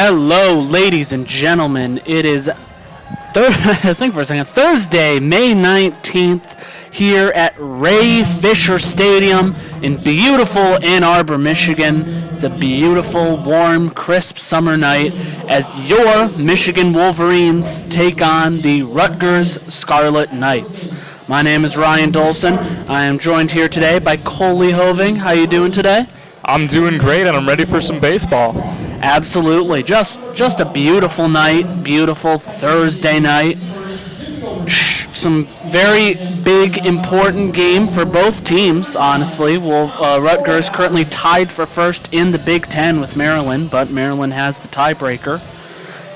Hello, ladies and gentlemen. It is Thursday, May 19th, here at Ray Fisher Stadium in beautiful Ann Arbor, Michigan. It's a beautiful, warm, crisp summer night as your Michigan Wolverines take on the Rutgers Scarlet Knights. My name is Ryan Dolson. I am joined here today by Coley Hoving. How you doing today? I'm doing great, and I'm ready for some baseball. Absolutely. Just a beautiful night, beautiful Thursday night. Some very big, important game for both teams, honestly. Rutgers currently tied for first in the Big Ten with Maryland, but Maryland has the tiebreaker.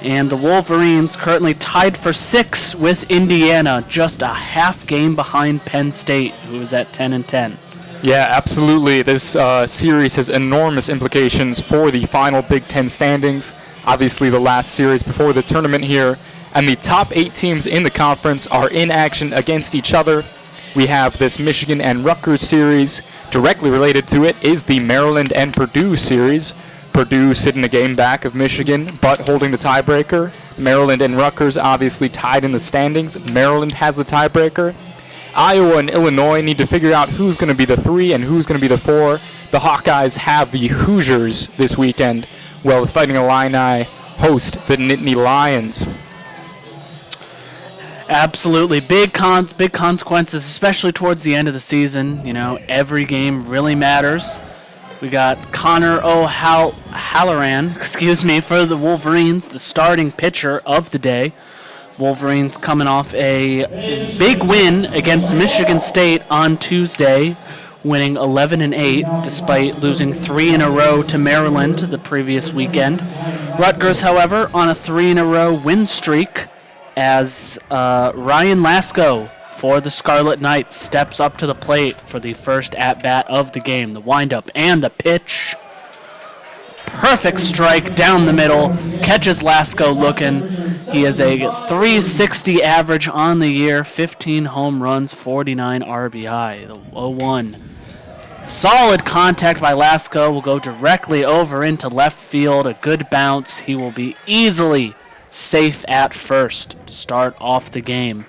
And the Wolverines currently tied for 6 with Indiana, just a half game behind Penn State, who is at 10-10. Yeah, absolutely. This series has enormous implications for the final Big Ten standings. Obviously, the last series before the tournament here. And the top 8 teams in the conference are in action against each other. We have this Michigan and Rutgers series. Directly related to it is the Maryland and Purdue series. Purdue sitting a game back of Michigan, but holding the tiebreaker. Maryland and Rutgers obviously tied in the standings. Maryland has the tiebreaker. Iowa and Illinois need to figure out who's going to be the 3 and who's going to be the 4. The Hawkeyes have the Hoosiers this weekend, while the Fighting Illini host the Nittany Lions. Absolutely. Big consequences, especially towards the end of the season. You know, every game really matters. We got Connor O'Halloran, for the Wolverines, the starting pitcher of the day. Wolverines coming off a big win against Michigan State on Tuesday, winning 11-8 despite losing 3 in a row to Maryland the previous weekend. Rutgers, however, on a 3-in-a-row win streak as Ryan Lasko for the Scarlet Knights steps up to the plate for the first at-bat of the game. The windup and the pitch. Perfect strike down the middle. Catches Lasko looking. He has a 360 average on the year, 15 home runs, 49 RBI. The 0-1. Solid contact by Lasko will go directly over into left field. A good bounce. He will be easily safe at first to start off the game.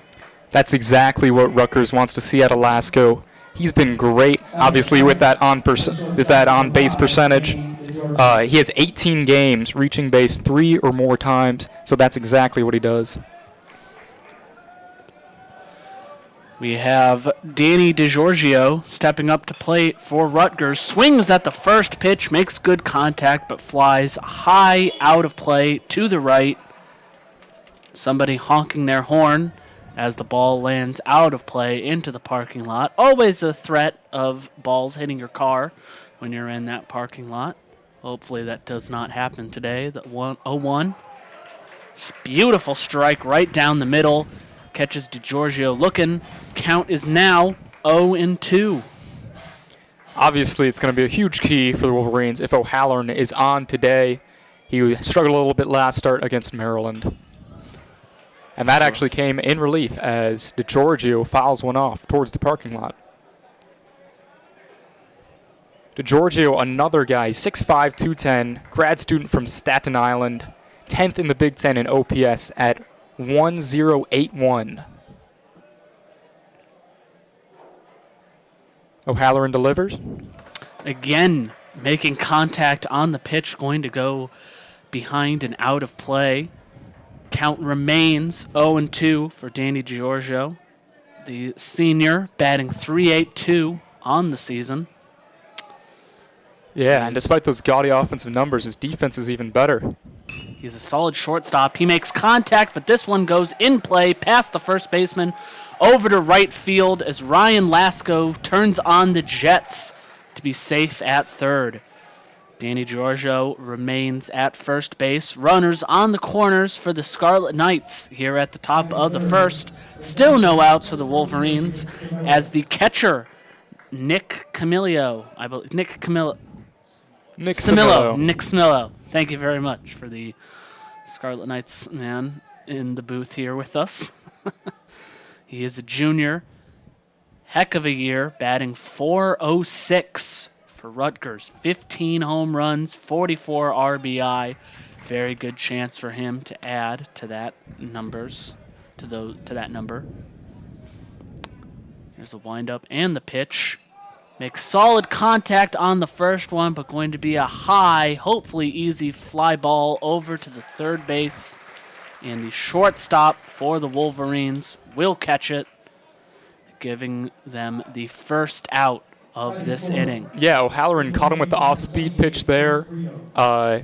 That's exactly what Rutgers wants to see out of Lasko. He's been great, obviously, with that on-base percentage. He has 18 games, reaching base 3 or more times, so that's exactly what he does. We have Danny DiGiorgio stepping up to plate for Rutgers. Swings at the first pitch, makes good contact, but flies high out of play to the right. Somebody honking their horn as the ball lands out of play into the parking lot. Always a threat of balls hitting your car when you're in that parking lot. Hopefully that does not happen today. The 0-1. Beautiful strike right down the middle. Catches DiGiorgio looking. Count is now 0-2. Obviously, it's going to be a huge key for the Wolverines if O'Halloran is on today. He struggled a little bit last start against Maryland. And that actually came in relief as DiGiorgio fouls one off towards the parking lot. DiGiorgio, another guy, 6'5", 210, grad student from Staten Island, 10th in the Big Ten in OPS at 1.081. O'Halloran delivers. Again, making contact on the pitch, going to go behind and out of play. Count remains 0-2 for Danny DiGiorgio, the senior, batting .382 on the season. Yeah, and despite those gaudy offensive numbers, his defense is even better. He's a solid shortstop. He makes contact, but this one goes in play past the first baseman over to right field as Ryan Lasko turns on the Jets to be safe at third. Danny DiGiorgio remains at first base. Runners on the corners for the Scarlet Knights here at the top of the first. Still no outs for the Wolverines as the catcher, Nick Camillo. Thank you very much for the Scarlet Knights man in the booth here with us. He is a junior. Heck of a year, batting .406 for Rutgers. 15 home runs, 44 RBI. Very good chance for him to add to that numbers, to that number. Here's the windup and the pitch. Makes solid contact on the first one, but going to be a high, hopefully easy fly ball over to the third base. And the shortstop for the Wolverines will catch it, giving them the first out of this inning. Yeah, O'Halloran caught him with the off-speed pitch there,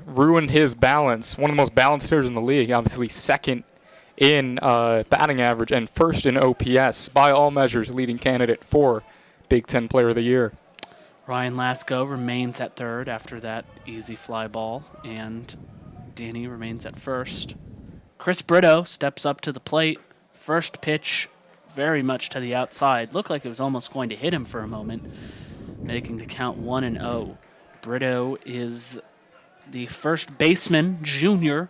ruined his balance. One of the most balanced hitters in the league, obviously second in batting average and first in OPS, by all measures, leading candidate for Big Ten Player of the Year. Ryan Lasko remains at third after that easy fly ball, and Danny remains at first. Chris Brito steps up to the plate. First pitch very much to the outside. Looked like it was almost going to hit him for a moment, making the count 1-0. Brito is the first baseman, junior,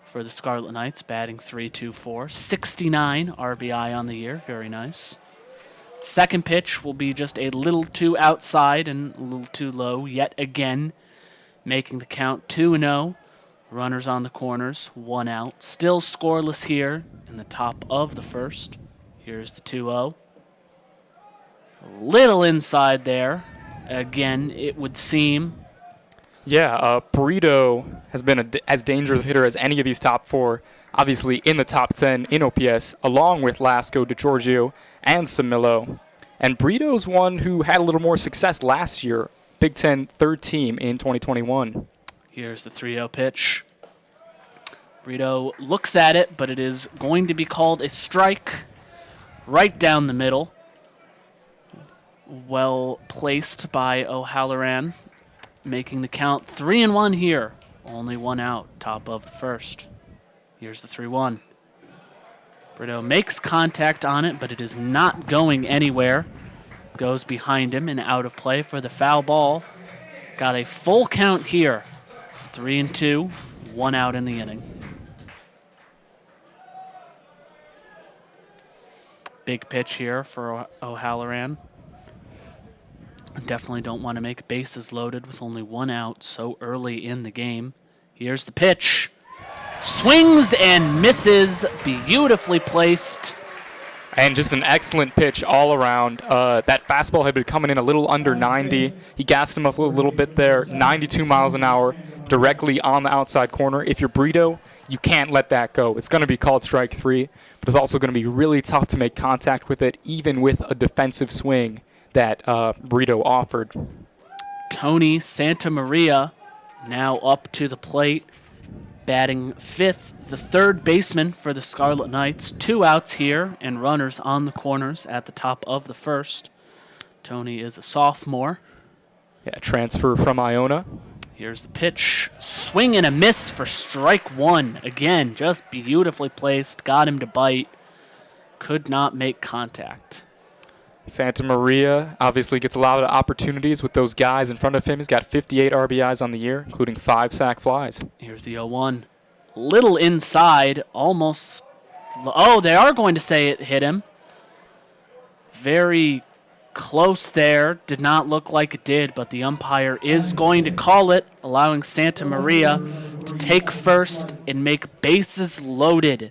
for the Scarlet Knights, batting .324, 69 RBI on the year. Very nice. Second pitch will be just a little too outside and a little too low yet again, making the count 2-0. Runners on the corners, 1 out. Still scoreless here in the top of the first. Here's the 2-0. A little inside there. Again, it would seem. Yeah, Burrito has been as dangerous a hitter as any of these top four. Obviously in the top 10 in OPS, along with Lasko, DeGiorgio, and Samillo. And Burrito's one who had a little more success last year. Big Ten third team in 2021. Here's the 3-0 pitch. Brito looks at it, but it is going to be called a strike right down the middle. Well placed by O'Halloran, making the count 3-1 here. Only 1 out, top of the first. Here's the 3-1. Brito makes contact on it, but it is not going anywhere. Goes behind him and out of play for the foul ball. Got a full count here. 3-2, 1 out in the inning. Big pitch here for O'Halloran. Definitely don't want to make bases loaded with only 1 out so early in the game. Here's the pitch. Swings and misses. Beautifully placed. And just an excellent pitch all around. That fastball had been coming in a little under 90. He gassed him up a little bit there. 92 miles an hour directly on the outside corner. If you're Brito, you can't let that go. It's going to be called strike 3, but it's also going to be really tough to make contact with it, even with a defensive swing that Brito offered. Tony Santamaria now up to the plate, batting 5th, the third baseman for the Scarlet Knights. 2 outs here and runners on the corners at the top of the first. Tony is a sophomore. Yeah, transfer from Iona. Here's the pitch. Swing and a miss for strike 1. Again, just beautifully placed. Got him to bite. Could not make contact. Santa Maria obviously gets a lot of opportunities with those guys in front of him. He's got 58 RBIs on the year, including 5 sac flies. Here's the 0-1. Little inside, almost. Oh, they are going to say it hit him. Very close there. Did not look like it did, but the umpire is going to call it, allowing Santa Maria to take first and make bases loaded.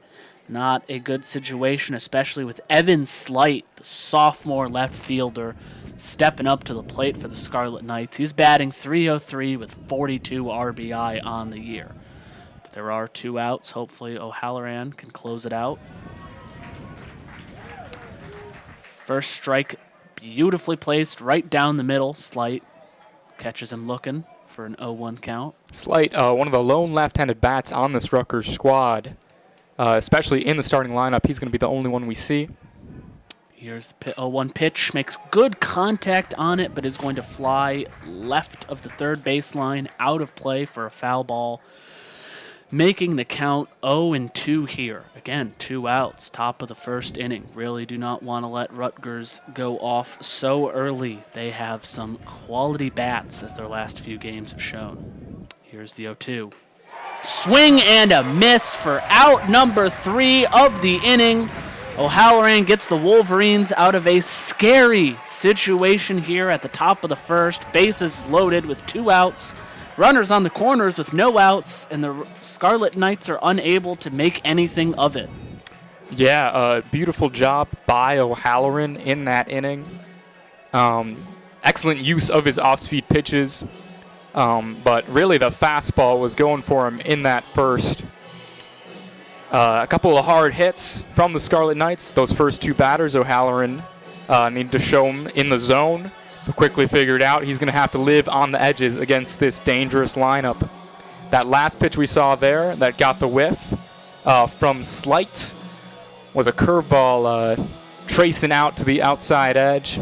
Not a good situation, especially with Evan Slight, the sophomore left fielder, stepping up to the plate for the Scarlet Knights. He's batting .303 with 42 RBI on the year. But there are 2 outs. Hopefully O'Halloran can close it out. First strike, beautifully placed right down the middle. Slight catches him looking for an 0-1 count. Slight, one of the lone left-handed bats on this Rutgers squad. Especially in the starting lineup, he's going to be the only one we see. Here's the 0-1 pitch. Makes good contact on it, but is going to fly left of the third baseline, out of play for a foul ball, making the count 0-2 here. Again, 2 outs, top of the first inning. Really do not want to let Rutgers go off so early. They have some quality bats, as their last few games have shown. Here's the 0-2. Swing and a miss for out number 3 of the inning. O'Halloran gets the Wolverines out of a scary situation here at the top of the first. Bases loaded with 2 outs Runners on the corners with no outs, and the Scarlet Knights are unable to make anything of it. Yeah, beautiful job by O'Halloran in that inning. Excellent use of his off-speed pitches, but really the fastball was going for him in that first. A couple of hard hits from the Scarlet Knights. Those first two batters, O'Halloran needed to show him in the zone, but quickly figured out he's going to have to live on the edges against this dangerous lineup. That last pitch we saw there that got the whiff from Slight was a curveball tracing out to the outside edge,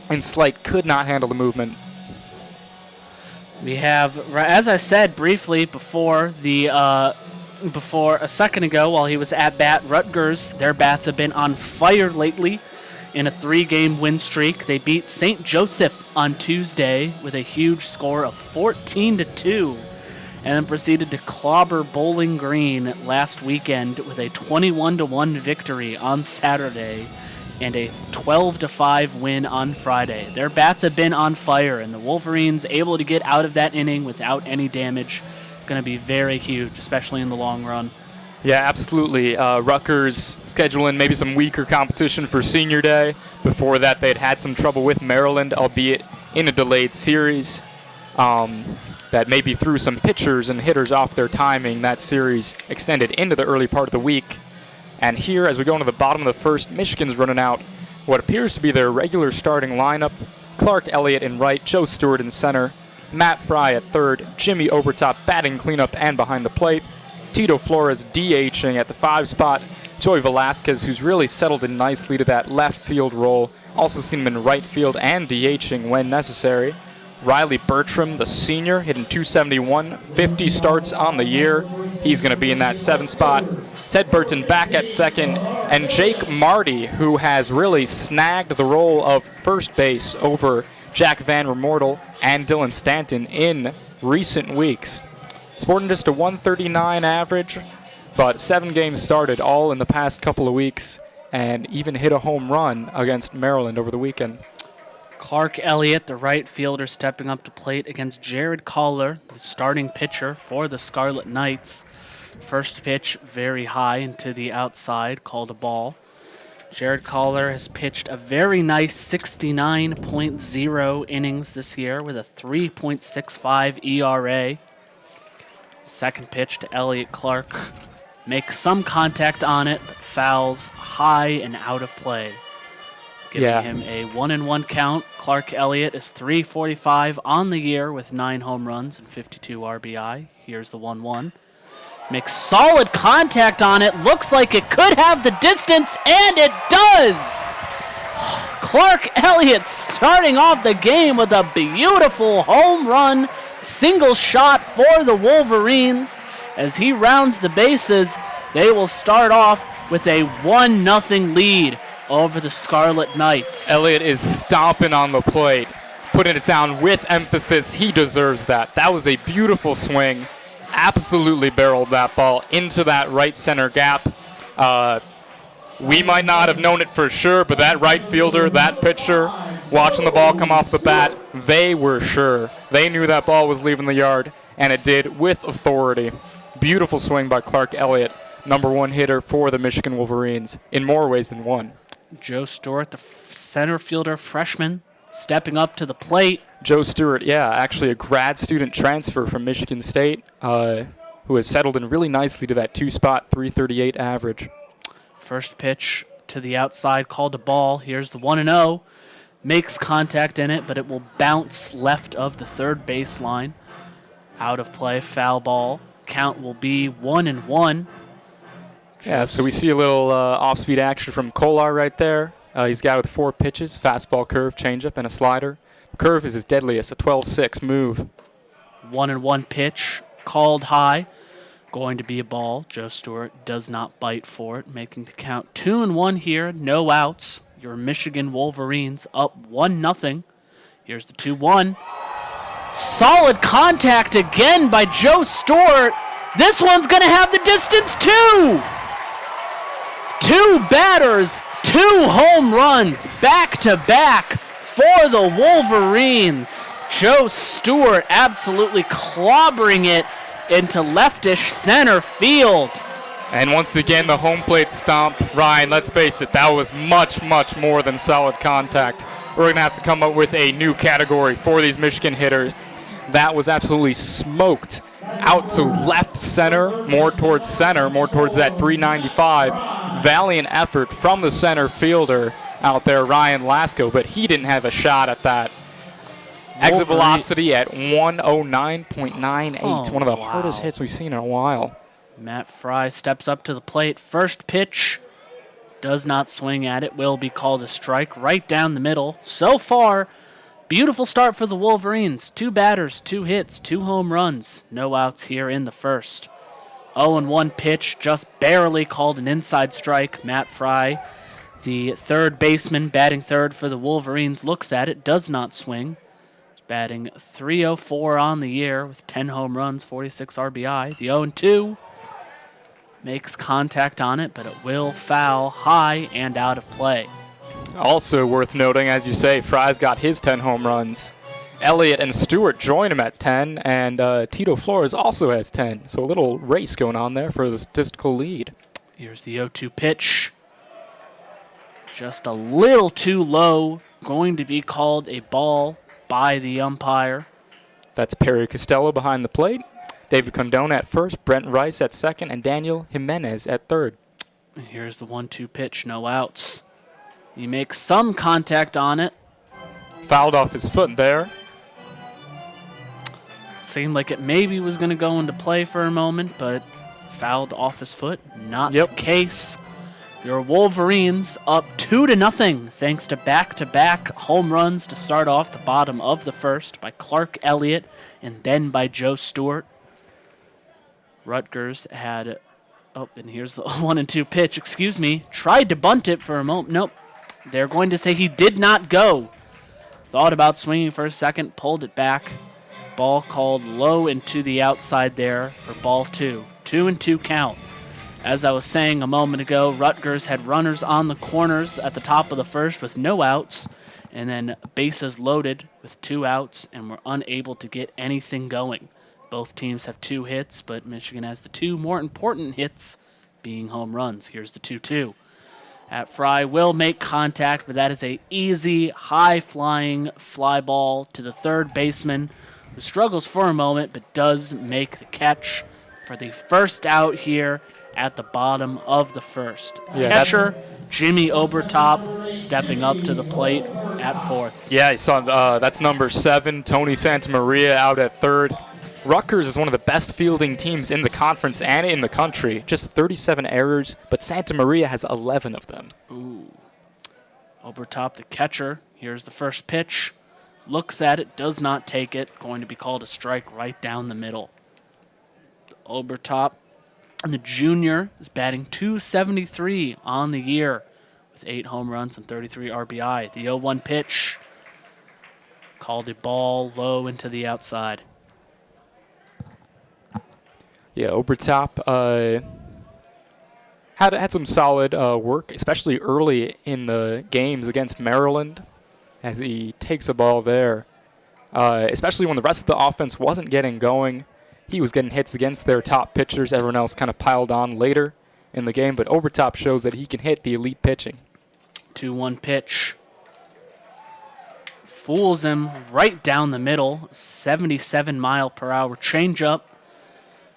and Slight could not handle the movement. We have, as I said briefly before a second ago while he was at bat, Rutgers, their bats have been on fire lately in a 3-game win streak. They beat St. Joseph on Tuesday with a huge score of 14-2 and then proceeded to clobber Bowling Green last weekend with a 21-1 victory on Saturday and a 12-5 win on Friday. Their bats have been on fire, and the Wolverines able to get out of that inning without any damage. Going to be very huge, especially in the long run. Yeah, absolutely. Rutgers scheduling maybe some weaker competition for Senior Day. Before that, they'd had some trouble with Maryland, albeit in a delayed series. That maybe threw some pitchers and hitters off their timing. That series extended into the early part of the week. And here, as we go into the bottom of the first, Michigan's running out what appears to be their regular starting lineup. Clark Elliott in right, Joe Stewart in center, Matt Fry at third, Jimmy Obertop batting cleanup and behind the plate, Tito Flores DHing at the 5 spot, Joey Velasquez, who's really settled in nicely to that left field role, also seen him in right field and DHing when necessary. Riley Bertram, the senior, hitting .271, 50 starts on the year. He's going to be in that 7 spot. Ted Burton back at second, and Jake Marty, who has really snagged the role of first base over Jack Van Remortel and Dylan Stanton in recent weeks. Sporting just a 139 average, but 7 games started all in the past couple of weeks, and even hit a home run against Maryland over the weekend. Clark Elliott, the right fielder, stepping up to plate against Jared Collar, the starting pitcher for the Scarlet Knights. First pitch very high into the outside, called a ball. Jared Collar has pitched a very nice 69.0 innings this year with a 3.65 ERA. Second pitch to Elliott Clark. Makes some contact on it, but fouls high and out of play. Giving him a 1-1 count. Clark Elliott is .345 on the year with 9 home runs and 52 RBI. Here's the 1-1. Makes solid contact on it. Looks like it could have the distance, and it does! Clark Elliott starting off the game with a beautiful home run, single shot for the Wolverines. As he rounds the bases, they will start off with a 1-0 lead over the Scarlet Knights. Elliott is stomping on the plate, putting it down with emphasis. He deserves that. That was a beautiful swing. Absolutely barreled that ball into that right center gap. We might not have known it for sure, but that right fielder, that pitcher, watching the ball come off the bat, they were sure. They knew that ball was leaving the yard, and it did with authority. Beautiful swing by Clark Elliott, #1 hitter for the Michigan Wolverines, in more ways than one. Joe Stewart, the center fielder freshman, stepping up to the plate. Joe Stewart, actually a grad student transfer from Michigan State, who has settled in really nicely to that 2-spot, .338 average. First pitch to the outside, called a ball. Here's the 1-0. Makes contact in it, but it will bounce left of the third baseline. Out of play, foul ball. Count will be 1-1. Yeah, so we see a little off-speed action from Kolar right there. He's got with 4 pitches, fastball, curve, changeup, and a slider. The curve is his deadliest, a 12-6 move. 1-1 pitch, called high. Going to be a ball. Joe Stewart does not bite for it, making the count 2-1 here, no outs. Your Michigan Wolverines up 1-0. Here's the 2-1. Solid contact again by Joe Stewart. This one's going to have the distance too. 2 batters, 2 home runs, back-to-back for the Wolverines. Joe Stewart absolutely clobbering it into leftish center field. And once again, the home plate stomp. Ryan, let's face it, that was much, much more than solid contact. We're going to have to come up with a new category for these Michigan hitters. That was absolutely smoked out to left center, more towards that 395. Valiant effort from the center fielder out there, Ryan Lasko, but he didn't have a shot at that. Exit velocity at 109.98, one of the hardest hits we've seen in a while. Matt Fry steps up to the plate. First pitch does not swing at it. Will be called a strike right down the middle. So far, beautiful start for the Wolverines. 2 batters, 2 hits, 2 home runs. No outs here in the first. 0-1 pitch, just barely called an inside strike. Matt Fry, the third baseman, batting third for the Wolverines, looks at it, does not swing. He's batting .304 on the year with 10 home runs, 46 RBI. The 0-2 makes contact on it, but it will foul high and out of play. Also worth noting, as you say, Fry's got his 10 home runs. Elliott and Stewart join him at 10, and Tito Flores also has 10. So a little race going on there for the statistical lead. Here's the 0-2 pitch. Just a little too low. Going to be called a ball by the umpire. That's Perry Costello behind the plate. David Condona at first, Brent Rice at second, and Daniel Jimenez at third. Here's the 1-2 pitch, no outs. He makes some contact on it. Fouled off his foot there. Seemed like it maybe was going to go into play for a moment, but fouled off his foot. Not the case. Your Wolverines up 2-0 thanks to back-to-back home runs to start off the bottom of the first by Clark Elliott and then by Joe Stewart. Rutgers had, and here's the 1-2 pitch, tried to bunt it for a moment. Nope, they're going to say he did not go. Thought about swinging for a second, pulled it back. Ball called low and to the outside there for ball 2. 2-2 count. As I was saying a moment ago, Rutgers had runners on the corners at the top of the first with no outs, and then bases loaded with 2 outs, and were unable to get anything going. Both teams have 2 hits, but Michigan has the 2 more important hits being home runs. Here's the 2-2. At Fry will make contact, but that is a easy, high-flying fly ball to the third baseman, who struggles for a moment, but does make the catch for the first out here at the bottom of the first. Catcher Jimmy Obertop stepping up to the plate at fourth. Yeah, you saw that's number 7, Tony Santamaria out at third. Rutgers is one of the best fielding teams in the conference and in the country. Just 37 errors, but Santamaria has 11 of them. Ooh. Obertop, the catcher. Here's the first pitch. Looks at it, does not take it. Going to be called a strike right down the middle. Obertop, the junior, is batting .273 on the year with 8 home runs and 33 RBI. The 0-1 pitch. Called a ball low into the outside. Yeah, Obertop had some solid work, especially early in the games against Maryland, as he takes a ball there. Especially when the rest of the offense wasn't getting going. He was getting hits against their top pitchers. Everyone else kind of piled on later in the game, but Obertop shows that he can hit the elite pitching. 2-1 pitch. Fools him right down the middle. 77-mile-per-hour changeup.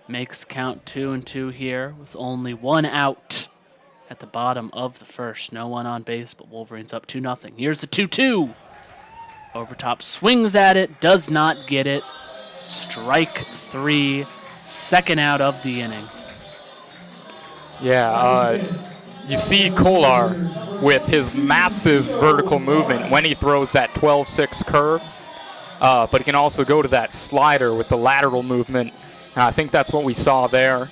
Makes the count 2-2 here with only 1 out at the bottom of the first. No one on base, but Wolverines up 2-0. Here's the 2-2. Obertop swings at it, does not get it. Strike 3, second out of the inning. Yeah, you see Kolar with his massive vertical movement when he throws that 12-6 curve, but he can also go to that slider with the lateral movement. I think that's what we saw there.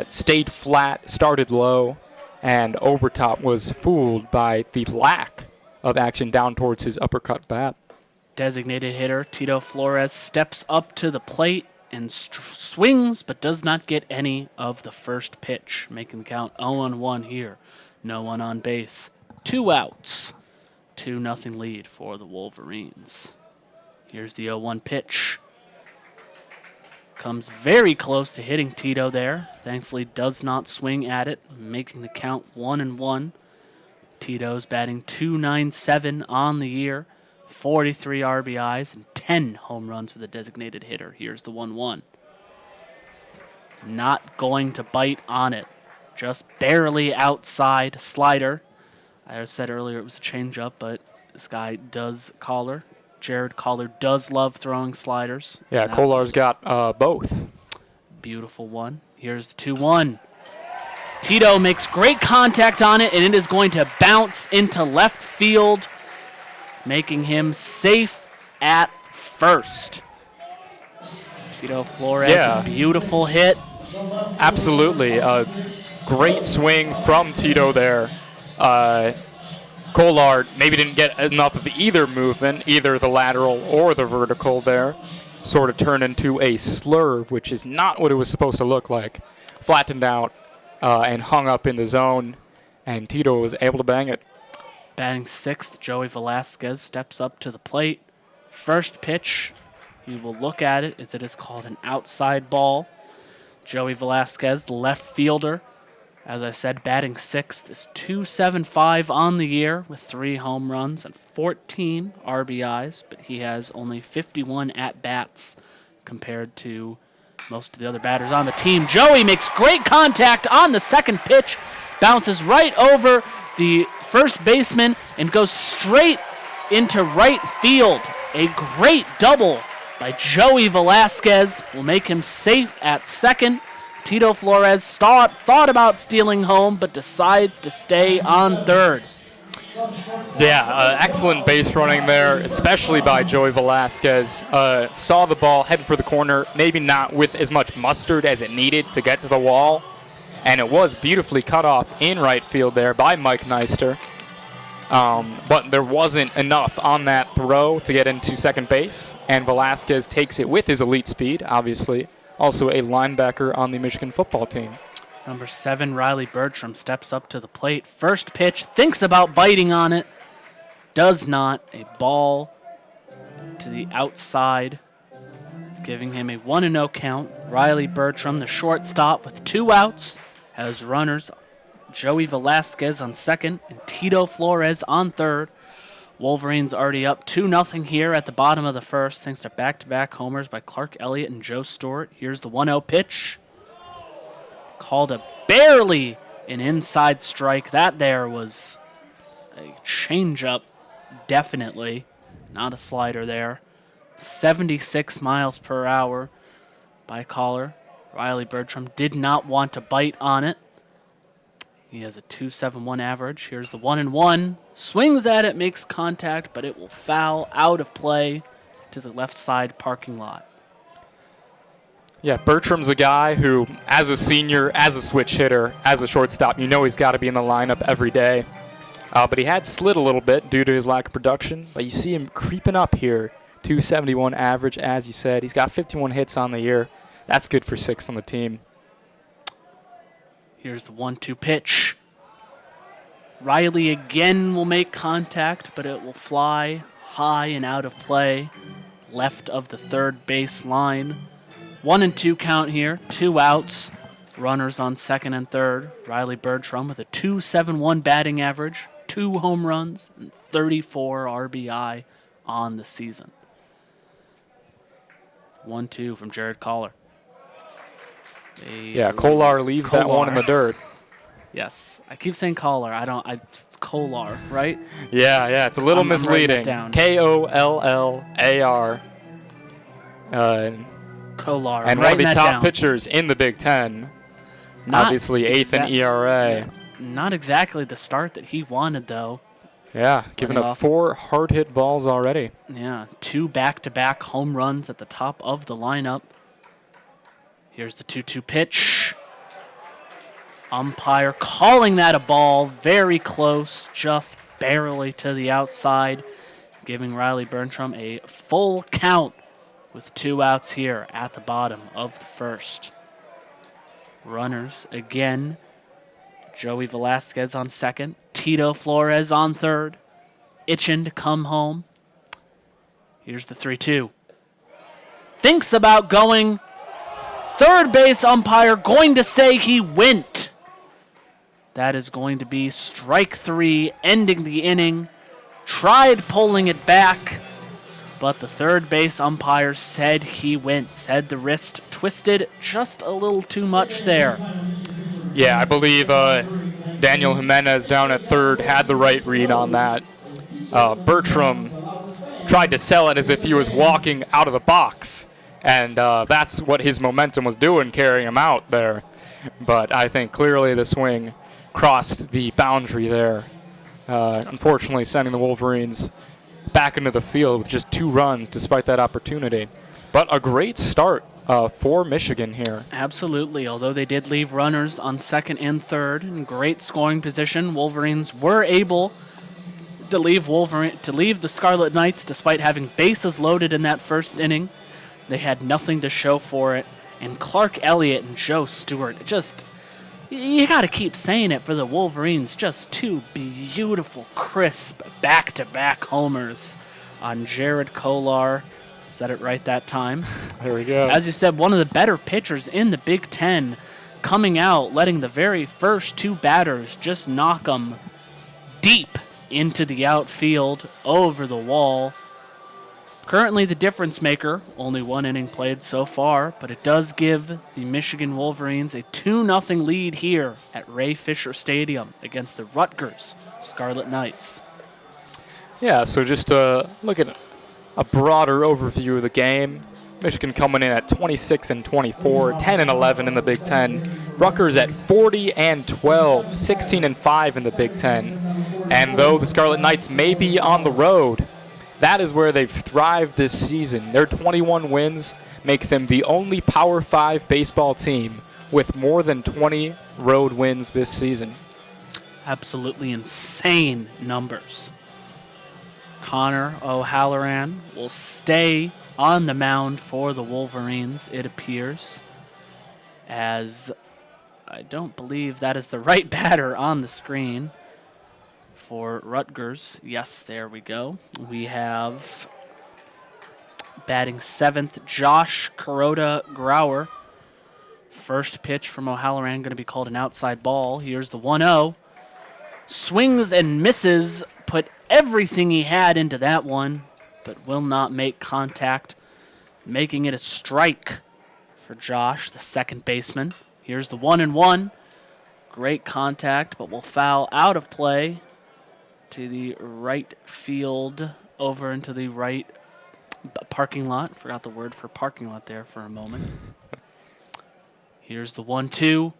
Stayed flat, started low, and Obertop was fooled by the lack of action down towards his uppercut bat. Designated hitter Tito Flores steps up to the plate and swings, but does not get any of the first pitch, making the count 0-1 here. No one on base. 2 outs. 2-0 lead for the Wolverines. Here's the 0-1 pitch. Comes very close to hitting Tito there. Thankfully does not swing at it, making the count 1-1. Tito's batting .297 on the year, 43 RBIs, and 10 home runs for the designated hitter. Here's the 1-1. Not going to bite on it. Just barely outside slider. I said earlier it was a changeup, but this guy does Collar. Jared Collar does love throwing sliders. Yeah, Kolar's got both. Beautiful one. Here's the 2-1. Tito makes great contact on it, and it is going to bounce into left field, making him safe at first. Tito Flores, beautiful hit. Absolutely. A great swing from Tito there. Kolar maybe didn't get enough of either movement, either the lateral or the vertical there. Sort of turned into a slurve, which is not what it was supposed to look like. Flattened out and hung up in the zone, and Tito was able to bang it. Batting sixth, Joey Velasquez steps up to the plate. First pitch, he will look at it as it is called an outside ball. Joey Velasquez, the left fielder, as I said, batting sixth, is .275 on the year with 3 home runs and 14 RBIs, but he has only 51 at-bats compared to most of the other batters on the team. Joey makes great contact on the second pitch, bounces right over the first baseman, and goes straight into right field. A great double by Joey Velasquez will make him safe at second. Tito Flores thought about stealing home, but decides to stay on third. Yeah, excellent base running there, especially by Joey Velasquez. Saw the ball head for the corner, maybe not with as much mustard as it needed to get to the wall, and it was beautifully cut off in right field there by Mike Neister. But there wasn't enough on that throw to get into second base, and Velasquez takes it with his elite speed, obviously. Also a linebacker on the Michigan football team. Number 7, Riley Bertram, steps up to the plate. First pitch, thinks about biting on it. Does not. A ball to the outside, giving him a 1-0 count. Riley Bertram, the shortstop, with 2 outs, has runners Joey Velasquez on second and Tito Flores on third. Wolverines already up 2-0 here at the bottom of the first, thanks to back-to-back homers by Clark Elliott and Joe Stewart. Here's the 1-0 pitch. Called a barely an inside strike. That there was a changeup, definitely. Not a slider there. 76 miles per hour by Collar. Riley Bertram did not want to bite on it. He has a .271 average. Here's the 1-1. Swings at it, makes contact, but it will foul out of play to the left side parking lot. Yeah, Bertram's a guy who, as a senior, as a switch hitter, as a shortstop, you know he's got to be in the lineup every day. But he had slid a little bit due to his lack of production. But you see him creeping up here. .271 average, as you said. He's got 51 hits on the year. That's good for 6th on the team. Here's the 1-2 pitch. Riley again will make contact, but it will fly high and out of play, left of the third base line. 1-2 count here, 2 outs. Runners on second and third. Riley Bertram with a .271 batting average, 2 home runs, and 34 RBI on the season. 1-2 from Jared Collar. Yeah, Kolar leaves that one in the dirt. Yes, I keep saying Collar. It's Kolar, right? Yeah, it's a little misleading. Kollar. Kolar. And one of the top pitchers in the Big Ten. Obviously, 8th in ERA. Yeah, not exactly the start that he wanted, though. Yeah, giving up 4 hard-hit balls already. Yeah, 2 back-to-back home runs at the top of the lineup. Here's the 2-2 pitch. Umpire calling that a ball, very close, just barely to the outside, giving Riley Bertram a full count with 2 outs here at the bottom of the first. Runners again. Joey Velasquez on second. Tito Flores on third. Itching to come home. Here's the 3-2. Thinks about going. Third base umpire going to say he went. That is going to be strike 3, ending the inning. Tried pulling it back, but the third base umpire said he went. Said the wrist twisted just a little too much there. Yeah, I believe Daniel Jimenez down at third had the right read on that. Bertram tried to sell it as if he was walking out of the box, and that's what his momentum was doing, carrying him out there. But I think clearly the swing crossed the boundary there, unfortunately sending the Wolverines back into the field with just 2 runs despite that opportunity. But a great start for Michigan here. Absolutely, although they did leave runners on second and third in great scoring position, Wolverines were able to leave the Scarlet Knights despite having bases loaded in that first inning. They had nothing to show for it, and Clark Elliott and Joe Stewart, you got to keep saying it for the Wolverines, just 2 beautiful, crisp, back-to-back homers on Jared Kolar. Said it right that time. There we go. As you said, one of the better pitchers in the Big Ten coming out, letting the very first 2 batters just knock them deep into the outfield, over the wall. Currently the difference maker, only 1 inning played so far, but it does give the Michigan Wolverines a 2-0 lead here at Ray Fisher Stadium against the Rutgers Scarlet Knights. Yeah, so just to look at a broader overview of the game. Michigan coming in at 26-24, 10-11 in the Big Ten. Rutgers at 40-12, 16-5 in the Big Ten. And though the Scarlet Knights may be on the road, that is where they've thrived this season. Their 21 wins make them the only Power 5 baseball team with more than 20 road wins this season. Absolutely insane numbers. Connor O'Halloran will stay on the mound for the Wolverines, it appears, as I don't believe that is the right batter on the screen for Rutgers. Yes, there we go. We have batting 7th, Josh Kuroda Grauer. First pitch from O'Halloran going to be called an outside ball. Here's the 1-0. Swings and misses, put everything he had into that one, but will not make contact, making it a strike for Josh, the second baseman. Here's the 1-1. Great contact, but will foul out of play to the right field, over into the right parking lot. Forgot the word for parking lot there for a moment. Here's the 1-2.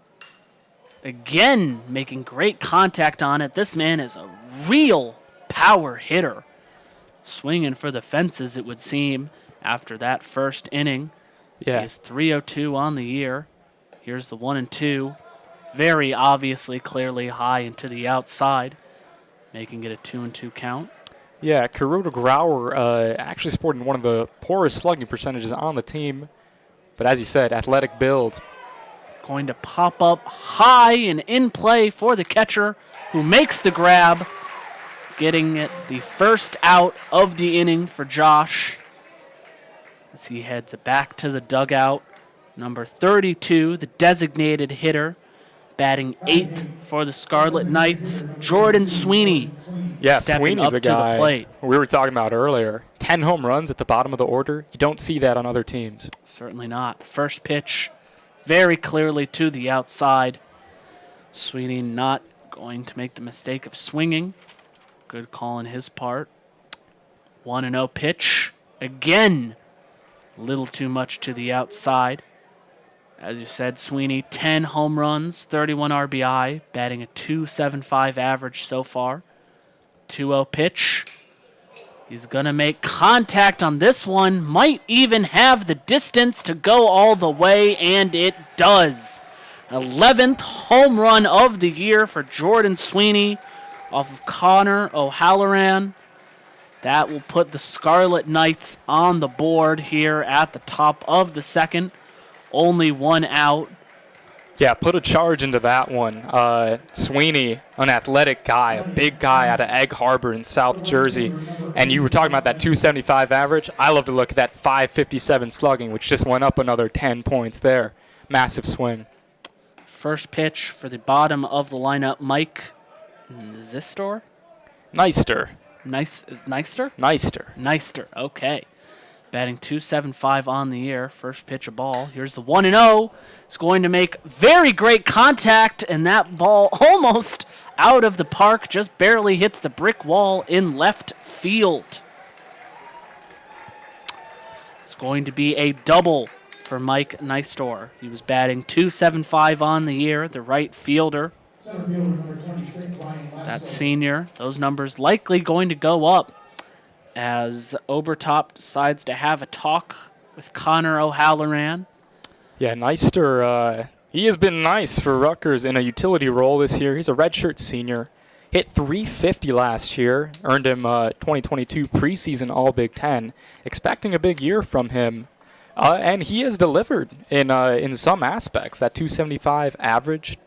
Again, making great contact on it. This man is a real power hitter. Swinging for the fences, it would seem, after that first inning. Yeah. He's 302 on the year. Here's the 1-2. Very obviously, clearly high into the outside, making it a 2-2 count. Yeah, Kuroda Grauer actually sporting one of the poorest slugging percentages on the team. But as you said, athletic build. Going to pop up high and in play for the catcher, who makes the grab, getting it the first out of the inning for Josh as he heads back to the dugout. Number 32, the designated hitter, batting 8th for the Scarlet Knights, Jordan Sweeney. Yeah, stepping Sweeney's up a to guy the plate. we were talking about earlier. 10 home runs at the bottom of the order. You don't see that on other teams. Certainly not. First pitch, very clearly to the outside. Sweeney not going to make the mistake of swinging. Good call on his part. 1-0 pitch. Again, a little too much to the outside. As you said, Sweeney, 10 home runs, 31 RBI, batting a .275 average so far. 2-0 pitch. He's going to make contact on this one. Might even have the distance to go all the way, and it does. 11th home run of the year for Jordan Sweeney off of Connor O'Halloran. That will put the Scarlet Knights on the board here at the top of the second. Only 1 out. Yeah, put a charge into that one. Sweeney, an athletic guy, a big guy out of Egg Harbor in South Jersey. And you were talking about that 275 average. I love to look at that 557 slugging, which just went up another 10 points there. Massive swing. First pitch for the bottom of the lineup, Mike Zistor? Neister. Neister? Neister. Neister, okay. Batting .275 on the year. First pitch a ball. Here's the 1-0. It's going to make very great contact, and that ball almost out of the park. Just barely hits the brick wall in left field. It's going to be a double for Mike Nystor. He was batting .275 on the year, the right fielder. That senior. Those numbers likely going to go up as Obertop decides to have a talk with Connor O'Halloran. Yeah, Neister, he has been nice for Rutgers in a utility role this year. He's a redshirt senior. Hit .350 last year. Earned him 2022 preseason All-Big Ten. Expecting a big year from him. And he has delivered in some aspects. That .275 average,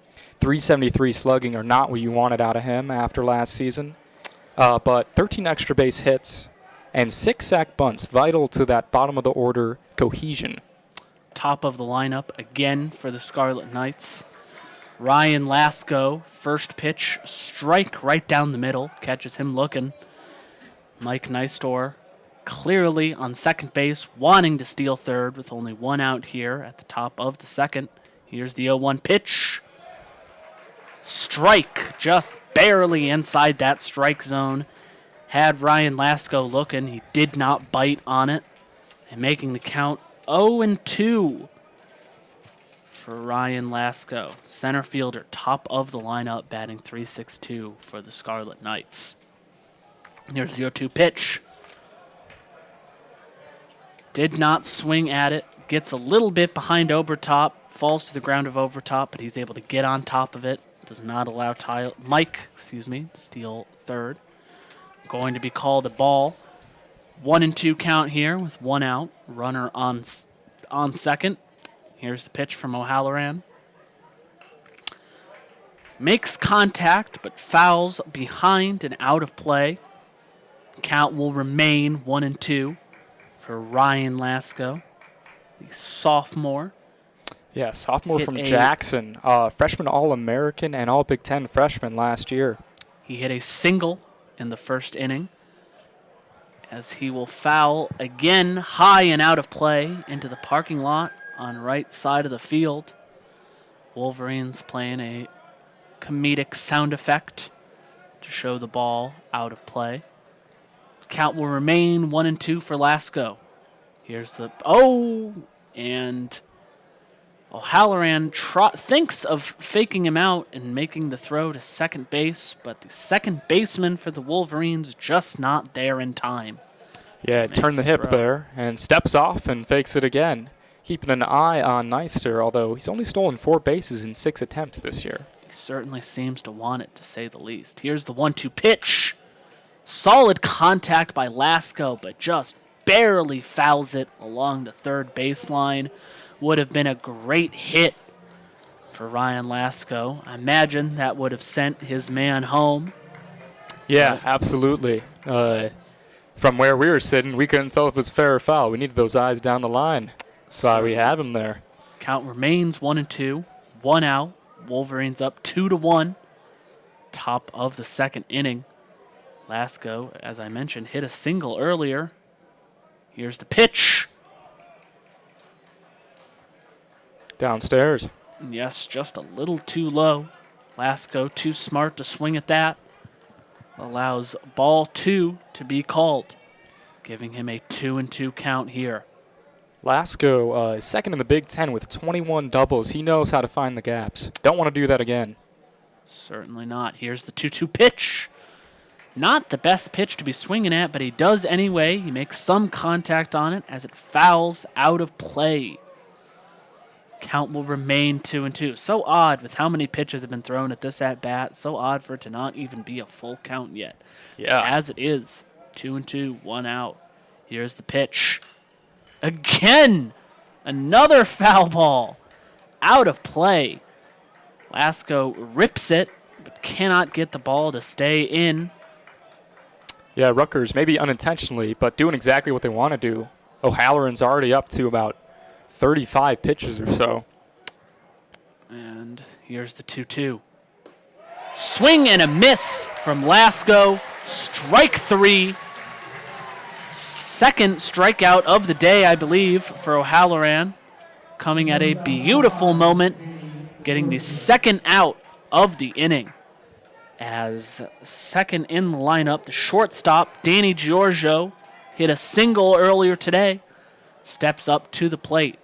.373 slugging are not what you wanted out of him after last season. But 13 extra base hits and 6 sack bunts, vital to that bottom of the order cohesion. Top of the lineup again for the Scarlet Knights. Ryan Lasko, first pitch, strike right down the middle, catches him looking. Mike Nystor clearly on second base, wanting to steal third with only one out here at the top of the second. Here's the 0-1 pitch. Strike, just barely inside that strike zone. Had Ryan Lasko looking, he did not bite on it, and making the count 0-2 for Ryan Lasko. Center fielder, top of the lineup, batting .362 for the Scarlet Knights. Here's the 0-2 pitch. Did not swing at it. Gets a little bit behind Obertop. Falls to the ground of Obertop, but he's able to get on top of it. Does not allow Mike to steal third. Going to be called a ball. 1-2 count here with one out. Runner on second. Here's the pitch from O'Halloran. Makes contact, but fouls behind and out of play. Count will remain 1-2 for Ryan Lasko, the sophomore. Yeah, sophomore Hit from Jackson. Freshman All-American and All-Big Ten freshman last year. He hit a single in the first inning as he will foul again high and out of play into the parking lot on right side of the field. Wolverines playing a comedic sound effect to show the ball out of play. Count will remain 1-2 for Lasko. Here's the and O'Halloran thinks of faking him out and making the throw to second base, but the second baseman for the Wolverines just not there in time. Yeah, turned the hip there and steps off and fakes it again. Keeping an eye on Neister, although he's only stolen 4 bases in 6 attempts this year. He certainly seems to want it, to say the least. Here's the 1-2 pitch. Solid contact by Lasko, but just barely fouls it along the third baseline. Would have been a great hit for Ryan Lasko. I imagine that would have sent his man home. Yeah, absolutely. From where we were sitting, we couldn't tell if it was fair or foul. We needed those eyes down the line. That's why we have him there. Count remains 1-2. One out. Wolverines up 2-1. Top of the second inning. Lasko, as I mentioned, hit a single earlier. Here's the pitch. Downstairs. Yes, just a little too low. Lasko too smart to swing at that. Allows ball 2 to be called, giving him a 2-2 count here. Lasko is second in the Big Ten with 21 doubles. He knows how to find the gaps. Don't want to do that again. Certainly not. Here's the 2-2 pitch. Not the best pitch to be swinging at, but he does anyway. He makes some contact on it as it fouls out of play. Count will remain 2-2. So odd with how many pitches have been thrown at this at-bat. So odd for it to not even be a full count yet. Yeah. As it is, 2-2, one out. Here's the pitch. Again, another foul ball. Out of play. Lasco rips it, but cannot get the ball to stay in. Yeah, Rutgers, maybe unintentionally, but doing exactly what they want to do. O'Halloran's already up to about 35 pitches or so. And here's the 2-2. Swing and a miss from Lasco. Strike 3. Second strikeout of the day, I believe, for O'Halloran. Coming at a beautiful moment, getting the second out of the inning. As second in the lineup, the shortstop, Danny Giorgio, hit a single earlier today, steps up to the plate.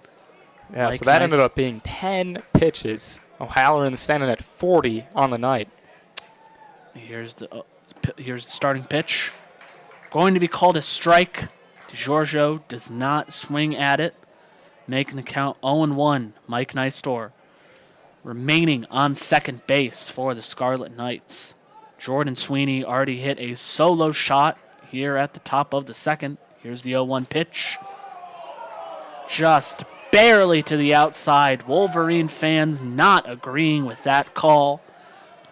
Yeah, so that ended up being 10 pitches. O'Halloran standing at 40 on the night. Here's the starting pitch. Going to be called a strike. Giorgio does not swing at it, making the count 0-1. Mike Nystor remaining on second base for the Scarlet Knights. Jordan Sweeney already hit a solo shot here at the top of the second. Here's the 0-1 pitch. Just barely to the outside. Wolverine fans not agreeing with that call.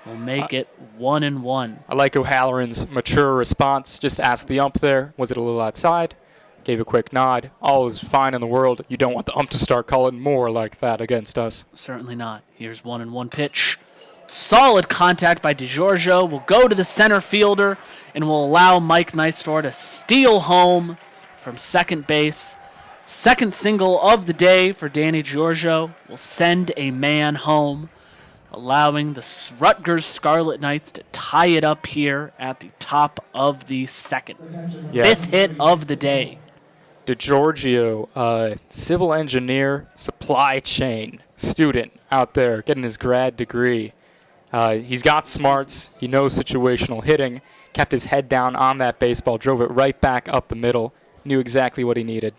Will make it 1-1. I like O'Halloran's mature response. Just asked the ump there, was it a little outside? Gave a quick nod. All is fine in the world. You don't want the ump to start calling more like that against us. Certainly not. Here's 1-1 pitch. Solid contact by DeGiorgio. Will go to the center fielder and will allow Mike Nystor to steal home from second base. Second single of the day for Danny Giorgio will send a man home, allowing the Rutgers Scarlet Knights to tie it up here at the top of the second. Yeah. Fifth hit of the day. DeGiorgio, civil engineer, supply chain student out there getting his grad degree. He's got smarts. He knows situational hitting. Kept his head down on that baseball, drove it right back up the middle, knew exactly what he needed.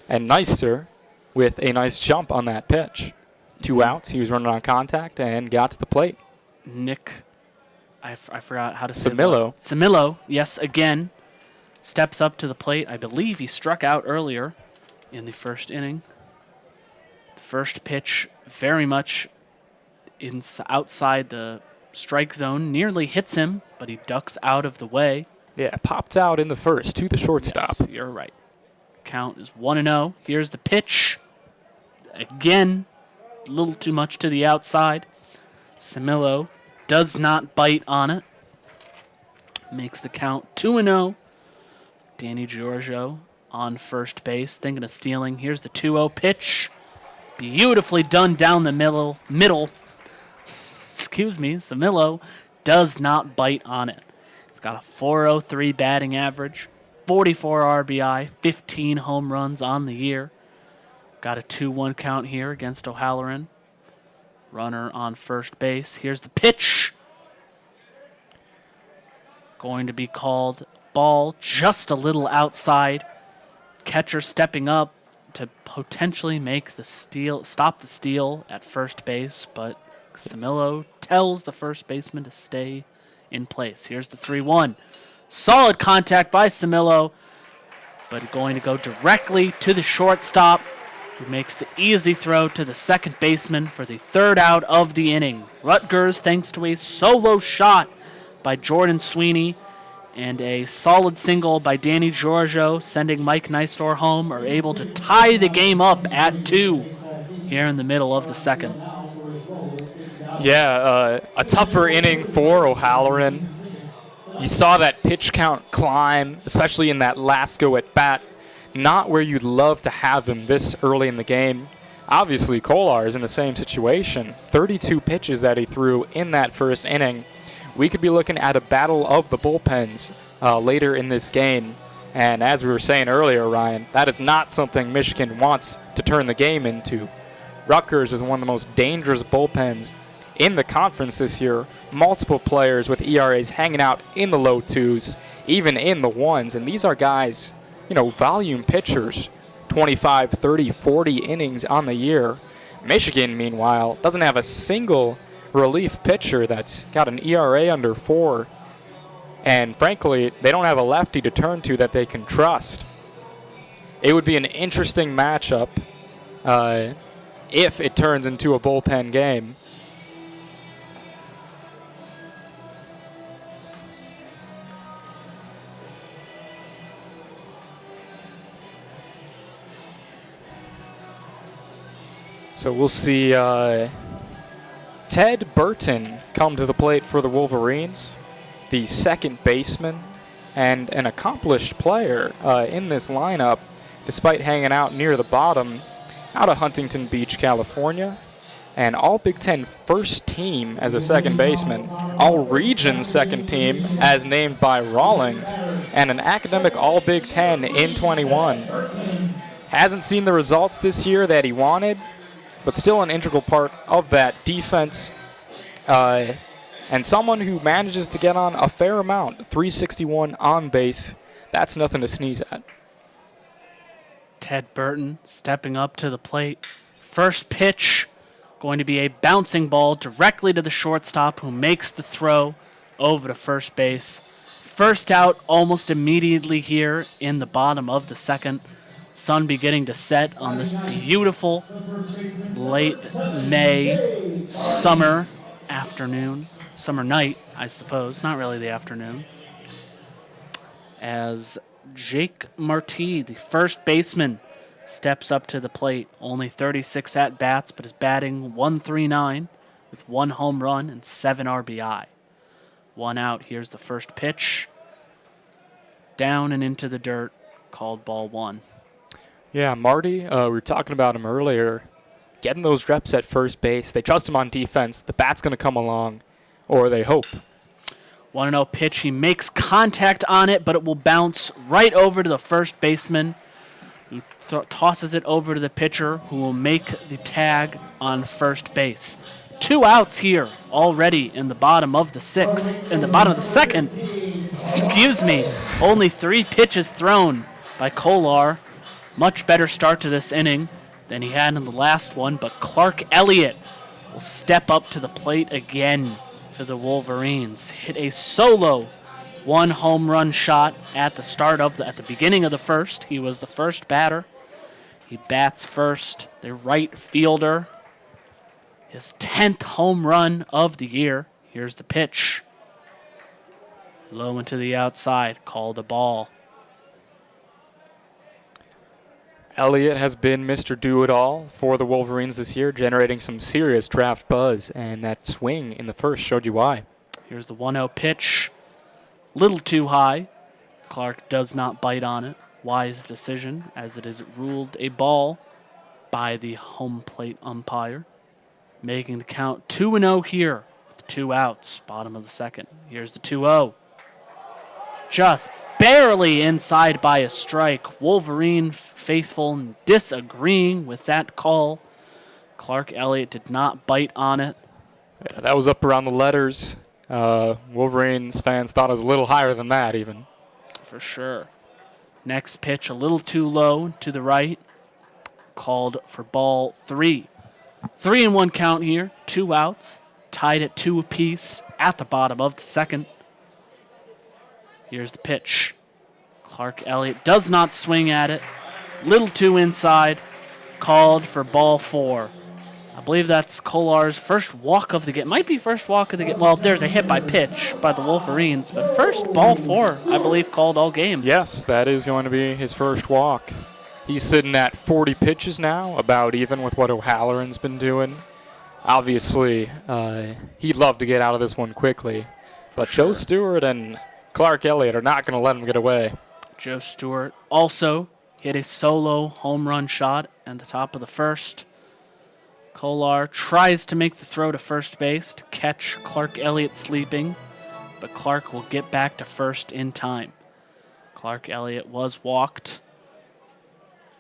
And Neister with a nice jump on that pitch. 2 outs, he was running on contact and got to the plate. Nick, I forgot how to say Samillo. Samillo, yes, again, steps up to the plate. I believe he struck out earlier in the first inning. The first pitch very much outside the strike zone, nearly hits him, but he ducks out of the way. Yeah, popped out in the first to the shortstop. Yes, you're right. Count is 1-0. Here's the pitch. Again, a little too much to the outside. Samillo does not bite on it. Makes the count 2-0. Danny Giorgio on first base, thinking of stealing. Here's the 2-0 pitch. Beautifully done down the middle. Excuse me, Samillo does not bite on it. It's got a .403 batting average, 44 RBI, 15 home runs on the year. Got a 2-1 count here against O'Halloran. Runner on first base. Here's the pitch. Going to be called ball just a little outside. Catcher stepping up to potentially make the steal, stop the steal at first base, but Samillo tells the first baseman to stay in place. Here's the 3-1. Solid contact by Samillo, but going to go directly to the shortstop, who makes the easy throw to the second baseman for the third out of the inning. Rutgers, thanks to a solo shot by Jordan Sweeney and a solid single by Danny Giorgio, sending Mike Nystor home, are able to tie the game up at 2 here in the middle of the second. Yeah, a tougher inning for O'Halloran. You saw that pitch count climb, especially in that last go at bat. Not where you'd love to have him this early in the game. Obviously, Kolar is in the same situation. 32 pitches that he threw in that first inning. We could be looking at a battle of the bullpens later in this game. And as we were saying earlier, Ryan, that is not something Michigan wants to turn the game into. Rutgers is one of the most dangerous bullpens in the conference this year. Multiple players with ERAs hanging out in the low 2s, even in the 1s. And these are guys, volume pitchers, 25, 30, 40 innings on the year. Michigan, meanwhile, doesn't have a single relief pitcher that's got an ERA under 4. And frankly, they don't have a lefty to turn to that they can trust. It would be an interesting matchup if it turns into a bullpen game. So we'll see Ted Burton come to the plate for the Wolverines, the second baseman, and an accomplished player in this lineup, despite hanging out near the bottom, out of Huntington Beach, California. And all Big Ten first team as a second baseman, all region second team as named by Rawlings, and an academic all Big Ten in 21. Hasn't seen the results this year that he wanted, but still an integral part of that defense. And someone who manages to get on a fair amount, 361 on base. That's nothing to sneeze at. Ted Burton stepping up to the plate. First pitch going to be a bouncing ball directly to the shortstop, who makes the throw over to first base. First out almost immediately here in the bottom of the second. Sun beginning to set on this beautiful late May summer afternoon. Summer night, I suppose. Not really the afternoon. As Jake Marti, the first baseman, steps up to the plate. Only 36 at-bats, but is batting .139 with 1 home run and 7 RBI. 1 out. Here's the first pitch. Down and into the dirt. Called ball 1. Yeah, Marty, we were talking about him earlier. Getting those reps at first base. They trust him on defense. The bat's going to come along, or they hope. 1-0 pitch. He makes contact on it, but it will bounce right over to the first baseman. He tosses it over to the pitcher, who will make the tag on first base. 2 outs here already in the bottom of the second. Excuse me. Only 3 pitches thrown by Kolar. Much better start to this inning than he had in the last one, but Clark Elliott will step up to the plate again for the Wolverines. Hit a solo 1 home run shot at the beginning of the first. He was the first batter. He bats first, the right fielder. His 10th home run of the year. Here's the pitch. Low and to the outside, called a ball. Elliott has been Mr. Do-It-All for the Wolverines this year, generating some serious draft buzz, and that swing in the first showed you why. Here's the 1-0 pitch. Little too high. Clark does not bite on it. Wise decision, as it is ruled a ball by the home plate umpire. Making the count 2-0 here with 2 outs, bottom of the second. Here's the 2-0. Just barely inside by a strike. Wolverine faithful disagreeing with that call. Clark Elliott did not bite on it. Yeah, that was up around the letters. Wolverines fans thought it was a little higher than that even. For sure. Next pitch a little too low to the right. Called for ball 3. 3-1 count here. 2 outs. Tied at 2 apiece at the bottom of the second. Here's the pitch. Clark Elliott does not swing at it. Little too inside. Called for ball 4. I believe that's Kolar's first walk of the game. Might be first walk of the game. Well, there's a hit by pitch by the Wolverines, but first ball 4, I believe, called all game. Yes, that is going to be his first walk. He's sitting at 40 pitches now, about even with what O'Halloran's been doing. Obviously, he'd love to get out of this one quickly, but sure. Joe Stewart and Clark Elliott are not going to let him get away. Joe Stewart also hit a solo home run shot at the top of the first. Kolar tries to make the throw to first base to catch Clark Elliott sleeping, but Clark will get back to first in time. Clark Elliott was walked,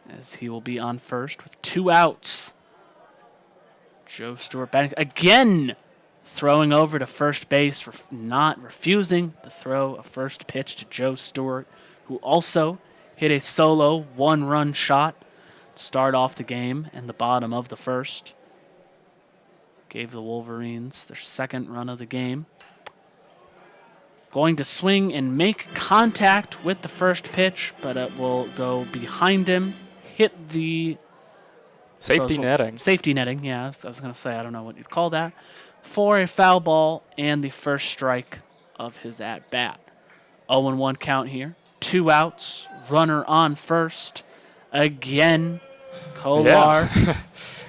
as he will be on first with 2 outs. Joe Stewart batting again, throwing over to first base, not refusing to throw a first pitch to Joe Stewart, who also hit a solo 1-run shot to start off the game in the bottom of the first. Gave the Wolverines their 2nd run of the game. Going to swing and make contact with the first pitch, but it will go behind him, hit the Safety netting. Safety netting, yeah. I was going to say, I don't know what you'd call that. For a foul ball and the first strike of his at-bat. 0-1 count here. 2 outs. Runner on first. Again, Kolar. Yeah.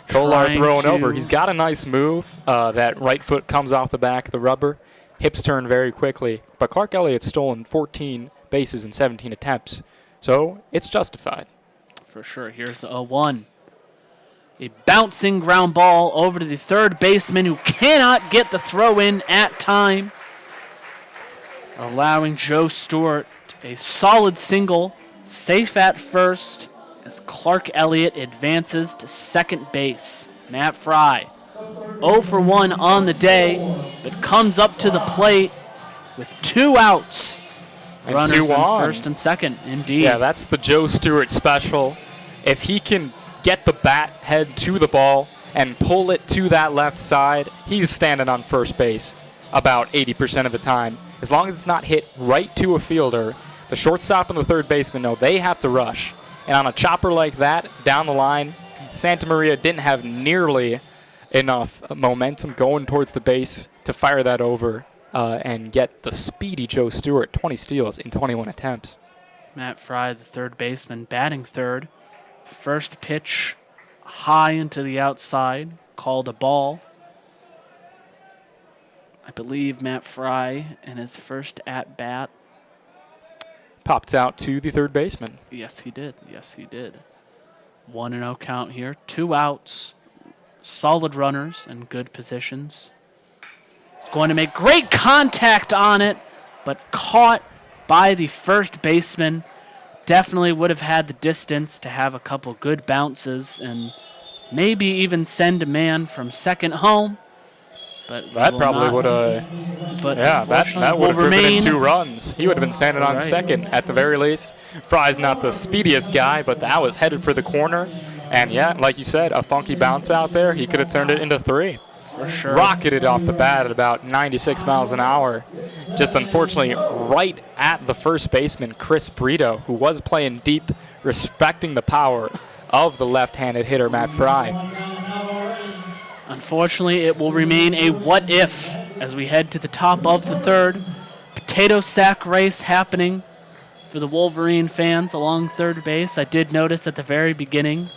Kolar Trying thrown to- over. He's got a nice move. That right foot comes off the back of the rubber. Hips turn very quickly. But Clark Elliott's stolen 14 bases in 17 attempts. So it's justified. For sure. Here's the 0-1. A bouncing ground ball over to the third baseman who cannot get the throw in at time, allowing Joe Stewart a solid single, safe at first, as Clark Elliott advances to second base. Matt Fry, 0 for 1 on the day, but comes up to the plate with 2 outs. And Runners 2 in on. first and second, indeed. Yeah, that's the Joe Stewart special. If he can get the bat head to the ball and pull it to that left side, he's standing on first base about 80% of the time. As long as it's not hit right to a fielder, the shortstop and the third baseman know they have to rush. And on a chopper like that, down the line, Santa Maria didn't have nearly enough momentum going towards the base to fire that over and get the speedy Joe Stewart 20 steals in 21 attempts. Matt Fry, the third baseman, batting third. First pitch high into the outside, called a ball. I believe Matt Fry in his first at-bat. Popped out to the third baseman. Yes, he did. 1-0 count here. 2 outs. Solid runners and good positions. He's going to make great contact on it, but caught by the first baseman. Definitely would have had the distance to have a couple good bounces and maybe even send a man from second home. But That probably would have. Yeah, that would have driven in 2 runs. He would have been standing on second at the very least. Fry's not the speediest guy, but that was headed for the corner. And yeah, like you said, a funky bounce out there. He could have turned it into 3. For sure. Rocketed off the bat at about 96 miles an hour. Just unfortunately right at the first baseman, Chris Brito, who was playing deep, respecting the power of the left-handed hitter, Matt Fry. Unfortunately, it will remain a what if as we head to the top of the third. Potato sack race happening for the Wolverine fans along third base. I did notice at the very beginning,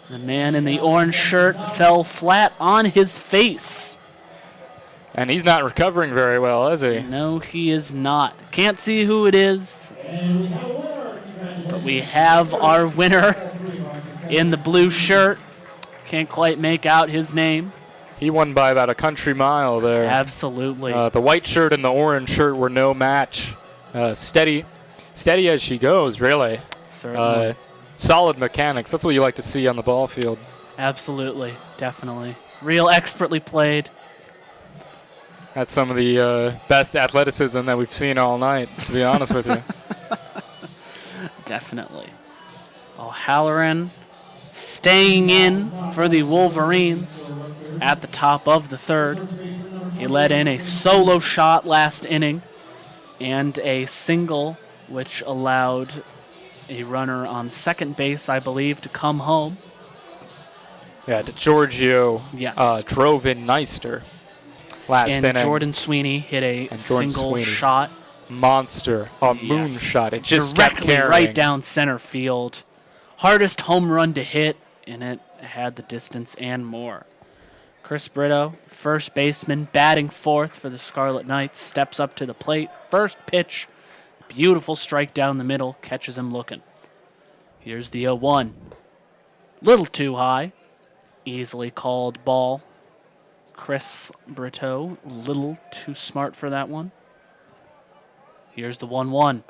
the man in the orange shirt fell flat on his face. And he's not recovering very well, is he? No, he is not. Can't see who it is, but we have our winner in the blue shirt. Can't quite make out his name. He won by about a country mile there. Absolutely. The white shirt and the orange shirt were no match. Steady as she goes, really. Certainly. Solid mechanics. That's what you like to see on the ball field. Absolutely. Definitely. Real expertly played. That's some of the best athleticism that we've seen all night, to be honest with you. Definitely. O'Halloran staying in for the Wolverines at the top of the third. He let in a solo shot last inning and a single, which allowed a runner on second base, I believe, to come home. Yeah, DeGiorgio Yes. drove in Neister last And inning. Jordan Sweeney hit a And Jordan single Sweeney. shot. Monster. A Yes. moonshot. It just kept directly carrying. right down center field. Hardest home run to hit, and it had the distance and more. Chris Brito, first baseman, batting fourth for the Scarlet Knights, steps up to the plate. First pitch, beautiful strike down the middle, catches him looking. Here's the 0-1. Little too high. Easily called ball. Chris Brito, little too smart for that one. Here's the 1-1.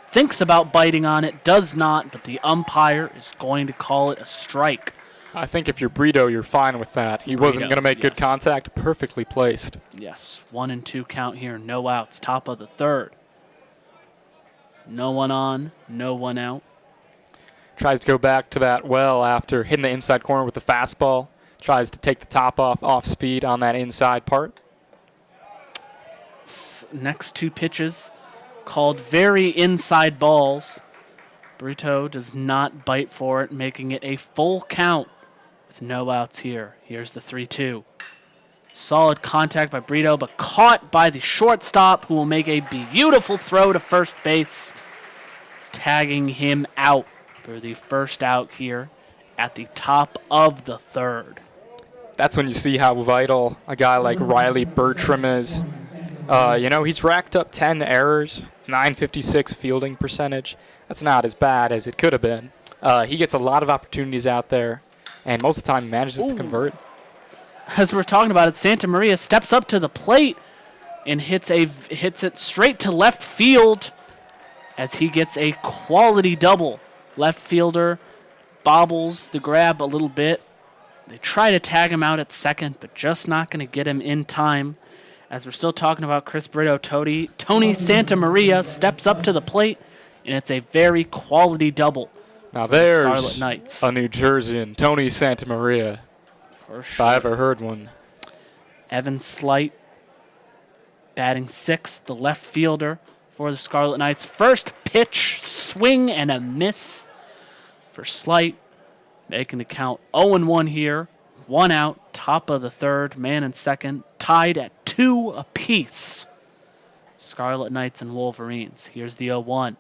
Thinks about biting on it, does not, but the umpire is going to call it a strike. I think if you're Brito, you're fine with that. He wasn't Brito, going to make good yes. contact. Perfectly placed. Yes, 1-2 count here, no outs, top of the third. No one on, no one out. Tries to go back to that well after hitting the inside corner with the fastball. Tries to take the top off speed on that inside part. Next 2 pitches called very inside balls. Brito does not bite for it, making it a full count with no outs here. Here's the 3-2. Solid contact by Brito, but caught by the shortstop, who will make a beautiful throw to first base, tagging him out for the first out here at the top of the third. That's when you see how vital a guy like Riley Bertram is. He's racked up 10 errors, 956 fielding percentage. That's not as bad as it could have been. He gets a lot of opportunities out there, and most of the time he manages to convert. As we're talking about it, Santa Maria steps up to the plate and hits it straight to left field as he gets a quality double. Left fielder bobbles the grab a little bit. They try to tag him out at second, but just not going to get him in time. As we're still talking about Chris Brito, Tony Santa Maria steps up to the plate, and it's a very quality double. Now for the there's Scarlet Knights. a New Jerseyan, Tony Santa Maria, For if sure. I ever heard one. Evan Slight batting sixth, the left fielder for the Scarlet Knights. First pitch, swing and a miss for Slight, making the count 0-1 here. 1 out, top of the third, man in second, tied at 2 apiece. Scarlet Knights and Wolverines. Here's the 0-1.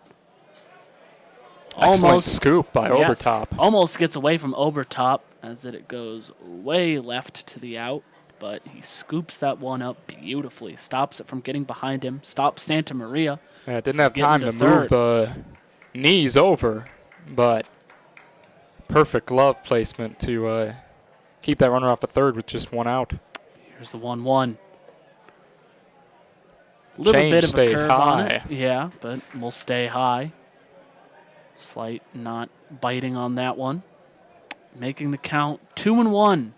Excellent scoop by Obertop. Almost gets away from Obertop as it goes way left to the out, but he scoops that one up beautifully. Stops it from getting behind him. Stops Santa Maria. Yeah, didn't have time to move the knees over, but perfect glove placement to keep that runner off the third with just 1 out. Here's the 1-1. Little Change bit of a stays curve on high. it. Yeah, but we'll stay high. Slight not biting on that one. Making the count 2-1.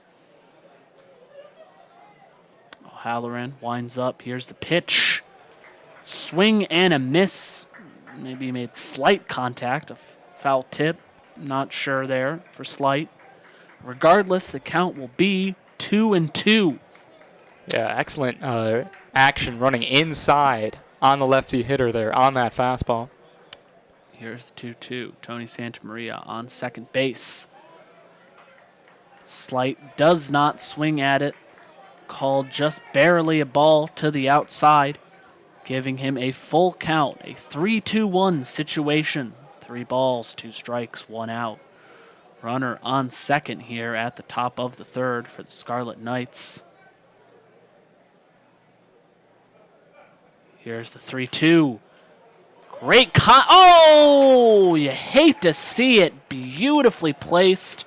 O'Halloran winds up. Here's the pitch. Swing and a miss. Maybe he made slight contact. A foul tip. Not sure there for Slight. Regardless, the count will be 2-2. Yeah, excellent action running inside on the lefty hitter there on that fastball. Here's 2-2. Tony Santa Maria on second base. Slight does not swing at it. Called just barely a ball to the outside, giving him a full count. A 3-2-1 situation. 3 balls, 2 strikes, 1 out. Runner on second here at the top of the third for the Scarlet Knights. Here's the 3-2. Great you hate to see it. Beautifully placed.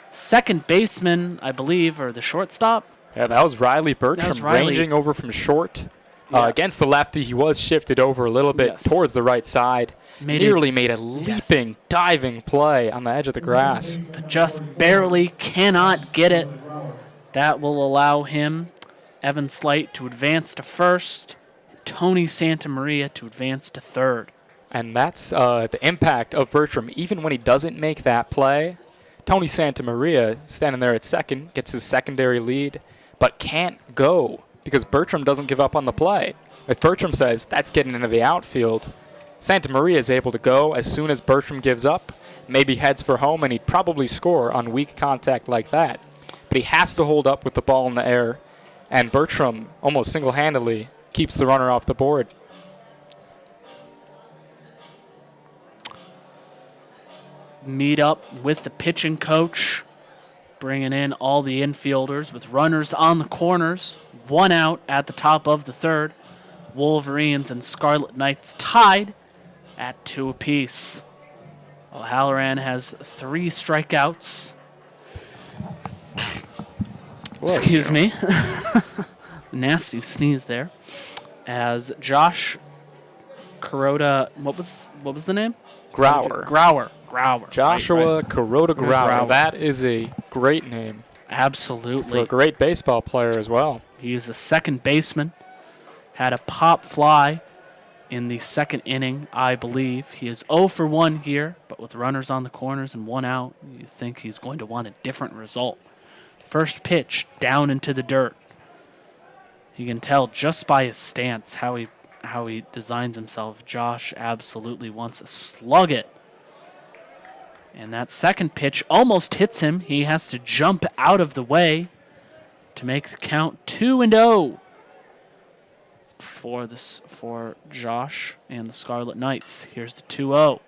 Second baseman, I believe, or the shortstop. Yeah, that was Riley Bertram ranging over from short. Against the lefty, he was shifted over a little bit towards the right side. Nearly made a leaping, diving play on the edge of the grass. But just barely cannot get it. That will allow him, Evan Slight, to advance to first. Tony Santa Maria to advance to third. And that's the impact of Bertram. Even when he doesn't make that play, Tony Santa Maria, standing there at second, gets his secondary lead, but can't go because Bertram doesn't give up on the play. If Bertram says, that's getting into the outfield, Santa Maria is able to go as soon as Bertram gives up, maybe heads for home, and he'd probably score on weak contact like that. But he has to hold up with the ball in the air, and Bertram almost single-handedly keeps the runner off the board. Meet up with the pitching coach, bringing in all the infielders with runners on the corners. 1 out at the top of the third. Wolverines and Scarlet Knights tied at 2 apiece. O'Halloran has 3 strikeouts. Excuse me. Nasty sneeze there. As Josh Kuroda, what was the name? Grauer. Joshua Right. Kuroda Grauer. That is a great name. Absolutely. For a great baseball player as well. He's a second baseman. Had a pop fly in the second inning, I believe. He is 0 for 1 here, but with runners on the corners and 1 out, you think he's going to want a different result. First pitch, down into the dirt. You can tell just by his stance how he designs himself. Josh absolutely wants to slug it. And that second pitch almost hits him. He has to jump out of the way to make the count 2-0 for Josh and the Scarlet Knights. Here's the 2-0.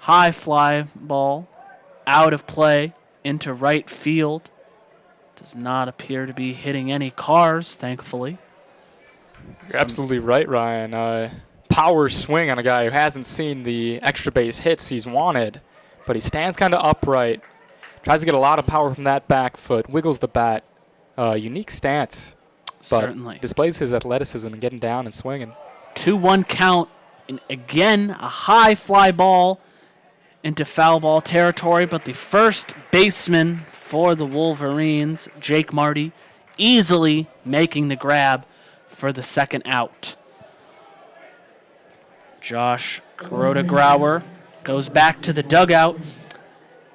High fly ball out of play into right field. Does not appear to be hitting any cars, thankfully. You're absolutely right, Ryan. Power swing on a guy who hasn't seen the extra base hits he's wanted, but he stands kind of upright, tries to get a lot of power from that back foot, wiggles the bat. Unique stance, but Certainly. displays his athleticism and getting down and swinging. 2-1 count, and again, a high fly ball into foul ball territory, but the first baseman for the Wolverines, Jake Marty, easily making the grab for the second out. Josh Grodegrauer goes back to the dugout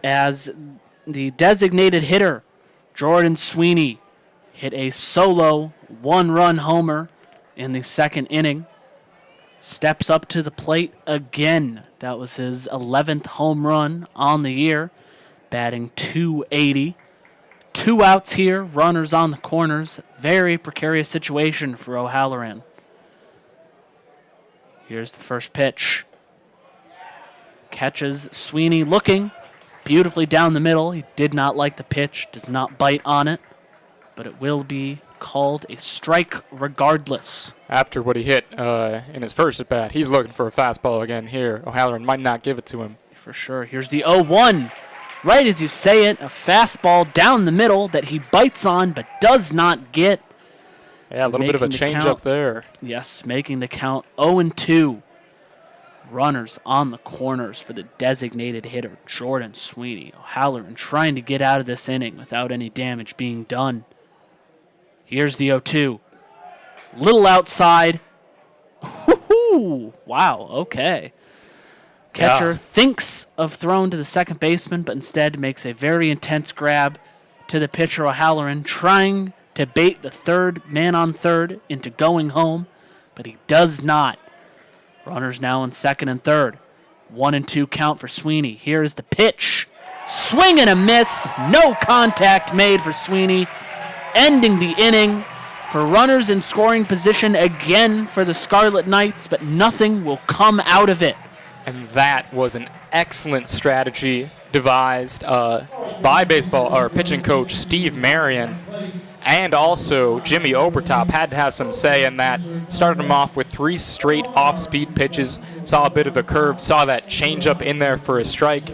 as the designated hitter, Jordan Sweeney, hit a solo one-run homer in the second inning. Steps up to the plate again. That was his 11th home run on the year, batting .280. 2 outs here, runners on the corners. Very precarious situation for O'Halloran. Here's the first pitch. Catches Sweeney looking beautifully down the middle. He did not like the pitch, does not bite on it, but it will be called a strike regardless. After what he hit in his first at bat, he's looking for a fastball again here. O'Halloran might not give it to him. For sure. Here's the 0-1. Right as you say it, a fastball down the middle that he bites on but does not get. Yeah, a little bit of a change up there. Yes, making the count 0-2. Runners on the corners for the designated hitter, Jordan Sweeney. O'Halloran trying to get out of this inning without any damage being done. Here's the 0-2. Little outside. Woo-hoo. Wow, okay. Catcher thinks of throwing to the second baseman, but instead makes a very intense grab to the pitcher O'Halloran, trying to bait the third man on third into going home, but he does not. Runners now in second and third. 1-2 count for Sweeney. Here's the pitch. Swing and a miss. No contact made for Sweeney, ending the inning for runners in scoring position again for the Scarlet Knights, but nothing will come out of it. And that was an excellent strategy devised by pitching coach Steve Marion. And also, Jimmy Obertop had to have some say in that. Started him off with 3 straight off-speed pitches, saw a bit of a curve, saw that changeup in there for a strike,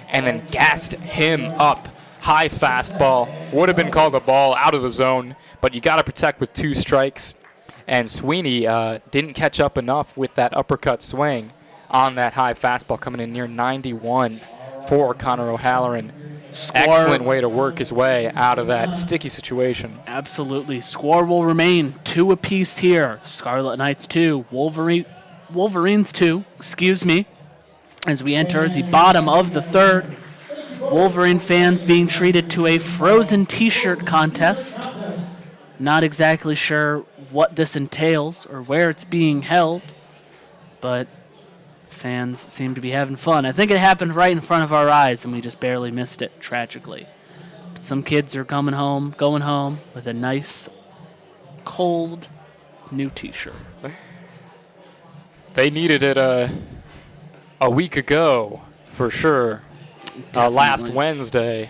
and then gassed him up. High fastball. Would have been called a ball out of the zone, but you got to protect with 2 strikes. And Sweeney didn't catch up enough with that uppercut swing on that high fastball coming in near 91 for Connor O'Halloran. Excellent way to work his way out of that sticky situation. Absolutely. Score will remain 2 apiece here. Scarlet Knights 2, Wolverines 2, as we enter the bottom of the third. Wolverine fans being treated to a frozen t-shirt contest. Not exactly sure what this entails or where it's being held, but fans seem to be having fun. I think it happened right in front of our eyes, and we just barely missed it, tragically. But some kids are going home with a nice, cold, new t-shirt. They needed it a week ago, for sure. Last Wednesday,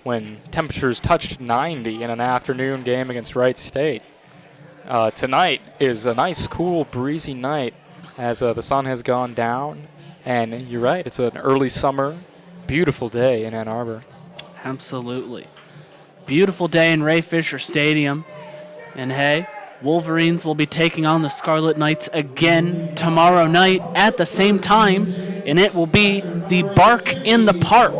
when temperatures touched 90 in an afternoon game against Wright State. Tonight is a nice, cool, breezy night as the sun has gone down. And you're right, it's an early summer, beautiful day in Ann Arbor. Absolutely. Beautiful day in Ray Fisher Stadium. And hey, Wolverines will be taking on the Scarlet Knights again tomorrow night at the same time, and it will be the Bark in the Park.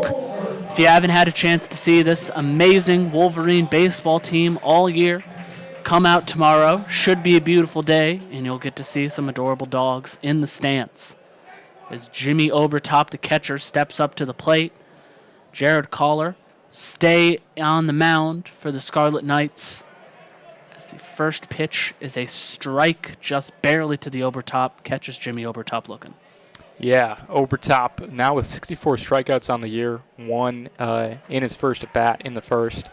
If you haven't had a chance to see this amazing Wolverine baseball team all year, come out tomorrow. Should be a beautiful day, and you'll get to see some adorable dogs in the stands. As Jimmy Obertop, the catcher, steps up to the plate, Jared Collar stay on the mound for the Scarlet Knights. As the first pitch is a strike just barely to the Obertop, catches Jimmy Obertop looking. Yeah, Obertop now with 64 strikeouts on the year, 1 in his first at bat in the first.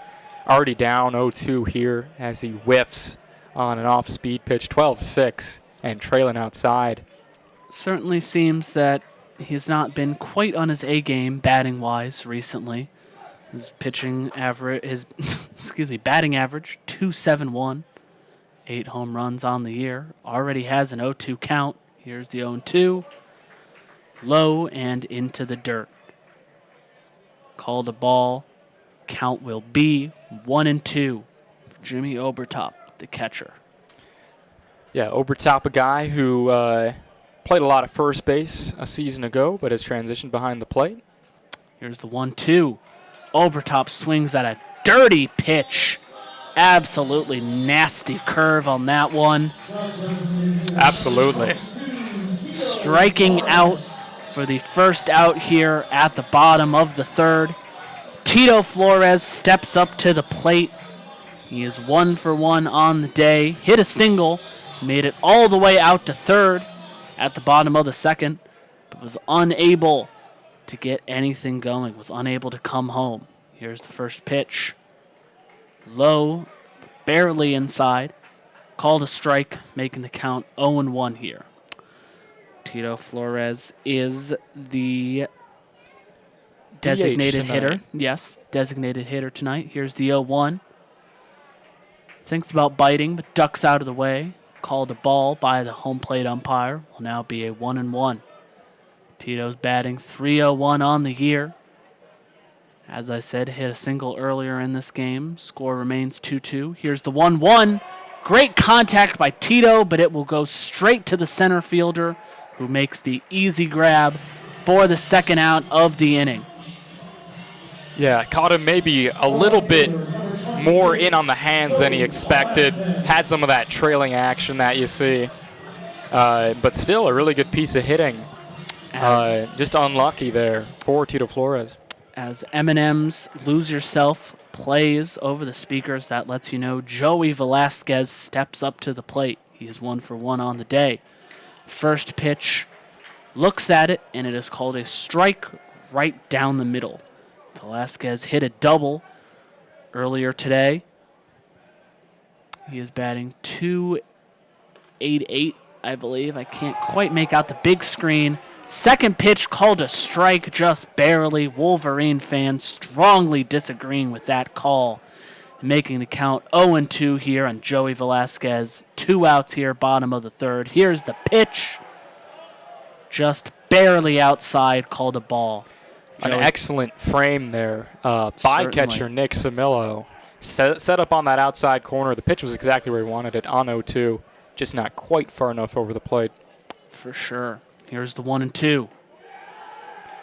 Already down 0-2 here as he whiffs on an off-speed pitch, 12-6, and trailing outside. Certainly seems that He's not been quite on his A game batting wise recently. His pitching average, his batting average 271, 8 home runs on the year. Already has an 0-2 count. Here's the 0-2, low and into the dirt. Called a ball. Count will be 1-2. Jimmy Obertop, the catcher. Yeah, Obertop, a guy who played a lot of first base a season ago, but has transitioned behind the plate. Here's the 1-2. Obertop swings at a dirty pitch. Absolutely nasty curve on that one. Absolutely. Striking out for the first out here at the bottom of the third. Tito Flores steps up to the plate. He is 1 for 1 on the day. Hit a single, made it all the way out to third at the bottom of the second, but was unable to get anything going, was unable to come home. Here's the first pitch. Low, barely inside. Called a strike, making the count 0-1 here. Tito Flores is the designated hitter. Yes, designated hitter tonight. Here's the 0-1. Thinks about biting, but ducks out of the way. Called a ball by the home plate umpire. Will now be a 1-1. Tito's batting .301 on the year. As I said, hit a single earlier in this game. Score remains 2-2. Here's the 1-1. Great contact by Tito, but it will go straight to the center fielder, who makes the easy grab for the second out of the inning. Yeah, caught him maybe a little bit more in on the hands than he expected. Had some of that trailing action that you see. But still a really good piece of hitting. Just unlucky there for Tito Flores. As Eminem's Lose Yourself plays over the speakers, that lets you know Joey Velasquez steps up to the plate. He is 1 for 1 on the day. First pitch, looks at it, and it is called a strike right down the middle. Velasquez hit a double earlier today. He is batting .288, I believe. I can't quite make out the big screen. Second pitch called a strike, just barely. Wolverine fans strongly disagreeing with that call, making the count 0-2 here on Joey Velasquez. 2 outs here, bottom of the third. Here's the pitch. Just barely outside, called a ball. An excellent frame there by catcher Nick Samillo. Set up on that outside corner. The pitch was exactly where he wanted it on 0-2. Just not quite far enough over the plate. For sure. Here's the 1-2.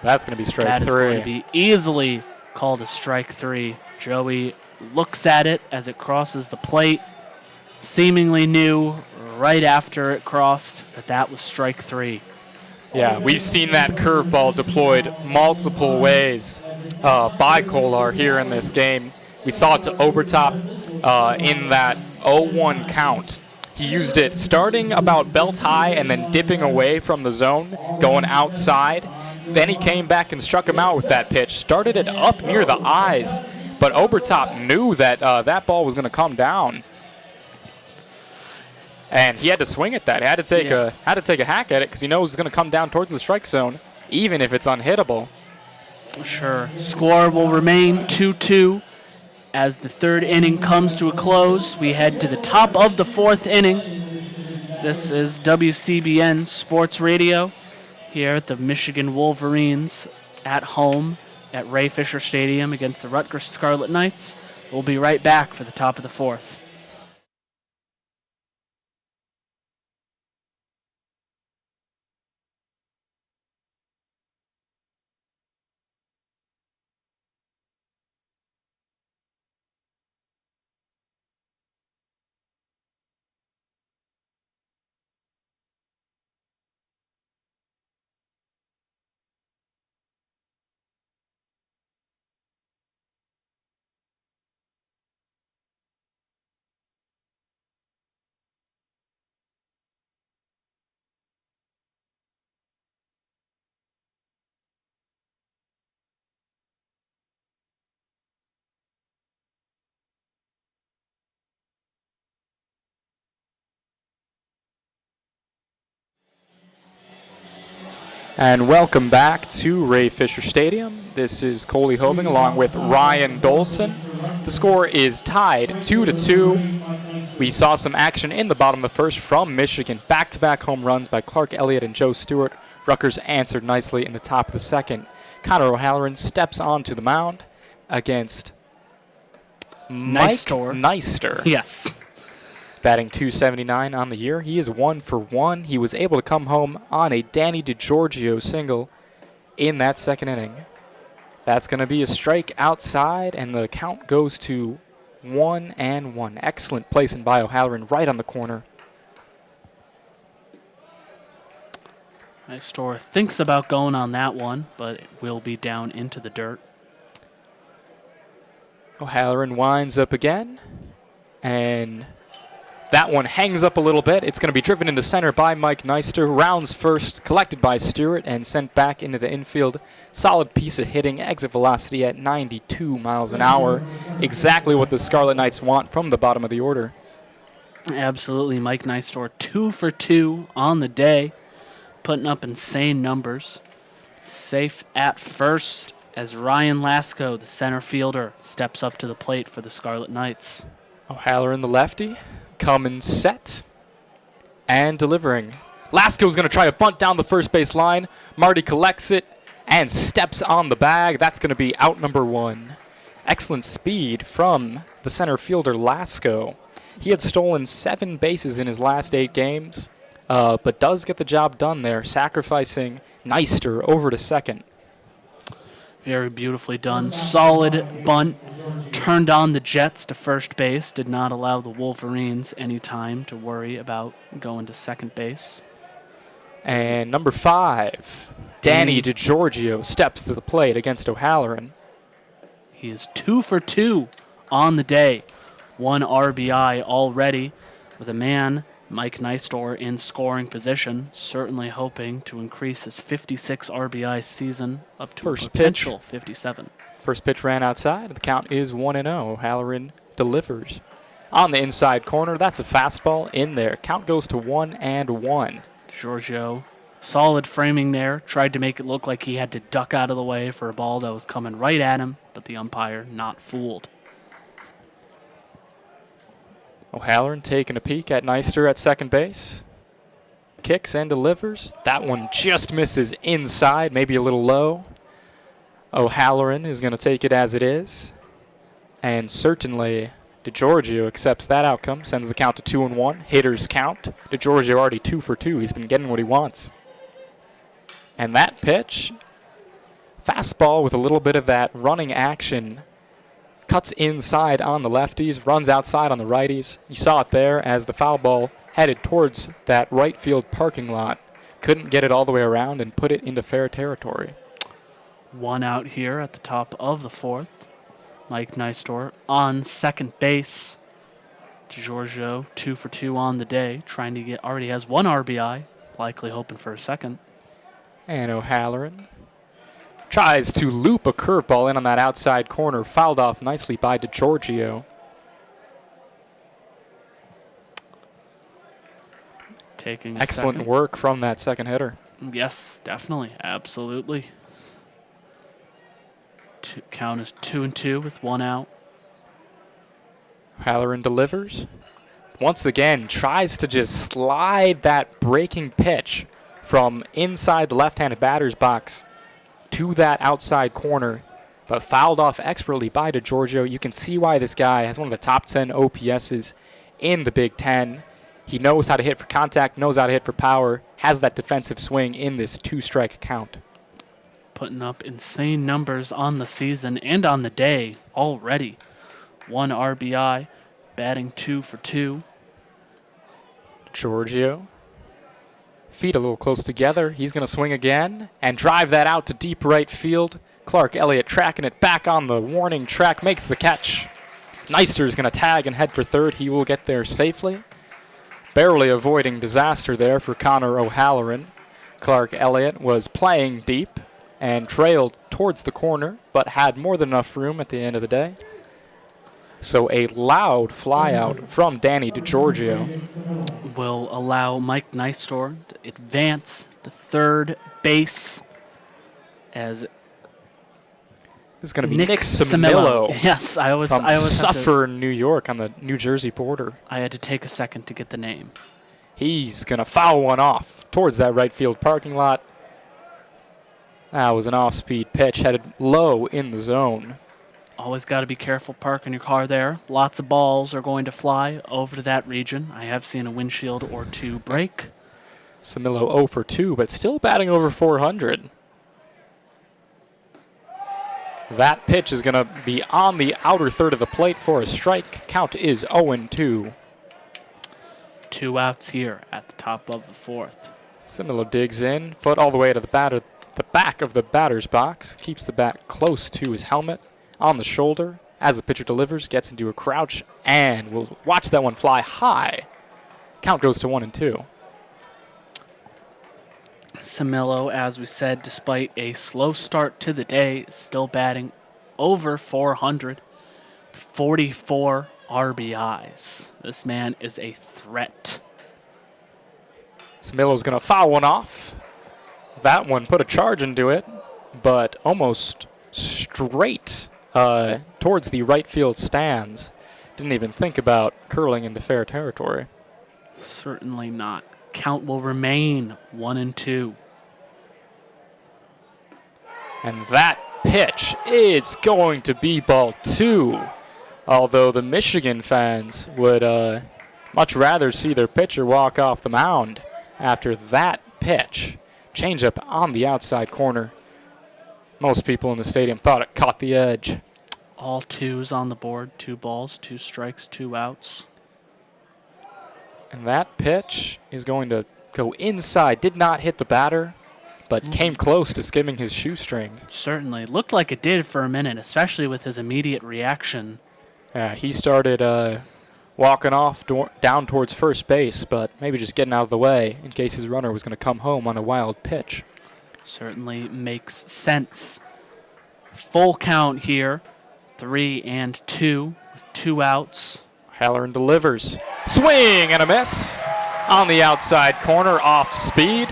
That's going to be strike 3. That is going to be easily called a strike 3. Joey looks at it as it crosses the plate. Seemingly knew right after it crossed that was strike 3. Yeah, we've seen that curveball deployed multiple ways by Kolar here in this game. We saw it to Obertop in that 0-1 count. He used it starting about belt high and then dipping away from the zone, going outside. Then he came back and struck him out with that pitch. Started it up near the eyes, but Obertop knew that that ball was going to come down. And he had to swing at that. He had to take a hack at it because he knows it's going to come down towards the strike zone, even if it's unhittable. Sure. Score will remain 2-2 as the third inning comes to a close. We head to the top of the fourth inning. This is WCBN Sports Radio here at the Michigan Wolverines at home at Ray Fisher Stadium against the Rutgers Scarlet Knights. We'll be right back for the top of the fourth. And welcome back to Ray Fisher Stadium. This is Coley Hoving along with Ryan Dolson. The score is tied 2-2. We saw some action in the bottom of the first from Michigan. Back-to-back home runs by Clark Elliott and Joe Stewart. Rutgers answered nicely in the top of the second. Connor O'Halloran steps onto the mound against Mike Neister. Yes. Batting .279 on the year. He is 1 for 1. He was able to come home on a Danny DiGiorgio single in that second inning. That's going to be a strike outside, and the count goes to 1-1. Excellent placement by O'Halloran right on the corner. Neister thinks about going on that one, but it will be down into the dirt. O'Halloran winds up again, and that one hangs up a little bit. It's going to be driven into center by Mike Neister. Rounds first, collected by Stewart, and sent back into the infield. Solid piece of hitting, exit velocity at 92 miles an hour. Exactly what the Scarlet Knights want from the bottom of the order. Absolutely, Mike Neister 2 for 2 on the day, putting up insane numbers. Safe at first as Ryan Lasko, the center fielder, steps up to the plate for the Scarlet Knights. O'Halloran, the lefty, coming set and delivering. Lasko's going to try to bunt down the first base line. Marty collects it and steps on the bag. That's going to be out number 1. Excellent speed from the center fielder Lasko. He had stolen 7 bases in his last 8 games, but does get the job done there, sacrificing Neister over to second. Very beautifully done. Solid bunt. Turned on the Jets to first base. Did not allow the Wolverines any time to worry about going to second base. And number 5, Danny DiGiorgio steps to the plate against O'Halloran. He is 2 for 2 on the day. 1 RBI already with a man, Mike Neister, in scoring position, certainly hoping to increase his 56 RBI season up to a potential 57. First pitch ran outside. The count is 1-0. O'Halloran delivers. On the inside corner, that's a fastball in there. Count goes to 1-1. Giorgio, solid framing there. Tried to make it look like he had to duck out of the way for a ball that was coming right at him, but the umpire not fooled. O'Halloran taking a peek at Neister at second base. Kicks and delivers. That one just misses inside, maybe a little low. O'Halloran is going to take it as it is. And certainly DiGiorgio accepts that outcome, sends the count to 2-1. Hitters count. DiGiorgio already 2 for 2. He's been getting what he wants. And that pitch, fastball with a little bit of that running action, cuts inside on the lefties, runs outside on the righties. You saw it there as the foul ball headed towards that right field parking lot. Couldn't get it all the way around and put it into fair territory. 1 out here at the top of the 4th. Mike Neister on second base. DiGiorgio 2 for 2 on the day, trying to get, already has 1 RBI, likely hoping for a second. And O'Halloran tries to loop a curveball in on that outside corner, fouled off nicely by DiGiorgio. Taking excellent second. Work from that second hitter. Yes, definitely, absolutely. Count is 2-2 with 1 out. O'Halloran delivers. Once again, tries to just slide that breaking pitch from inside the left-handed batter's box to that outside corner, but fouled off expertly by DiGiorgio. You can see why this guy has one of the top 10 OPSs in the Big Ten. He knows how to hit for contact, knows how to hit for power, has that defensive swing in this 2-strike count. Putting up insane numbers on the season and on the day already. 1 RBI, batting 2 for 2. DiGiorgio, feet a little close together. He's going to swing again and drive that out to deep right field. Clark Elliott tracking it back on the warning track, makes the catch. Neister's going to tag and head for third. He will get there safely. Barely avoiding disaster there for Connor O'Halloran. Clark Elliott was playing deep and trailed towards the corner, but had more than enough room at the end of the day. So a loud flyout from Danny DiGiorgio will allow Mike Neister to advance to third base as This is going to be Nick Nick Samillo Yes, I was from have to, Suffern, New York, on the New Jersey border. I had to take a second to get the name. He's going to foul one off towards that right field parking lot. That was an off-speed pitch headed low in the zone. Always got to be careful parking your car there. Lots of balls are going to fly over to that region. I have seen a windshield or two break. Samillo 0 for 2, but still batting over 400. That pitch is going to be on the outer third of the plate for a strike. Count is 0-2. 2 outs here at the top of the fourth. Samillo digs in, foot all the way to the back of the batter's box, keeps the bat close to his helmet, on the shoulder. As the pitcher delivers, gets into a crouch, and we'll watch that one fly high. Count goes to 1-2. Samillo, as we said, despite a slow start to the day, is still batting over 400, 44 RBIs. This man is a threat. Samillo's going to foul one off. That one put a charge into it, but almost straight towards the right field stands. Didn't even think about curling into fair territory. Certainly not. Count will remain 1-2. And that pitch is going to be ball 2. Although the Michigan fans would much rather see their pitcher walk off the mound after that pitch. Changeup on the outside corner. Most people in the stadium thought it caught the edge. All 2s on the board. 2 balls, 2 strikes, 2 outs. And that pitch is going to go inside. Did not hit the batter, but came close to skimming his shoestring. Certainly. Looked like it did for a minute, especially with his immediate reaction. He started walking off down towards first base, but maybe just getting out of the way in case his runner was going to come home on a wild pitch. Certainly makes sense. Full count here. 3-2 with 2 outs. Halloran delivers. Swing and a miss on the outside corner, off speed.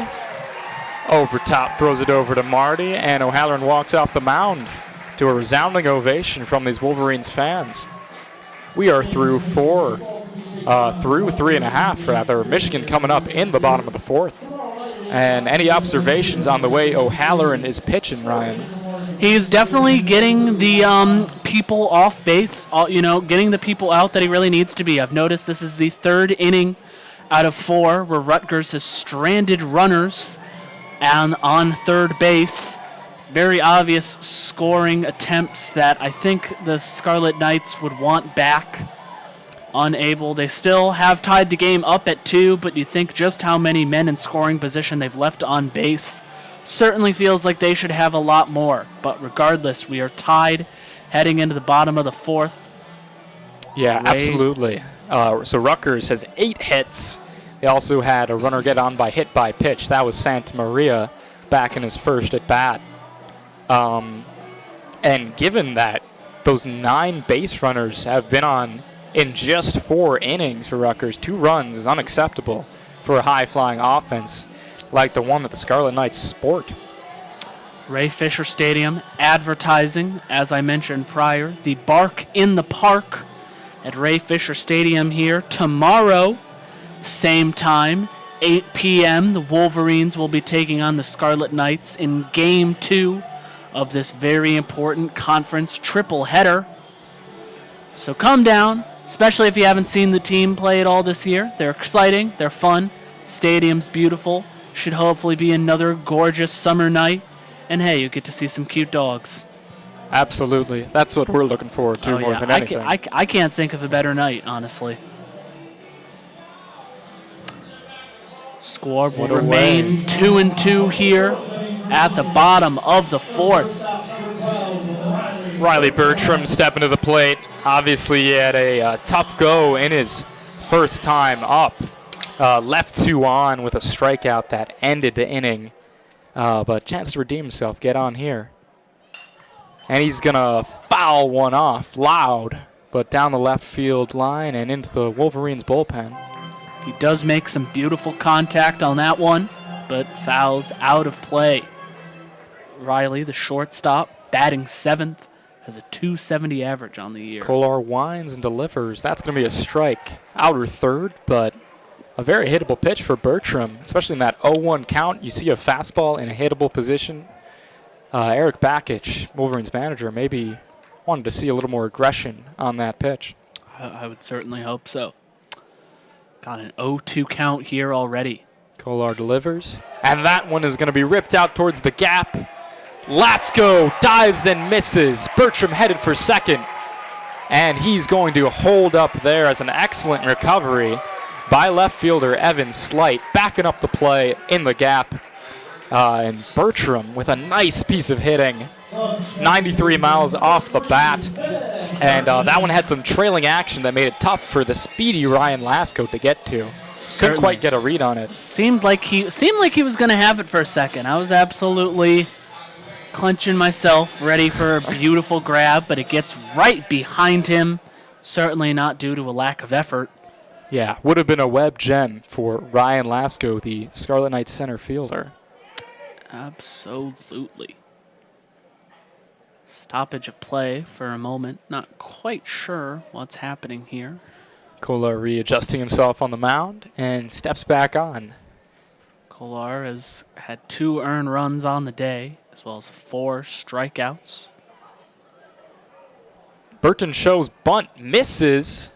Over top, throws it over to Marty, and O'Halloran walks off the mound to a resounding ovation from these Wolverines fans. We are through 3.5 rather. Michigan coming up in the bottom of the fourth. And any observations on the way O'Halloran is pitching, Ryan? He's definitely getting the people off base, getting the people out that he really needs to be. I've noticed this is the 3rd inning out of 4 where Rutgers has stranded runners and on third base. Very obvious scoring attempts that I think the Scarlet Knights would want back. Unable. They still have tied the game up at 2, but you think just how many men in scoring position they've left on base. Certainly feels like they should have a lot more. But regardless, we are tied heading into the bottom of the fourth. Yeah, absolutely. So Rutgers has 8 hits. They also had a runner get on by hit by pitch. That was Santa Maria back in his first at bat. And given that those 9 base runners have been on in just 4 innings for Rutgers, 2 runs is unacceptable for a high-flying offense like the one that the Scarlet Knights sport. Ray Fisher Stadium advertising, as I mentioned prior, the Bark in the Park at Ray Fisher Stadium here tomorrow, same time, 8 p.m. The Wolverines will be taking on the Scarlet Knights in Game 2 of this very important conference triple header. So come down, especially if you haven't seen the team play at all this year. They're exciting, they're fun, stadium's beautiful. Should hopefully be another gorgeous summer night. And hey, you get to see some cute dogs. Absolutely. That's what we're looking forward to more than anything. I can't think of a better night, honestly. Score will remain 2-2 here at the bottom of the fourth. Riley Bertram stepping to the plate. Obviously, he had a tough go in his first time up. Left 2 on with a strikeout that ended the inning. But chance to redeem himself, get on here. And he's going to foul one off loud, but down the left field line and into the Wolverines bullpen. He does make some beautiful contact on that one. but fouls out of play. Riley, the shortstop, batting 7th, has a .270 average on the year. Kolar winds and delivers. That's going to be a strike. Outer third, but a very hittable pitch for Bertram, especially in that 0-1 count. You see a fastball in a hittable position. Eric Bakich, Wolverines manager, maybe wanted to see a little more aggression on that pitch. I would certainly hope so. Got an 0-2 count here already. Kolar delivers, and that one is going to be ripped out towards the gap. Lasko dives and misses. Bertram headed for second, and he's going to hold up there as an excellent recovery by left fielder Evan Slight, backing up the play in the gap. And Bertram with a nice piece of hitting, 93 miles off the bat. And that one had some trailing action that made it tough for the speedy Ryan Lasko to get to. Couldn't quite get a read on it. Seemed like he was going to have it for a second. I was absolutely clenching myself, ready for a beautiful grab, but it gets right behind him. Certainly not due to a lack of effort. Yeah, would have been a web gem for Ryan Lasko, the Scarlet Knights center fielder. Absolutely. Stoppage of play for a moment. Not quite sure what's happening here. Kolar readjusting himself on the mound and steps back on. Kolar has had 2 earned runs on the day, as well as 4 strikeouts. Burton shows bunt, misses,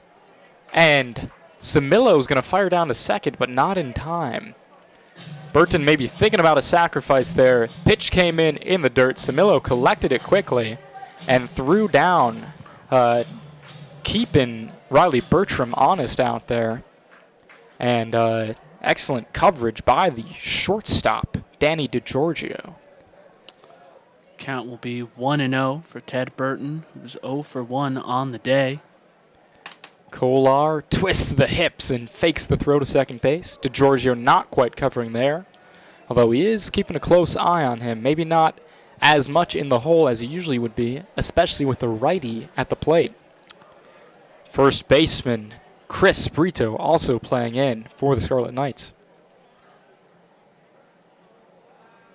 and Samillo's going to fire down to second, but not in time. Burton maybe thinking about a sacrifice there. Pitch came in the dirt. Samillo collected it quickly and threw down, keeping Riley Bertram honest out there. And excellent coverage by the shortstop, Danny DeGiorgio. Count will be 1-0 for Ted Burton, who's 0 for 1 on the day. Kolar twists the hips and fakes the throw to second base. DeGiorgio not quite covering there, although he is keeping a close eye on him. Maybe not as much in the hole as he usually would be, especially with the righty at the plate. First baseman Chris Brito also playing in for the Scarlet Knights.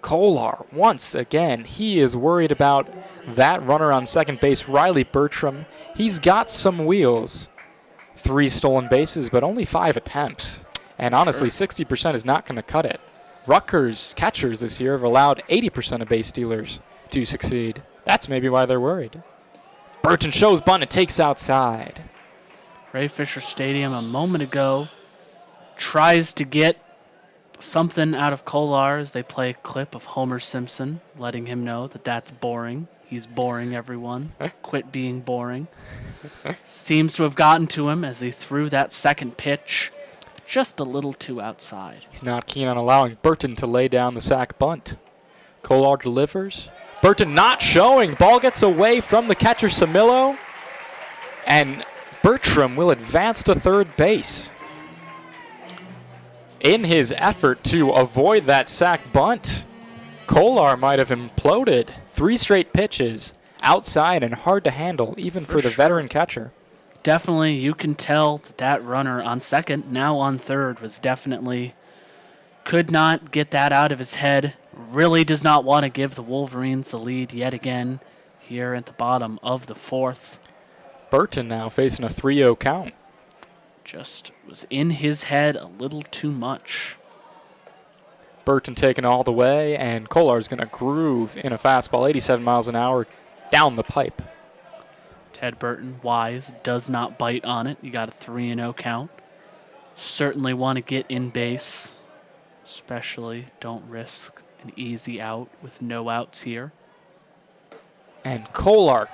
Kolar, once again, he is worried about that runner on second base, Riley Bertram. He's got some wheels. 3 stolen bases, but only 5 attempts. And honestly, 60% is not going to cut it. Rutgers catchers this year have allowed 80% of base stealers to succeed. That's maybe why they're worried. Burton shows bunt and takes outside. Ray Fisher Stadium a moment ago tries to get something out of Kolar as they play a clip of Homer Simpson, letting him know that that's boring. He's boring, everyone. Quit being boring. Seems to have gotten to him as he threw that second pitch just a little too outside. He's not keen on allowing Burton to lay down the sac bunt. Kolar delivers. Burton not showing. Ball gets away from the catcher Samillo. And Bertram will advance to third base. In his effort to avoid that sac bunt, Kolar might have imploded. 3 straight pitches outside and hard to handle, even for the veteran catcher. Definitely, you can tell that that runner on second, now on third, was definitely could not get that out of his head. Really does not want to give the Wolverines the lead yet again here at the bottom of the 4th. Burton now facing a 3-0 count. Just was in his head a little too much. Burton taking all the way, and Kolar's going to groove in a fastball, 87 miles an hour, down the pipe. Ted Burton, wise, does not bite on it. You got a 3-0 count. Certainly want to get in base. Especially don't risk an easy out with no outs here. And Kolar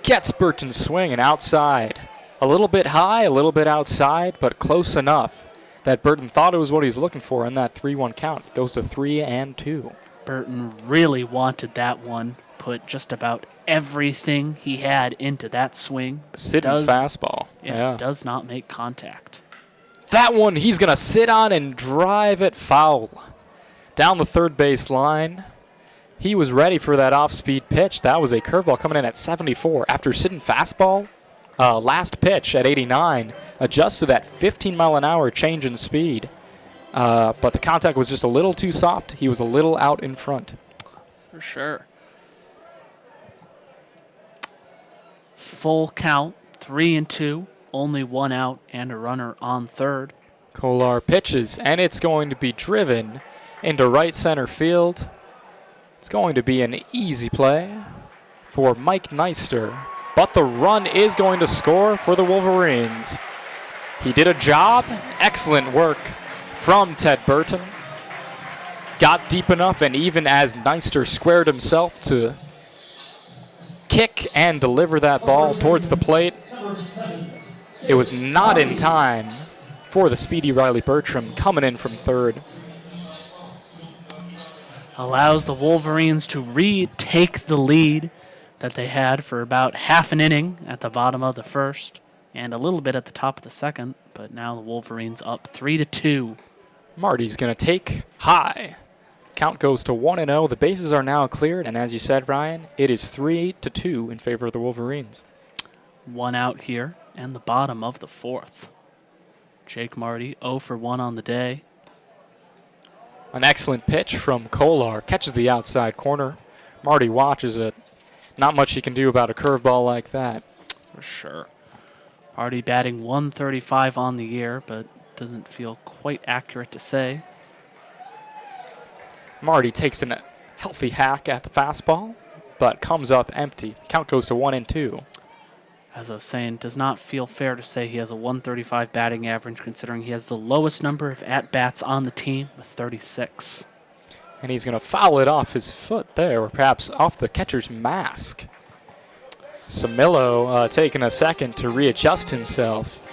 gets Burton's swing and outside. A little bit high, a little bit outside, but close enough that Burton thought it was what he was looking for in that 3-1 count. It goes to 3-2. Burton really wanted that one. Put just about everything he had into that swing. Sitting fastball. Yeah. Does not make contact. That one he's going to sit on and drive it foul. Down the third base line. He was ready for that off-speed pitch. That was a curveball coming in at 74. After sitting fastball, last pitch at 89, adjusts to that 15-mile-an-hour change in speed. but the contact was just a little too soft. He was a little out in front. For sure. Full count, 3-2, only one out and a runner on third. Kolar pitches, and it's going to be driven into right center field. It's going to be an easy play for Mike Neister, but the run is going to score for the Wolverines. He did a job. Excellent work from Ted Burton. Got deep enough, and even as Neister squared himself to kick and deliver that ball towards the plate, it was not in time for the speedy Riley Bertram coming in from third. Allows the Wolverines to retake the lead that they had for about half an inning at the bottom of the first and a little bit at the top of the second, but now the Wolverines up 3-2. Marty's going to take high. Count goes to 1-0. The bases are now cleared, and as you said, Ryan, it is 3-2 in favor of the Wolverines. One out here and the bottom of the fourth. Jake Marty 0 for 1 on the day. An excellent pitch from Kolar. Catches the outside corner. Marty watches it. Not much he can do about a curveball like that. For sure. Marty batting 135 on the year, but doesn't feel quite accurate to say. Marty takes a healthy hack at the fastball, but comes up empty. Count goes to 1-2. As I was saying, does not feel fair to say he has a 135 batting average, considering he has the lowest number of at-bats on the team with 36. And he's going to foul it off his foot there, or perhaps off the catcher's mask. Samillo taking a second to readjust himself.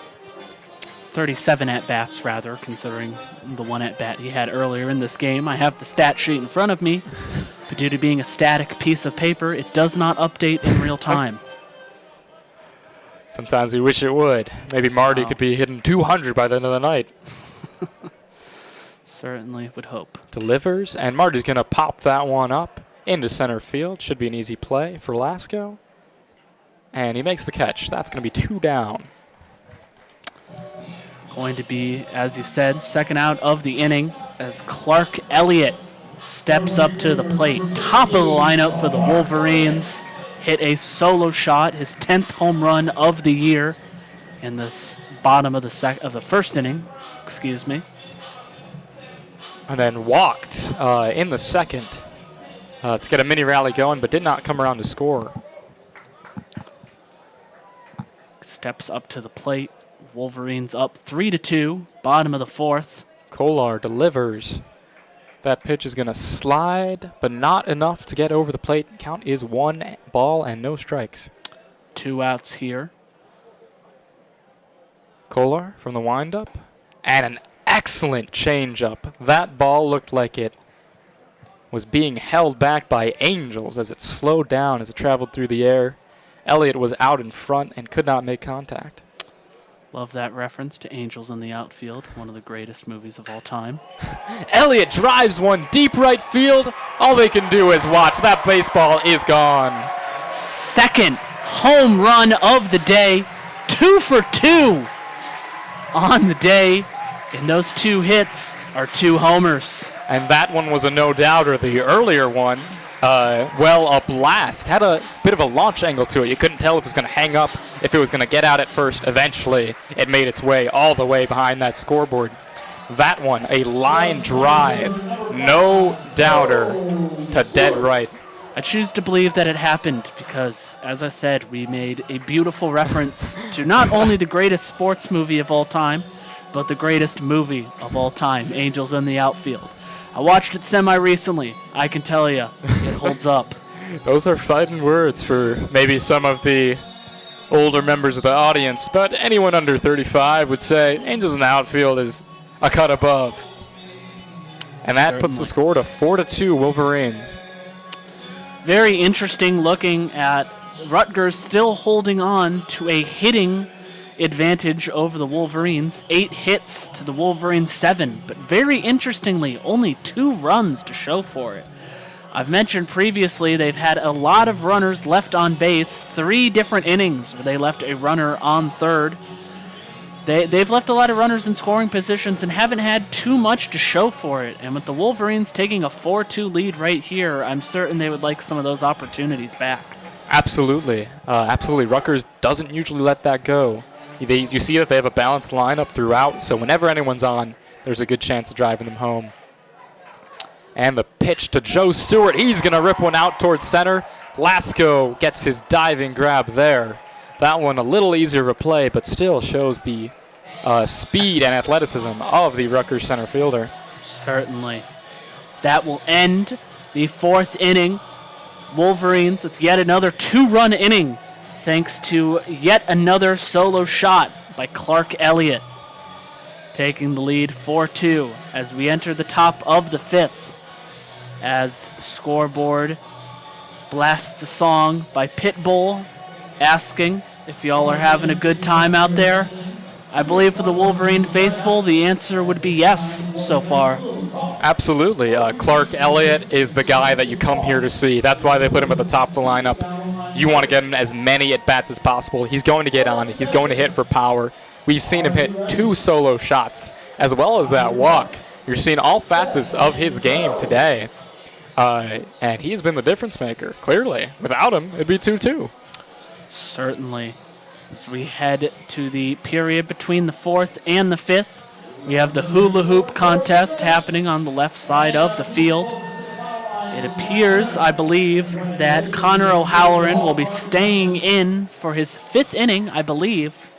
37 at-bats, rather, considering the one at-bat he had earlier in this game. I have the stat sheet in front of me, but due to being a static piece of paper, it does not update in real time. Sometimes we wish it would. Maybe Marty could be hitting 200 by the end of the night. Certainly would hope. Delivers, and Marty's going to pop that one up into center field. Should be an easy play for Lasco. And he makes the catch. That's going to be 2 down. Going to be, as you said, second out of the inning as Clark Elliott steps up to the plate. Top of the lineup for the Wolverines. Hit a solo shot, his 10th home run of the year in the bottom of the first inning. Excuse me. And then walked in the second to get a mini rally going, but did not come around to score. Steps up to the plate. Wolverines up 3-2, bottom of the fourth. Kolar delivers. That pitch is going to slide, but not enough to get over the plate. Count is 1 ball and no strikes. 2 outs here. Kolar from the windup. And an excellent changeup. That ball looked like it was being held back by angels as it slowed down as it traveled through the air. Elliott was out in front and could not make contact. Love that reference to Angels in the Outfield, one of the greatest movies of all time. Elliott drives one deep right field. All they can do is watch. That baseball is gone. Second home run of the day. 2 for 2 on the day. And those 2 hits are 2 homers. And that one was a no-doubter. The earlier one, well up last, had a bit of a launch angle to it. You couldn't tell if it was going to hang up, if it was going to get out at first. Eventually, it made its way all the way behind that scoreboard. That one, a line drive, no-doubter to dead right. I choose to believe that it happened because, as I said, we made a beautiful reference to not only the greatest sports movie of all time, but the greatest movie of all time, Angels in the Outfield. I watched it semi-recently. I can tell you, it holds up. Those are fighting words for maybe some of the older members of the audience, but anyone under 35 would say Angels in the Outfield is a cut above. And that puts the score to 4-2 Wolverines. Very interesting looking at Rutgers still holding on to a hitting advantage over the Wolverines. 8 hits to the Wolverines 7, but very interestingly, only 2 runs to show for it. I've mentioned previously they've had a lot of runners left on base, 3 different innings where they left a runner on third. They've left a lot of runners in scoring positions and haven't had too much to show for it. And with the Wolverines taking a 4-2 lead right here, I'm certain they would like some of those opportunities back. Absolutely. Absolutely. Rutgers doesn't usually let that go. You see that they have a balanced lineup throughout, so whenever anyone's on, there's a good chance of driving them home. And the pitch to Joe Stewart. He's going to rip one out towards center. Lasko gets his diving grab there. That one a little easier of a play, but still shows the speed and athleticism of the Rutgers center fielder. Certainly. That will end the 4th inning. Wolverines with yet another 2-run inning, thanks to yet another solo shot by Clark Elliott, taking the lead 4-2 as we enter the top of the 5th. As scoreboard blasts a song by Pitbull, asking if y'all are having a good time out there. I believe for the Wolverine faithful, the answer would be yes so far. Absolutely. Clark Elliott is the guy that you come here to see. That's why they put him at the top of the lineup. You want to get him as many at-bats as possible. He's going to get on. He's going to hit for power. We've seen him hit 2 solo shots, as well as that walk. You're seeing all facets of his game today. And he's been the difference maker, clearly. Without him, it'd be 2-2. Certainly. As we head to the period between the 4th and the 5th, we have the hula hoop contest happening on the left side of the field. It appears, I believe, that Connor O'Halloran will be staying in for his 5th inning, I believe.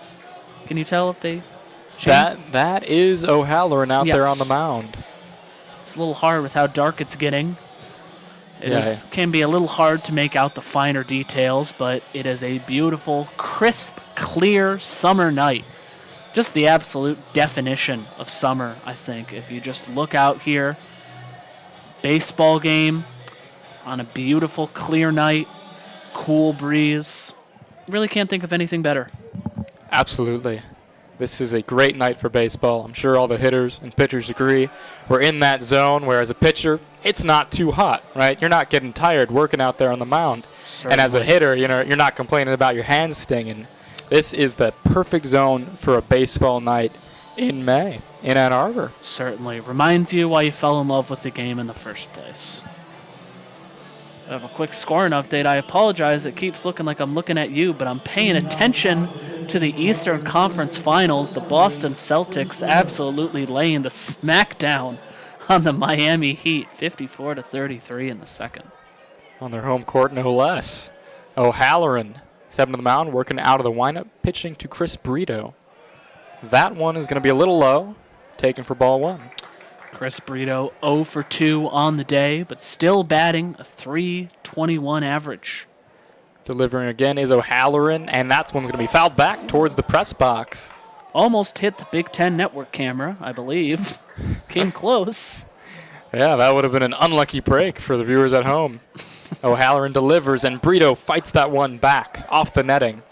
Can you tell if they change? That is O'Halloran out there on the mound. It's a little hard with how dark it's getting. It can be a little hard to make out the finer details, but it is a beautiful, crisp, clear summer night. Just the absolute definition of summer, I think. If you just look out here, baseball game on a beautiful, clear night, cool breeze. Really can't think of anything better. Absolutely. This is a great night for baseball. I'm sure all the hitters and pitchers agree. We're in that zone where, as a pitcher, it's not too hot, right? You're not getting tired working out there on the mound. Certainly. And as a hitter, you're not complaining about your hands stinging. This is the perfect zone for a baseball night in May in Ann Arbor. Certainly. Reminds you why you fell in love with the game in the first place. I have a quick scoring update. I apologize. It keeps looking like I'm looking at you, but I'm paying attention to the Eastern Conference Finals. The Boston Celtics absolutely laying the smackdown on the Miami Heat, 54-33 in the second. On their home court, no less. O'Halloran, 7 to the mound, working out of the windup, pitching to Chris Brito. That one is going to be a little low, taken for ball 1. Chris Brito 0 for 2 on the day, but still batting a .321 average. Delivering again is O'Halloran, and that one's going to be fouled back towards the press box. Almost hit the Big Ten network camera, I believe. Came close. Yeah, that would have been an unlucky break for the viewers at home. O'Halloran delivers, and Brito fights that one back off the netting.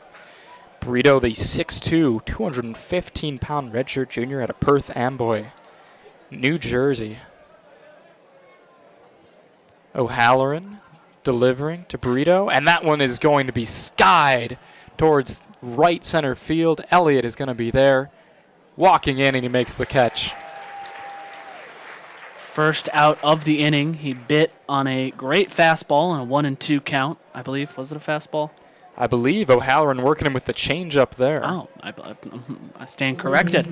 Brito, the 6'2", 215-pound redshirt junior out of Perth Amboy, New Jersey. O'Halloran delivering to Brito, and that one is going to be skied towards right center field. Elliott is going to be there, walking in, and he makes the catch. First out of the inning, he bit on a great fastball on a 1-2 count, I believe. Was it a fastball? I believe O'Halloran working him with the changeup there. Oh, I stand corrected.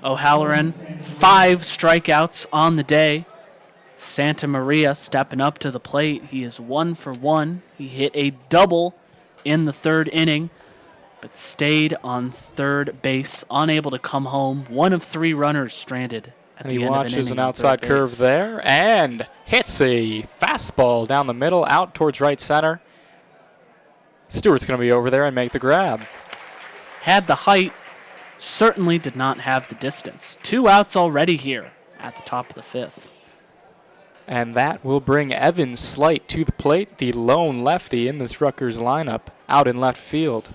O'Halloran, 5 strikeouts on the day. Santa Maria stepping up to the plate. He is 1 for 1. He hit a double in the 3rd inning, but stayed on third base, unable to come home. 1 of 3 runners stranded at the end of an inning. He watches an outside curve there and hits a fastball down the middle, out towards right center. Stewart's going to be over there and make the grab. Had the height, certainly did not have the distance. 2 outs already here at the top of the 5th. And that will bring Evan Slight to the plate, the lone lefty in this Rutgers lineup, out in left field.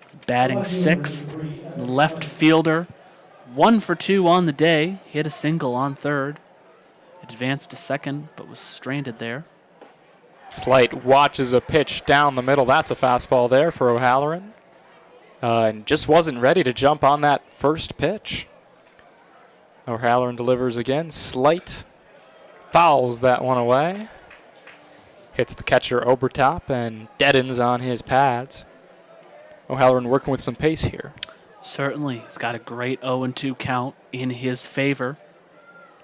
He's batting 6th, the left fielder. 1 for 2 on the day, hit a single on 3rd. Advanced to 2nd, but was stranded there. Slight watches a pitch down the middle. That's a fastball there for O'Halloran. and just wasn't ready to jump on that first pitch. O'Halloran delivers again. Slight fouls that one away. Hits the catcher Obertop and deadens on his pads. O'Halloran working with some pace here. Certainly. He's got a great 0-2 count in his favor.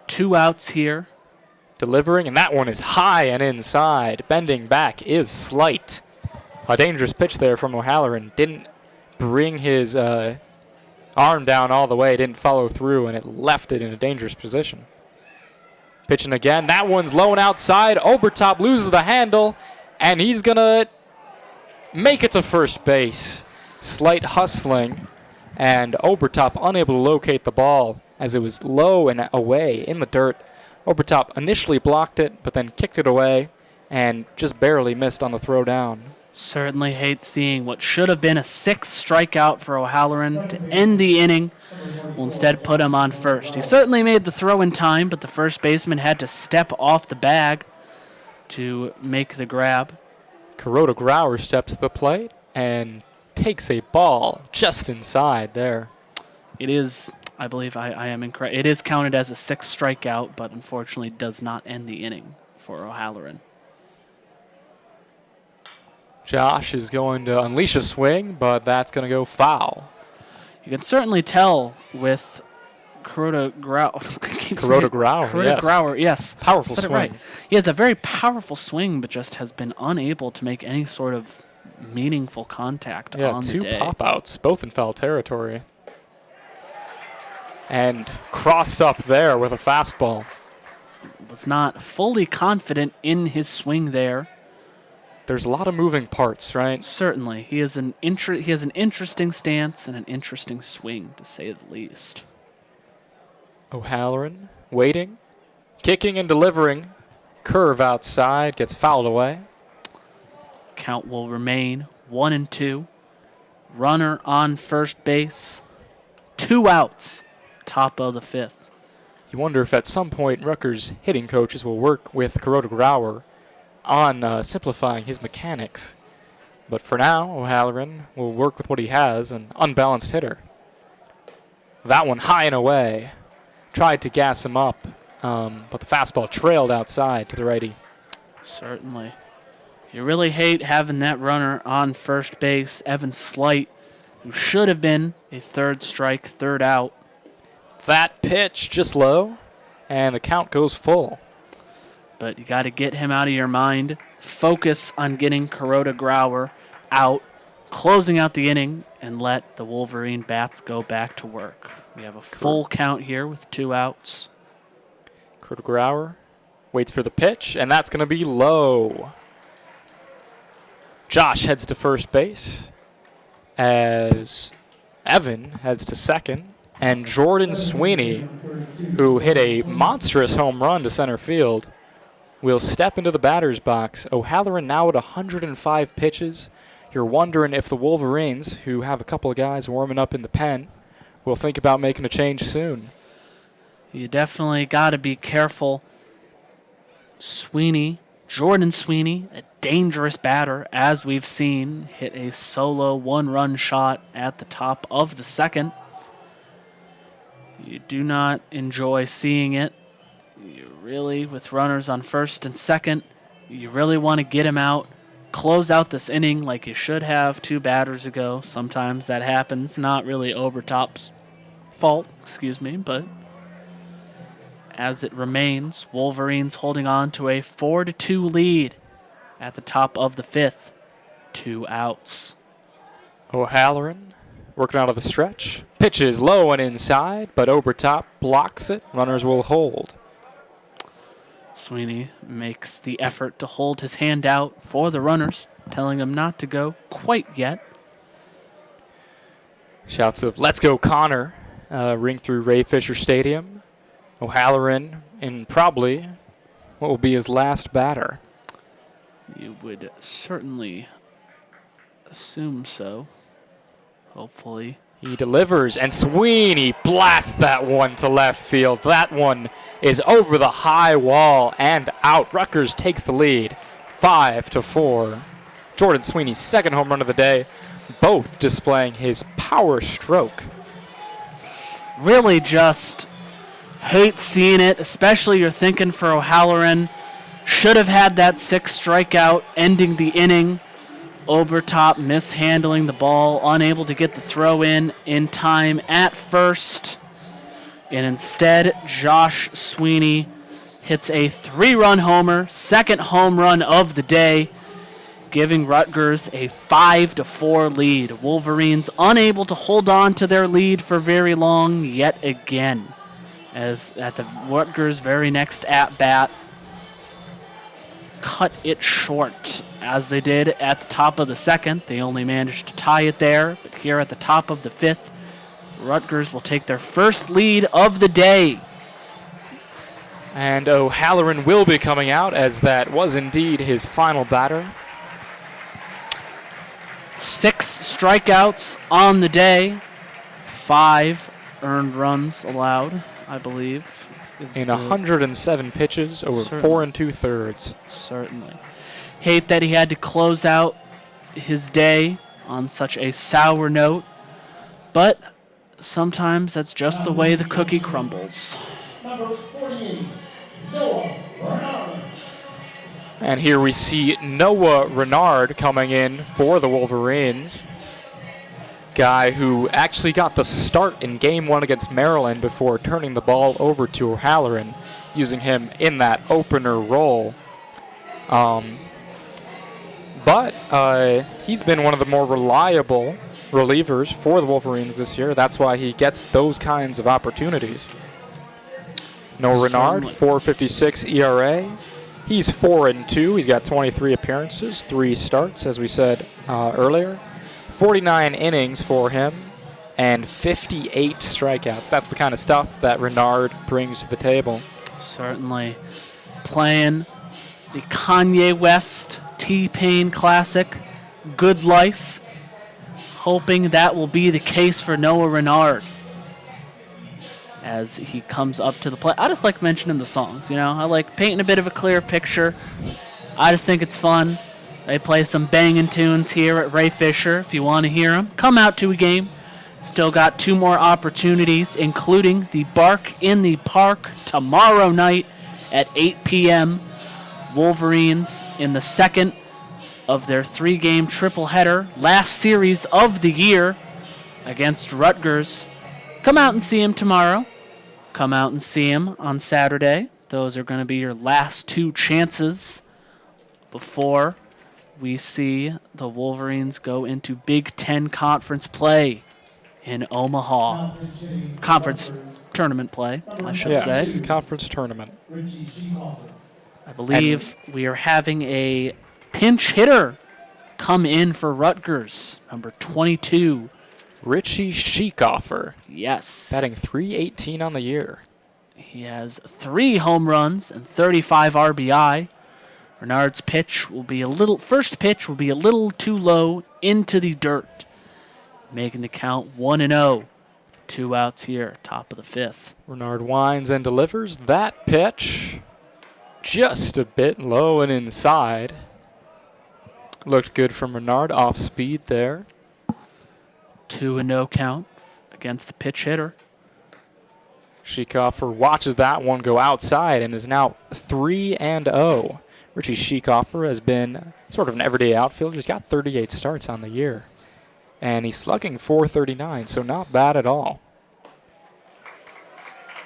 2 outs here. Delivering, and that one is high and inside. Bending back is Slight. A dangerous pitch there from O'Halloran. Didn't bring his arm down all the way, didn't follow through, and it left it in a dangerous position. Pitching again. That one's low and outside. Obertop loses the handle, and he's going to make it to first base. Slight hustling, and Obertop unable to locate the ball as it was low and away in the dirt. Obertop initially blocked it, but then kicked it away and just barely missed on the throw down. Certainly hate seeing what should have been a 6th strikeout for O'Halloran to end the inning. Will instead put him on first. He certainly made the throw in time, but the first baseman had to step off the bag to make the grab. Kuroda Grauer steps to the plate and takes a ball just inside there. It is, I believe I am incorrect. It is counted as a 6th strikeout, but unfortunately does not end the inning for O'Halloran. Josh is going to unleash a swing, but that's going to go foul. You can certainly tell with Kuroda Grauer. Yes. Grauer, yes. Powerful Said swing. it right. He has a very powerful swing, but just has been unable to make any sort of meaningful contact on the day. 2 pop-outs, both in foul territory. And crossed up there with a fastball. Was not fully confident in his swing there. There's a lot of moving parts, right? Certainly. He has an interesting stance and an interesting swing, to say the least. O'Halloran waiting, kicking and delivering. Curve outside, gets fouled away. Count will remain 1-2. Runner on first base. 2 outs. Top of the 5th. You wonder if at some point Rutgers hitting coaches will work with Kuroda Grauer on simplifying his mechanics. But for now, O'Halloran will work with what he has, an unbalanced hitter. That one high and away. Tried to gas him up, but the fastball trailed outside to the righty. Certainly. You really hate having that runner on first base, Evan Slight, who should have been a 3rd strike, 3rd out. That pitch just low, and the count goes full. But you got to get him out of your mind. Focus on getting Kuroda Grauer out, closing out the inning, and let the Wolverine bats go back to work. We have a full count here with 2 outs. Kuroda Grauer waits for the pitch, and that's going to be low. Josh heads to first base as Evan heads to second. And Jordan Sweeney, who hit a monstrous home run to center field, will step into the batter's box. O'Halloran now at 105 pitches. You're wondering if the Wolverines, who have a couple of guys warming up in the pen, will think about making a change soon. You definitely got to be careful. Jordan Sweeney, a dangerous batter, as we've seen, hit a solo 1-run shot at the top of the 2nd. You do not enjoy seeing it. You really, with runners on 1st and 2nd, you really want to get him out, close out this inning like you should have 2 batters ago. Sometimes that happens. Not really Obertop's fault, but as it remains, Wolverines holding on to a 4-2 lead at the top of the 5th. 2 outs. O'Halloran working out of the stretch. Pitches low and inside, but Obertop blocks it. Runners will hold. Sweeney makes the effort to hold his hand out for the runners, telling them not to go quite yet. Shouts of "Let's go, Connor" ring through Ray Fisher Stadium. O'Halloran in probably what will be his last batter. You would certainly assume so. Hopefully. He delivers, and Sweeney blasts that one to left field. That one is over the high wall and out. Rutgers takes the lead, 5-4. Jordan Sweeney's 2nd home run of the day. both displaying his power stroke. Really just hate seeing it, especially you're thinking for O'Halloran. Should have had that 6th strikeout ending the inning. Obertop mishandling the ball, unable to get the throw in time at first. And instead, Josh Sweeney hits a 3-run homer, 2nd home run of the day, giving Rutgers a 5-4 lead. Wolverines unable to hold on to their lead for very long yet again, as at the Rutgers' very next at-bat, cut it short. As they did at the top of the 2nd, they only managed to tie it there, but here at the top of the 5th, Rutgers will take their first lead of the day. And O'Halloran will be coming out, as that was indeed his final batter. 6 strikeouts on the day, 5 earned runs allowed, I believe. In 107 pitches over 4 2/3. Certainly. Hate that he had to close out his day on such a sour note, but sometimes that's just the way the cookie crumbles. Number 48, Noah Renard. And here we see Noah Renard coming in for the Wolverines. Guy who actually got the start in Game 1 against Maryland before turning the ball over to O'Halloran, using him in that opener role. But he's been one of the more reliable relievers for the Wolverines this year. That's why he gets those kinds of opportunities. Noah Renard, 4.56 ERA. He's 4-2. He's got 23 appearances, 3 starts, as we said earlier. 49 innings for him and 58 strikeouts. That's the kind of stuff that Renard brings to the table. Certainly. Playing the Kanye West T-Pain Classic, Good Life. Hoping that will be the case for Noah Renard as he comes up to the plate. I just like mentioning the songs, you know. I like painting a bit of a clear picture. I just think it's fun. They play some banging tunes here at Ray Fisher. If you want to hear them, come out to a game. Still got 2 more opportunities, including the Bark in the Park tomorrow night at 8 p.m. Wolverines in the 2nd of their 3-game triple-header, last series of the year against Rutgers. Come out and see him tomorrow. Come out and see him on Saturday. Those are going to be your last 2 chances before we see the Wolverines go into Big Ten conference play in Omaha. Conference tournament play, I should say. Conference tournament. I believe we are having a pinch hitter come in for Rutgers, number 22. Richie Sheekoffer. Yes. Batting .318 on the year. He has 3 home runs and 35 RBI. Renard's first pitch will be a little too low into the dirt, making the count 1-0. 2 outs here, top of the 5th. Renard winds and delivers that pitch just a bit low and inside. Looked good from Renard, off speed there. 2-0 count against the pitch hitter. Sheekoffer watches that one go outside and is now 3-0. Richie Sheekoffer has been sort of an everyday outfielder. He's got 38 starts on the year. And he's slugging .439, so not bad at all.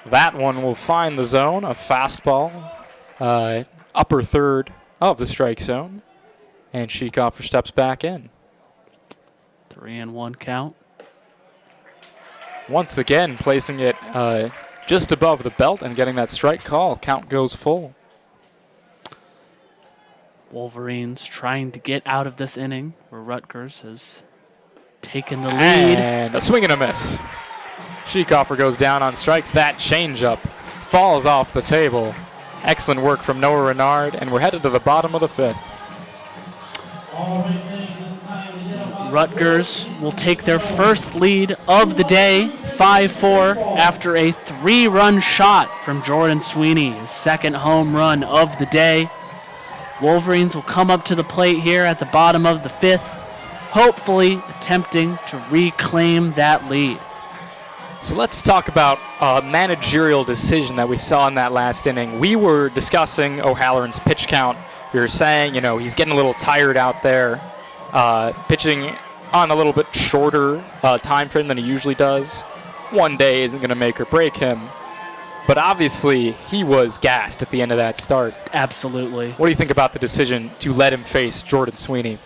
That one will find the zone, a fastball, upper third of the strike zone. And Sheekoffer steps back in. 3-1 count. Once again, placing it just above the belt and getting that strike call. Count goes full. Wolverines trying to get out of this inning where Rutgers has taken the lead. And a swing and a miss. Sheekoffer goes down on strikes. That changeup falls off the table. Excellent work from Noah Renard, and we're headed to the bottom of the 5th. Rutgers will take their first lead of the day, 5-4, after a 3-run shot from Jordan Sweeney, his 2nd home run of the day. Wolverines will come up to the plate here at the bottom of the 5th. hopefully attempting to reclaim that lead. So let's talk about a managerial decision that we saw in that last inning. We were discussing O'Halloran's pitch count. We were saying, he's getting a little tired out there, pitching on a little bit shorter time frame than he usually does. One day isn't going to make or break him. But obviously, he was gassed at the end of that start. Absolutely. What do you think about the decision to let him face Jordan Sweeney?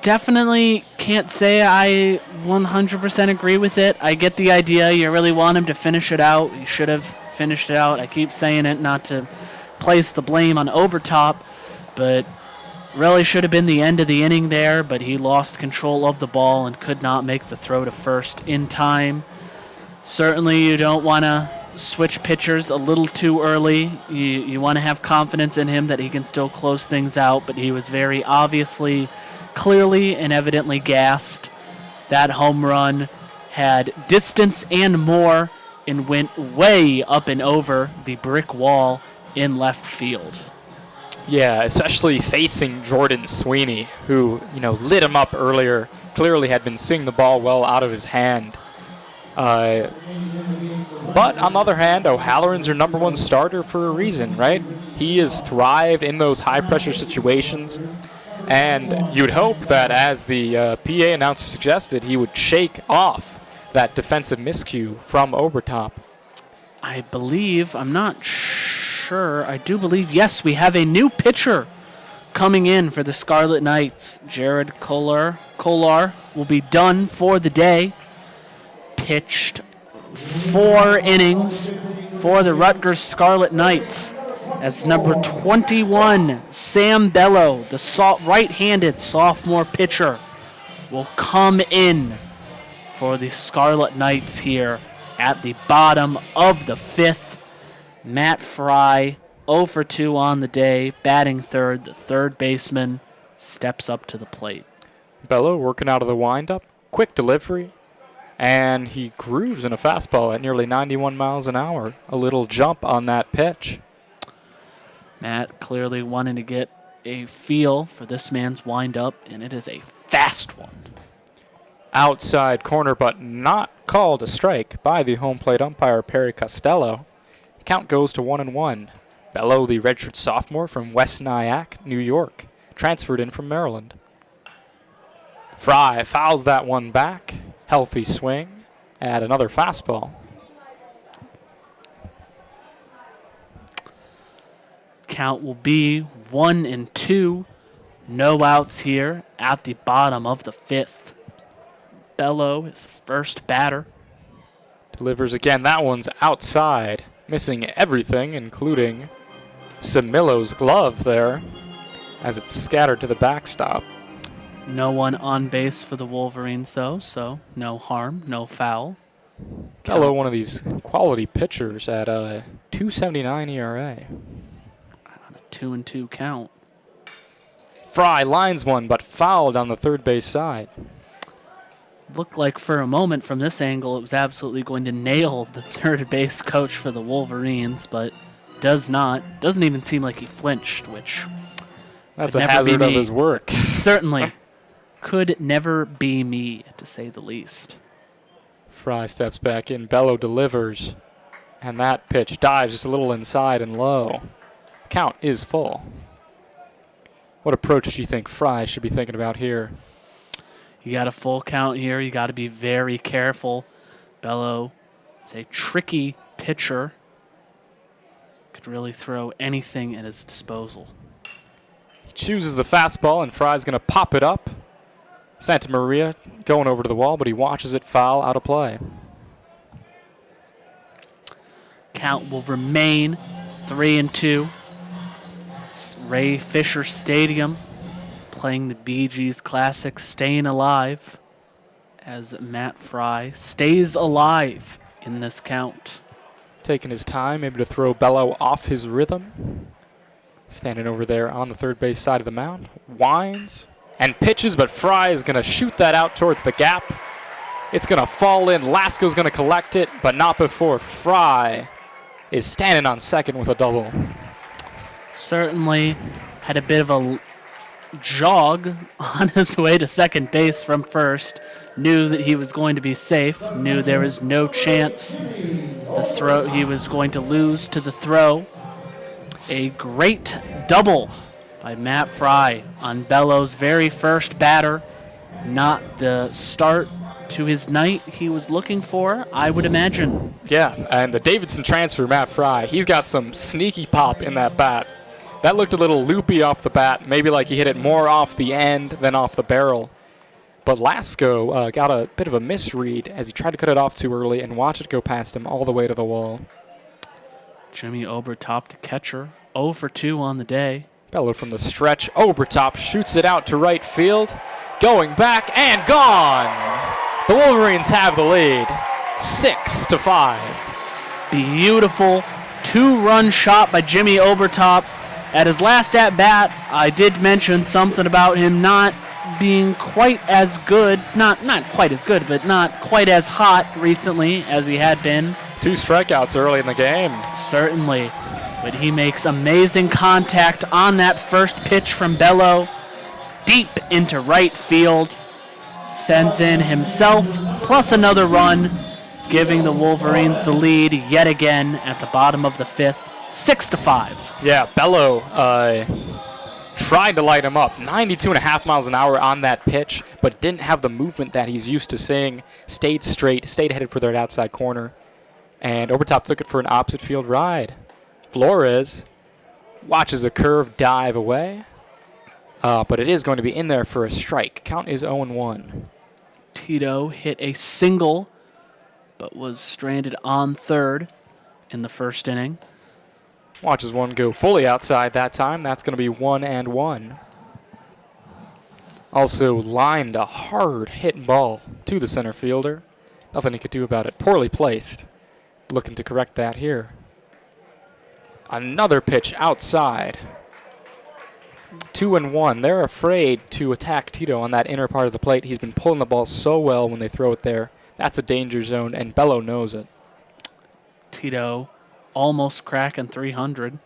Definitely can't say I 100% agree with it. I get the idea. You really want him to finish it out. He should have finished it out. I keep saying it not to place the blame on Obertop, but really should have been the end of the inning there, but he lost control of the ball and could not make the throw to first in time. Certainly you don't want to switch pitchers a little too early. You want to have confidence in him that he can still close things out, but he was very obviously, clearly, and evidently gassed. That home run had distance and more and went way up and over the brick wall in left field. Yeah, especially facing Jordan Sweeney, who, lit him up earlier, clearly had been seeing the ball well out of his hand. But on the other hand, O'Halloran's your number one starter for a reason, right? He has thrived in those high-pressure situations, and you'd hope that, as the PA announcer suggested, he would shake off that defensive miscue from Obertop. I believe, I'm not sure, I do believe, yes, we have a new pitcher coming in for the Scarlet Knights. Jared Kolar will be done for the day. Pitched 4 innings for the Rutgers Scarlet Knights as number 21, Sam Bello, the right-handed sophomore pitcher, will come in for the Scarlet Knights here at the bottom of the 5th. Matt Fry, 0 for 2 on the day, batting third. The third baseman steps up to the plate. Bello working out of the windup, quick delivery, and he grooves in a fastball at nearly 91 miles an hour. A little jump on that pitch. Matt clearly wanting to get a feel for this man's windup, and it is a fast one. Outside corner, but not called a strike by the home plate umpire, Perry Costello. Count goes to 1-1. Bello, the redshirt sophomore from West Nyack, New York, transferred in from Maryland. Fry fouls that one back. Healthy swing at another fastball. Count will be 1-2. No outs here at the bottom of the 5th. Bello, his first batter. Delivers again. That one's outside. Missing everything, including Samillo's glove there as it's scattered to the backstop. No one on base for the Wolverines, though, so no harm, no foul. Bello, one of these quality pitchers at a 2.79 ERA. On a 2-2 count. Fry lines one, but fouled on the third base side. Looked like for a moment from this angle it was absolutely going to nail the third base coach for the Wolverines, but does not. Doesn't even seem like he flinched, which That's would a never be hazard of me. his work. Certainly. Could never be me, to say the least. Fry steps back in. Bello delivers. And that pitch dives just a little inside and low. Count is full. What approach do you think Fry should be thinking about here? You got a full count here. You got to be very careful. Bello is a tricky pitcher. Could really throw anything at his disposal. He chooses the fastball, and Fry's going to pop it up. Santa Maria going over to the wall, but he watches it foul out of play. Count will remain 3-2. Ray Fisher Stadium playing the Bee Gees classic Staying Alive as Matt Fry stays alive in this count. Taking his time, maybe to throw Bello off his rhythm. Standing over there on the third base side of the mound. Winds and pitches, but Fry is going to shoot that out towards the gap. It's going to fall in. Lasko's going to collect it, but not before Fry is standing on second with a double. Certainly had a bit of a jog on his way to second base from first. Knew that he was going to be safe. Knew there was no chance he was going to lose to the throw. A great double by Matt Fry on Bello's very first batter. Not the start to his night he was looking for, I would imagine. Yeah, and the Davidson transfer, Matt Fry, he's got some sneaky pop in that bat. That looked a little loopy off the bat, maybe like he hit it more off the end than off the barrel. But Lasko got a bit of a misread as he tried to cut it off too early and watch it go past him all the way to the wall. Jimmy Obertop, the catcher, 0 for 2 on the day. Bello from the stretch. Obertop shoots it out to right field. Going back and gone. The Wolverines have the lead, 6-5. Beautiful 2-run shot by Jimmy Obertop. At his last at-bat, I did mention something about him not being quite as good, not quite as good, but not quite as hot recently as he had been. 2 strikeouts early in the game. Certainly, but he makes amazing contact on that first pitch from Bello, deep into right field, sends in himself, plus another run, giving the Wolverines the lead yet again at the bottom of the 5th, 6-5. Yeah, Bello tried to light him up. 92.5 miles an hour on that pitch, but didn't have the movement that he's used to seeing. Stayed straight, stayed headed for that outside corner. And Obertop took it for an opposite field ride. Flores watches a curve dive away, but it is going to be in there for a strike. Count is 0-1. Tito hit a single, but was stranded on third in the first inning. Watches one go fully outside that time. That's going to be 1-1. Also lined a hard hit ball to the center fielder. Nothing he could do about it. Poorly placed. Looking to correct that here. Another pitch outside. 2-1. They're afraid to attack Tito on that inner part of the plate. He's been pulling the ball so well when they throw it there. That's a danger zone, and Bello knows it. Tito almost cracking 300.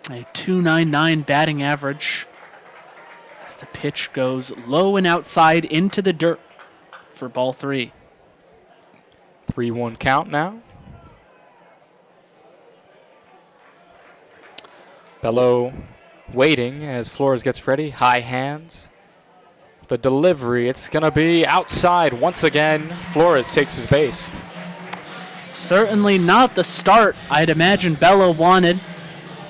A .299 batting average as the pitch goes low and outside into the dirt for ball 3. 3-1 count now. Bello waiting as Flores gets ready. High hands. The delivery, it's going to be outside once again. Flores takes his base. Certainly not the start I'd imagine Bello wanted,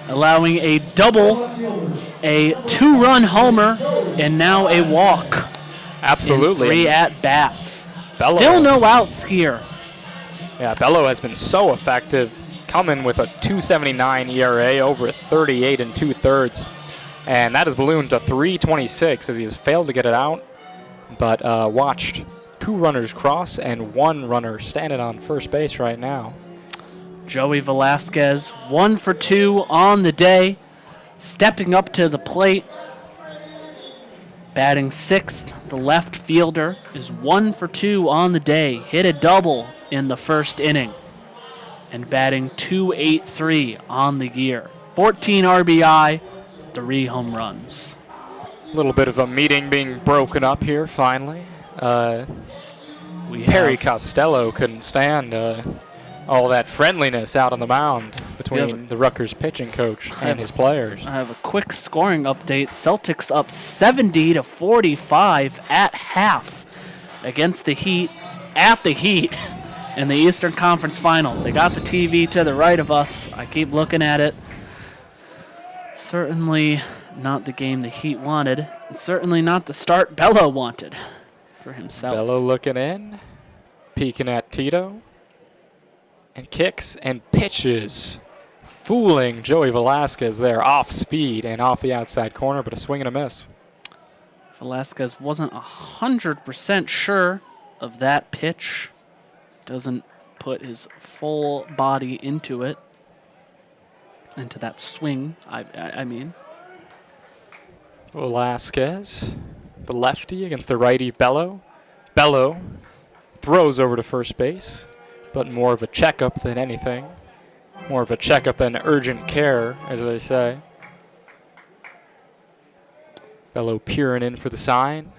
allowing a double, a 2-run homer, and now a walk. Absolutely. In 3 at-bats. Bello. Still no outs here. Yeah, Bello has been so effective, coming with a .279 ERA, over 38 2/3. And that has ballooned to .326 as he's failed to get it out, but watched 2 runners cross and 1 runner standing on first base right now. Joey Velasquez, 1 for 2 on the day, stepping up to the plate. Batting 6th, the left fielder is 1 for 2 on the day. Hit a double in the first inning. And batting .283 on the year. 14 RBI, 3 home runs. A little bit of a meeting being broken up here finally. Perry Costello couldn't stand all that friendliness out on the mound between the Rutgers pitching coach and his players. I have a quick scoring update. Celtics up 70-45 at half against the Heat, at the Heat in the Eastern Conference Finals. They got the TV to the right of us. I keep looking at it. Certainly not the game the Heat wanted. And certainly not the start Bello wanted for himself. Bello looking in, peeking at Tito, and kicks and pitches, fooling Joey Velasquez there off speed and off the outside corner, but a swing and a miss. Velasquez wasn't 100% sure of that pitch. Doesn't put his full body into it, into that swing, I mean. Velasquez, the lefty against the righty Bello. Bello throws over to first base, but more of a checkup than anything. More of a checkup than urgent care, as they say. Bello peering in for the sign.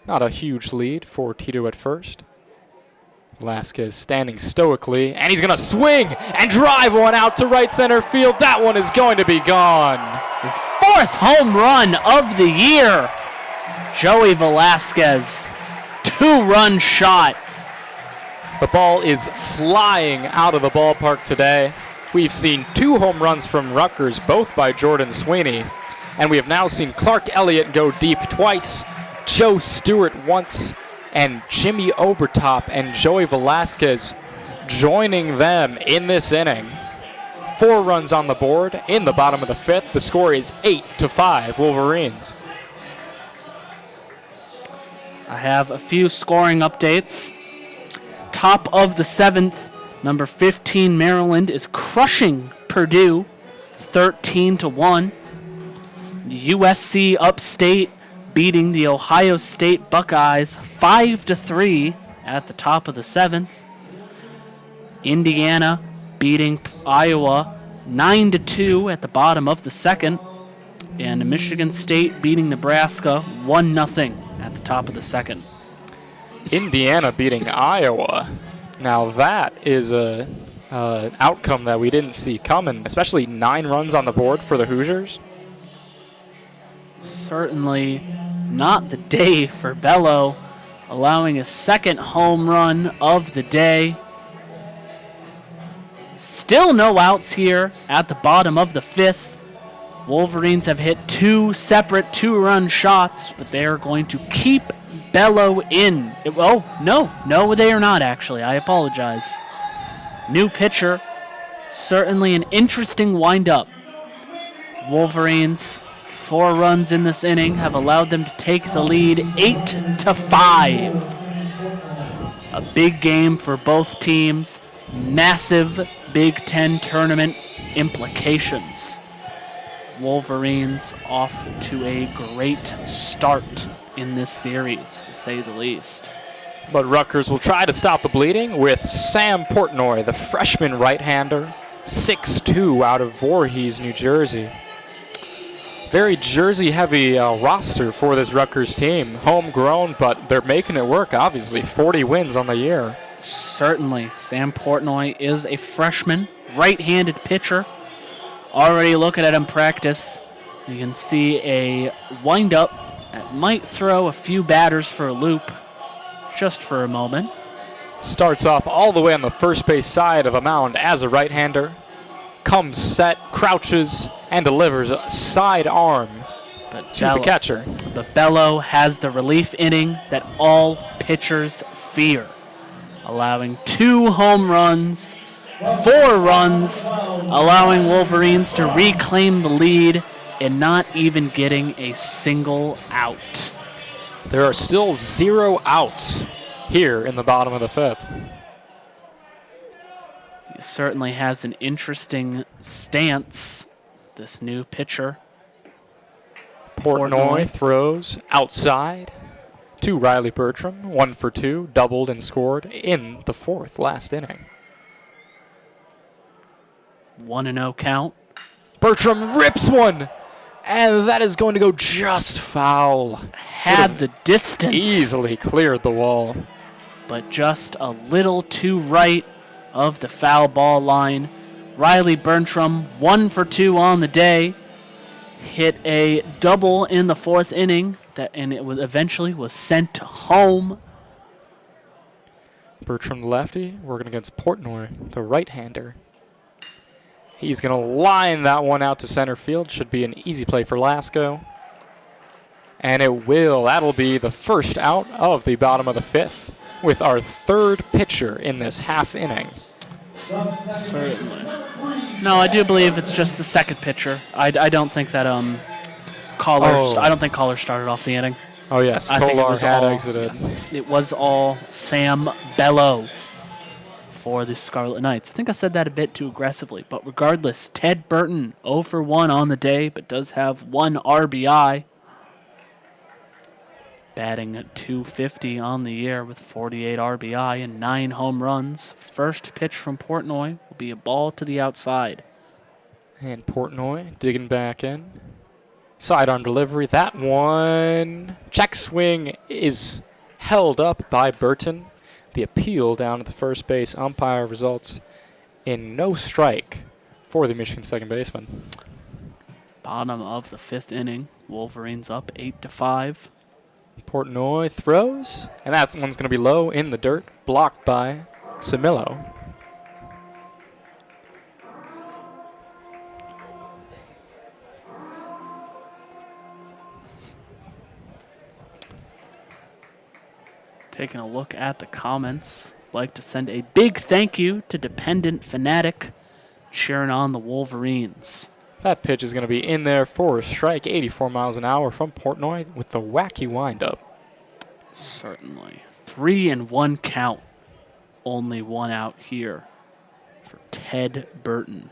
Not a huge lead for Tito at first. Velasquez standing stoically, and he's going to swing and drive one out to right center field. That one is going to be gone. His 4th home run of the year. Joey Velasquez, 2-run shot. The ball is flying out of the ballpark today. We've seen 2 home runs from Rutgers, both by Jordan Sweeney. And we have now seen Clark Elliott go deep twice, Joe Stewart once, and Jimmy Obertop and Joey Velasquez joining them in this inning. 4 runs on the board in the bottom of the 5th. The score is 8-5 Wolverines. I have a few scoring updates. Top of the 7th, number 15 Maryland is crushing Purdue 13-1. USC Upstate beating the Ohio State Buckeyes 5-3 at the top of the 7th. Indiana beating Iowa 9-2 at the bottom of the 2nd. And Michigan State beating Nebraska 1-0 at the top of the 2nd. Indiana beating Iowa. Now that is a outcome that we didn't see coming, especially 9 runs on the board for the Hoosiers. Certainly not the day for Bello, allowing his 2nd home run of the day. Still no outs here at the bottom of the 5th. Wolverines have hit 2 separate 2-run shots, but they are going to keep Bello in. No, they are not, actually. I apologize. New pitcher. Certainly an interesting windup. Wolverines, 4 runs in this inning, have allowed them to take the lead 8-5. A big game for both teams. Massive Big Ten tournament implications. Wolverines off to a great start in this series, to say the least. But Rutgers will try to stop the bleeding with Sam Portnoy, the freshman right-hander, 6'2", out of Voorhees, New Jersey. Very Jersey-heavy roster for this Rutgers team. Homegrown, but they're making it work, obviously. 40 wins on the year. Certainly. Sam Portnoy is a freshman, right-handed pitcher. Already looking at him practice, you can see a windup that might throw a few batters for a loop just for a moment. Starts off all the way on the first base side of a mound as a right-hander. Comes set, crouches, and delivers a side arm to the catcher. But Bello has the relief inning that all pitchers fear, allowing 2 home runs, 4 runs, allowing Wolverines to reclaim the lead and not even getting a single out. There are still 0 outs here in the bottom of the 5th. He certainly has an interesting stance, this new pitcher. Portnoy throws outside to Riley Bertram, 1 for 2, doubled and scored in the 4th last inning. 1-0 count. Bertram rips one, and that is going to go just foul. Had the distance. Easily cleared the wall. But just a little to right of the foul ball line. Riley Bertram, 1 for 2 on the day. Hit a double in the 4th inning, and it was eventually sent home. Bertram, the lefty, working against Portnoy, the right-hander. He's going to line that one out to center field. Should be an easy play for Lasco. And it will. That'll be the first out of the bottom of the 5th with our 3rd pitcher in this half inning. Certainly. No, I do believe it's just the 2nd pitcher. I don't think that I don't think Collar started off the inning. Oh, yes. Kolar had exited. Yes, it was all Sam Bello for the Scarlet Knights. I think I said that a bit too aggressively, but regardless, Ted Burton 0 for 1 on the day, but does have 1 RBI. Batting at .250 on the year with 48 RBI and 9 home runs. First pitch from Portnoy will be a ball to the outside. And Portnoy digging back in. Sidearm delivery. That one. Check swing is held up by Burton. The appeal down to the first base umpire results in no strike for the Michigan second baseman. Bottom of the 5th inning. Wolverines up 8-5. Portnoy throws, and that one's going to be low in the dirt, blocked by Samillo. Taking a look at the comments, like to send a big thank you to Dependent Fanatic, cheering on the Wolverines. That pitch is going to be in there for a strike, 84 miles an hour from Portnoy with the wacky windup. Certainly. 3-1 count. Only one out here for Ted Burton,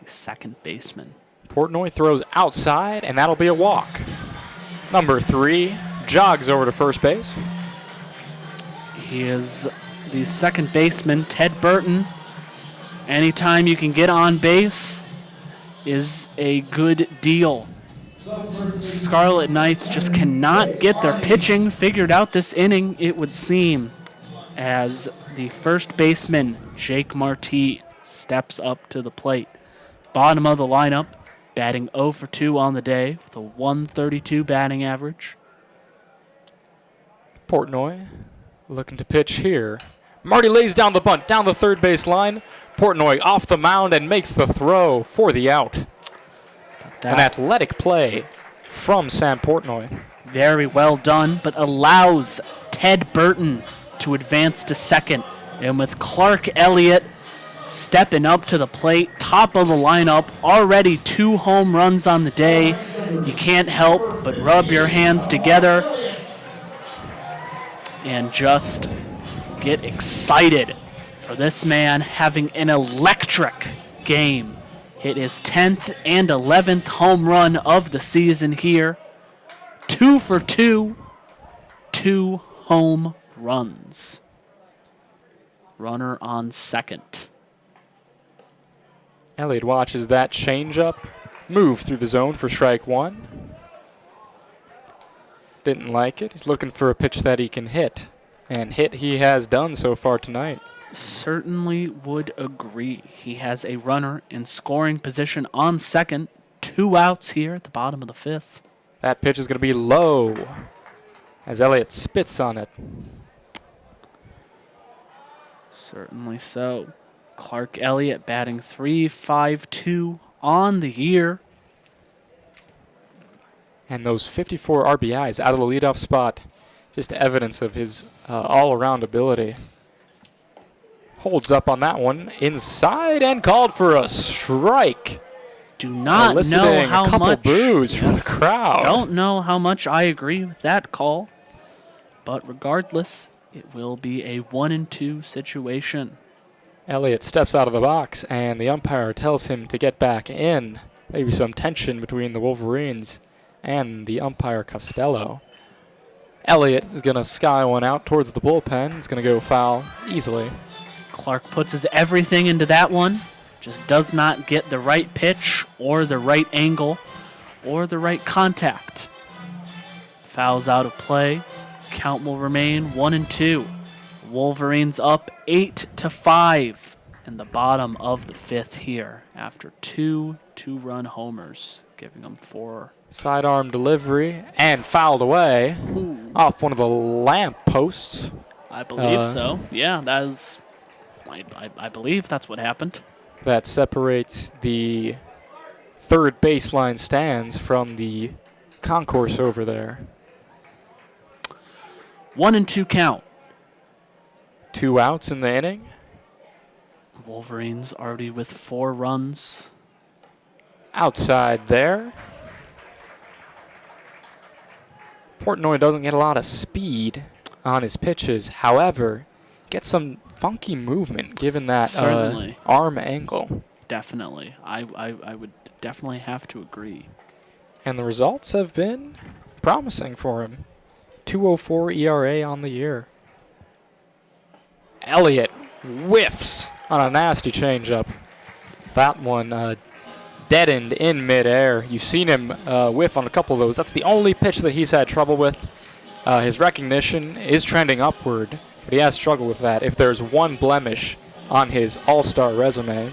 the second baseman. Portnoy throws outside, and that'll be a walk. Number 3 jogs over to first base. He is the second baseman, Ted Burton. Anytime you can get on base is a good deal. Scarlet Knights just cannot get their pitching figured out this inning, it would seem, as the first baseman, Jake Marti, steps up to the plate. Bottom of the lineup, batting 0 for 2 on the day with a 132 batting average. Portnoy looking to pitch here. Marty lays down the bunt, down the third base line. Portnoy off the mound and makes the throw for the out. An athletic play from Sam Portnoy. Very well done, but allows Ted Burton to advance to second. And with Clark Elliott stepping up to the plate, top of the lineup, already 2 home runs on the day, you can't help but rub your hands together and just get excited for this man having an electric game. Hit his 10th and 11th home run of the season here. 2 for 2, 2 home runs. Runner on second. Elliott watches that changeup move through the zone for strike 1. Didn't like it. He's looking for a pitch that he can hit. And hit he has done so far tonight. Certainly would agree. He has a runner in scoring position on second. 2 outs here at the bottom of the 5th. That pitch is going to be low as Elliott spits on it. Certainly so. Clark Elliott batting .352 on the year. And those 54 RBIs out of the leadoff spot, just evidence of his all-around ability. Holds up on that one, inside and called for a strike. Do not know how a couple much. boos from the crowd. Don't know how much I agree with that call, but regardless, it will be a 1-2 situation. Elliott steps out of the box, and the umpire tells him to get back in. Maybe some tension between the Wolverines and the umpire Costello. Elliott is going to sky one out towards the bullpen. It's going to go foul easily. Clark puts his everything into that one. Just does not get the right pitch or the right angle or the right contact. Fouls out of play. Count will remain 1-2. Wolverines up 8-5 in the bottom of the 5th here after 2 two-run homers, giving them 4. Sidearm delivery and fouled away off one of the lamp posts. I believe so. Yeah, that is. I believe that's what happened. That separates the third baseline stands from the concourse over there. 1-2 count. 2 outs in the inning. Wolverines already with 4 runs. Outside there. Portnoy doesn't get a lot of speed on his pitches. However, gets some funky movement given that arm angle. Definitely. I would definitely have to agree. And the results have been promising for him. 2.04 ERA on the year. Elliott whiffs on a nasty changeup. That one deadened in midair. You've seen him whiff on a couple of those. That's the only pitch that he's had trouble with. His recognition is trending upward, but he has struggled with that. If there's one blemish on his all-star resume.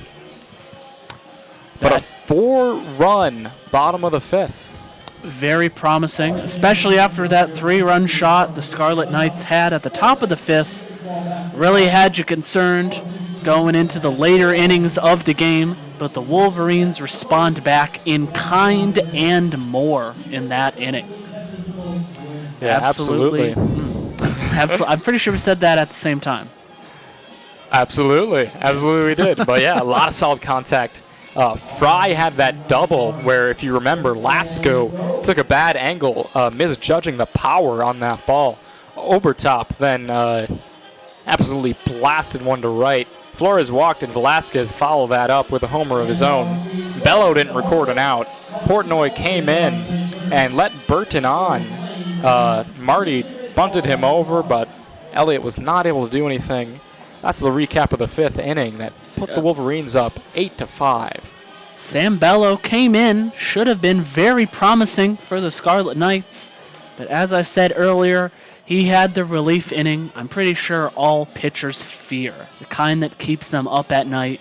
But a 4-run bottom of the 5th. Very promising, especially after that 3-run shot the Scarlet Knights had at the top of the 5th. Really had you concerned going into the later innings of the game, but the Wolverines respond back in kind and more in that inning. Yeah, absolutely. I'm pretty sure we said that at the same time. Absolutely we did. But yeah, a lot of solid contact. Fry had that double where, if you remember, Lasko took a bad angle, misjudging the power on that ball. Obertop then absolutely blasted one to right. Flores walked and Velasquez followed that up with a homer of his own. Bello didn't record an out. Portnoy came in and let Burton on. Marty bunted him over, but Elliott was not able to do anything. That's the recap of the 5th inning that put the Wolverines up 8-5. Sam Bello came in, should have been very promising for the Scarlet Knights, but as I said earlier, he had the relief inning I'm pretty sure all pitchers fear, the kind that keeps them up at night,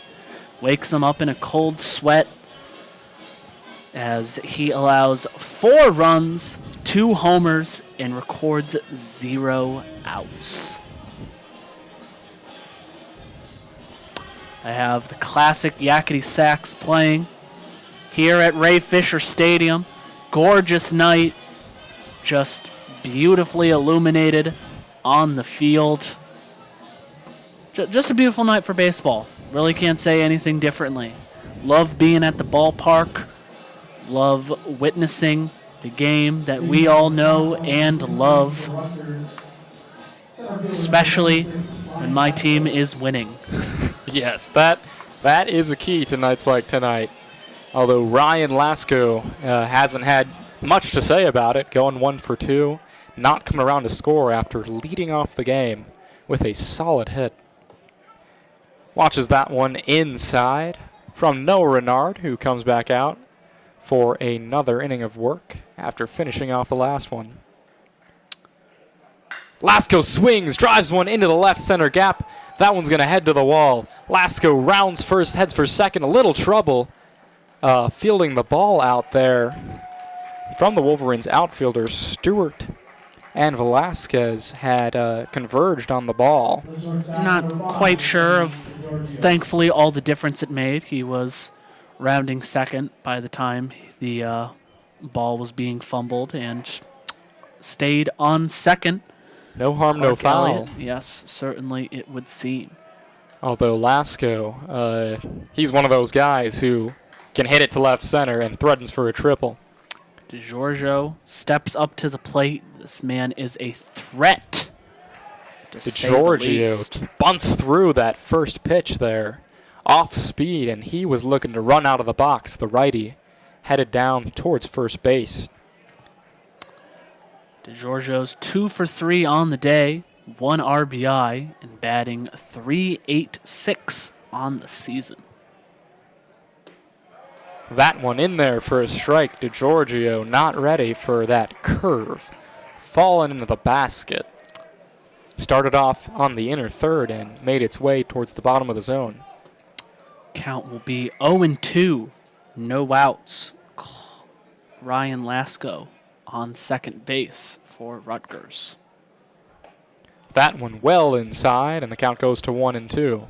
wakes them up in a cold sweat, as he allows 4 runs, 2 homers, and records 0 outs. I have the classic Yakety Sax playing here at Ray Fisher Stadium. Gorgeous night, just beautifully illuminated on the field. Just a beautiful night for baseball. Really can't say anything differently. Love being at the ballpark. Love witnessing the game that we all know and love, especially when my team is winning. Yes, that is a key to nights like tonight. Although Ryan Lasko hasn't had much to say about it, going 1 for 2, not coming around to score after leading off the game with a solid hit. Watches that one inside from Noah Renard, who comes back out for another inning of work after finishing off the last one. Lasko swings, drives one into the left center gap. That one's going to head to the wall. Lasko rounds first, heads for second. A little trouble fielding the ball out there from the Wolverines outfielders. Stewart and Velasquez had converged on the ball. Not quite sure of, thankfully, all the difference it made. He was rounding second by the time the ball was being fumbled and stayed on second. No harm, no foul. Elliott, yes, certainly it would seem. Although Lasko, he's one of those guys who can hit it to left center and threatens for a triple. DeGiorgio steps up to the plate. This man is a threat, to say the least. DeGiorgio bunts through that first pitch there, off speed, and he was looking to run out of the box. The righty headed down towards first base. DeGiorgio's 2 for 3 on the day, 1 RBI, and batting .386 on the season. That one in there for a strike. DeGiorgio not ready for that curve. Fallen into the basket. Started off on the inner third and made its way towards the bottom of the zone. Count will be 0-2, no outs. Ryan Lasko on second base for Rutgers. That one well inside, and the count goes to 1-2.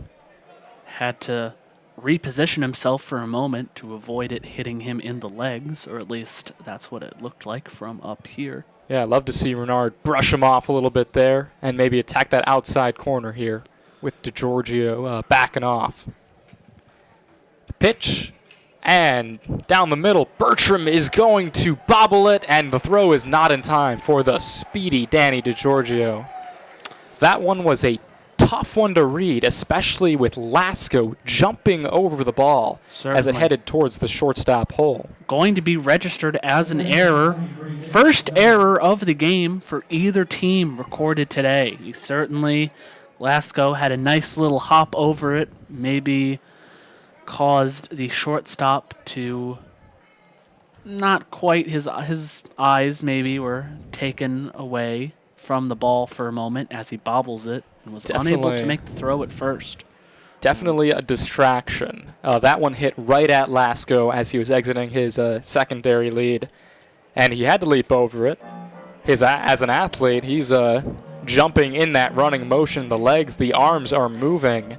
Had to reposition himself for a moment to avoid it hitting him in the legs, or at least that's what it looked like from up here. Yeah, I'd love to see Renard brush him off a little bit there and maybe attack that outside corner here with DeGiorgio backing off. Pitch, and down the middle, Bertram is going to bobble it, and the throw is not in time for the speedy Danny DeGiorgio. That one was a tough one to read, especially with Lasko jumping over the ball as it headed towards the shortstop hole. Going to be registered as an error. First error of the game for either team recorded today. Lasko had a nice little hop over it, maybe caused the shortstop to not quite, his eyes maybe were taken away from the ball for a moment as he bobbles it and was unable to make the throw at first. Definitely a distraction. That one hit right at Lasko as he was exiting his secondary lead, and he had to leap over it. As an athlete, he's jumping in that running motion. The legs, the arms are moving.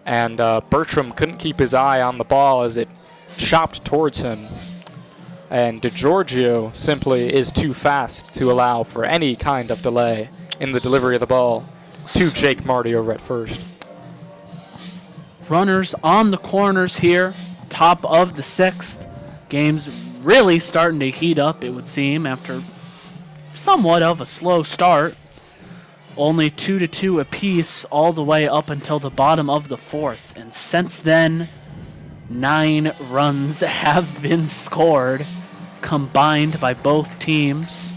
And Bertram couldn't keep his eye on the ball as it chopped towards him. And DeGiorgio simply is too fast to allow for any kind of delay in the delivery of the ball to Jake Marty over at first. Runners on the corners here, top of the 6th. Game's really starting to heat up, it would seem, after somewhat of a slow start. Only 2-2 apiece all the way up until the bottom of the 4th. And since then, 9 runs have been scored, combined by both teams.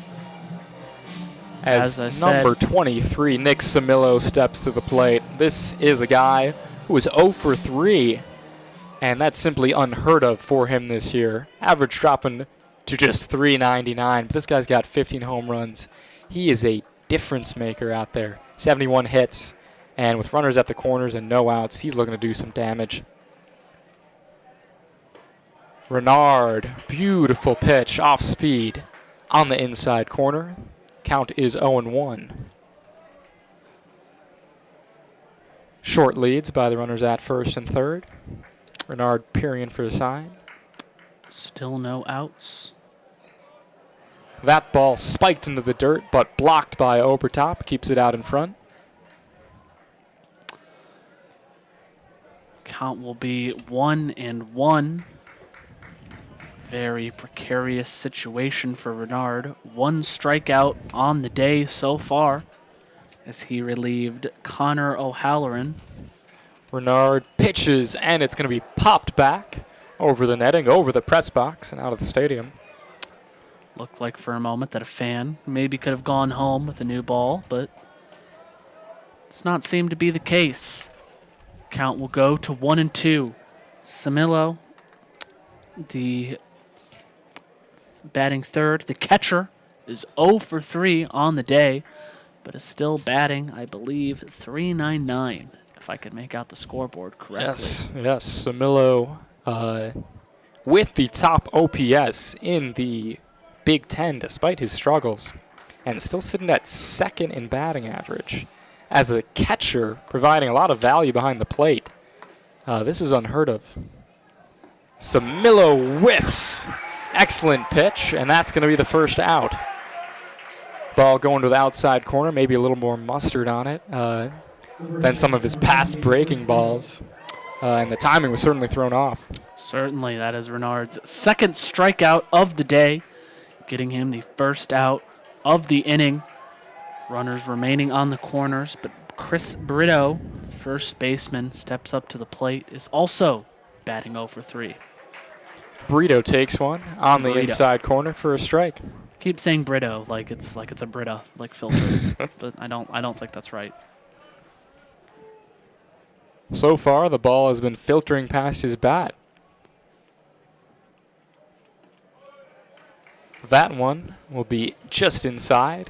As number 23, Nick Samillo, steps to the plate. This is a guy who was 0 for 3, and that's simply unheard of for him this year. Average dropping to just .399, but this guy's got 15 home runs. He is a difference maker out there. 71 hits, and with runners at the corners and no outs, he's looking to do some damage. Renard, beautiful pitch, off speed, on the inside corner. Count is 0-1. Short leads by the runners at first and third. Renard peering for the sign. Still no outs. That ball spiked into the dirt, but blocked by Obertop. Keeps it out in front. Count will be 1-1. Very precarious situation for Renard. 1 strikeout on the day so far as he relieved Connor O'Halloran. Renard pitches, and it's going to be popped back over the netting, over the press box, and out of the stadium. Looked like for a moment that a fan maybe could have gone home with a new ball, but does not seem to be the case. Count will go to 1-2. Samillo, the batting third. The catcher is 0 for 3 on the day, but is still batting, I believe, .399, if I could make out the scoreboard correctly. Yes. Samillo with the top OPS in the Big Ten, despite his struggles, and still sitting at 2nd in batting average. As a catcher, providing a lot of value behind the plate. This is unheard of. Samillo whiffs. Excellent pitch, and that's going to be the first out. Ball going to the outside corner, maybe a little more mustard on it than some of his past breaking balls. And the timing was certainly thrown off. Certainly, that is Renard's 2nd strikeout of the day, getting him the first out of the inning. Runners remaining on the corners, but Chris Brito, first baseman, steps up to the plate, is also batting 0 for 3. Brito takes one on the inside corner for a strike. Keep saying Brito like it's a Brita, like filter, but I don't think that's right. So far, the ball has been filtering past his bat. That one will be just inside,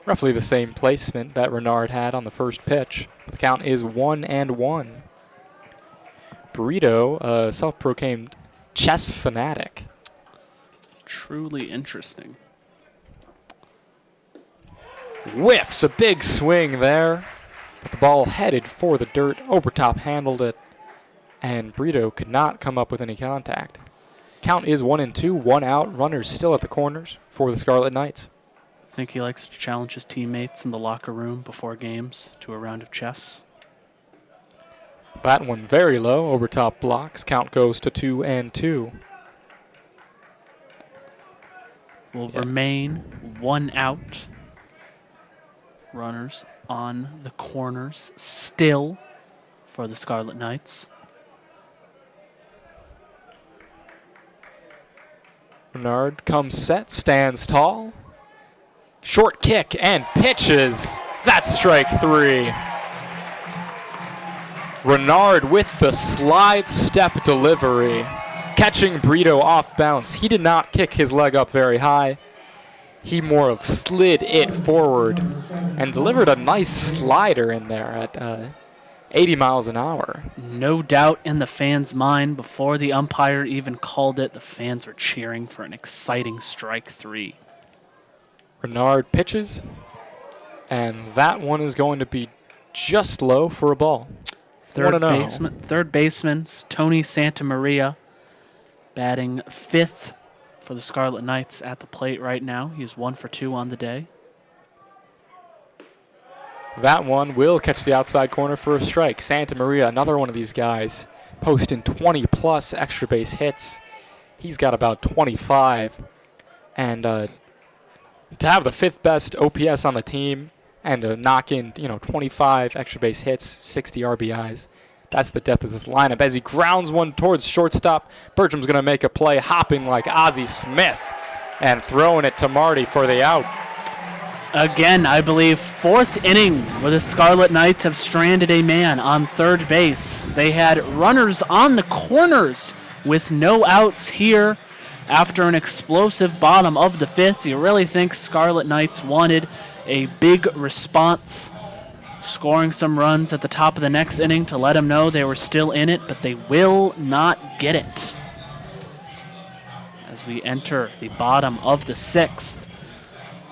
roughly the same placement that Renard had on the first pitch. The count is 1-1. Burrito, a self-proclaimed chess fanatic. Truly interesting. Whiffs, a big swing there, but the ball headed for the dirt. Obertop handled it, and Brito could not come up with any contact. Count is 1-2, 1 out. Runners still at the corners for the Scarlet Knights. I think he likes to challenge his teammates in the locker room before games to a round of chess. That one very low. Obertop blocks. Count goes to 2-2. Will remain 1 out. Runners on the corners still for the Scarlet Knights. Renard comes set, stands tall. Short kick and pitches. That's strike 3. Renard with the slide step delivery, catching Brito off bounce. He did not kick his leg up very high. He more of slid it forward and delivered a nice slider in there at 80 miles an hour. No doubt in the fans' mind, before the umpire even called it, the fans were cheering for an exciting strike 3. Renard pitches, and that one is going to be just low for a ball. Third baseman Tony Santamaria, batting 5th for the Scarlet Knights at the plate right now. He's 1 for 2 on the day. That one will catch the outside corner for a strike. Santa Maria, another one of these guys, posting 20-plus extra base hits. He's got about 25. And to have the 5th best OPS on the team and to knock in, 25 extra base hits, 60 RBIs, that's the depth of this lineup. As he grounds one towards shortstop, Bertram's going to make a play, hopping like Ozzie Smith and throwing it to Marty for the out. Again, I believe 4th inning where the Scarlet Knights have stranded a man on third base. They had runners on the corners with no outs here after an explosive bottom of the 5th. You really think Scarlet Knights wanted a big response, scoring some runs at the top of the next inning to let them know they were still in it, but they will not get it. As we enter the bottom of the 6th,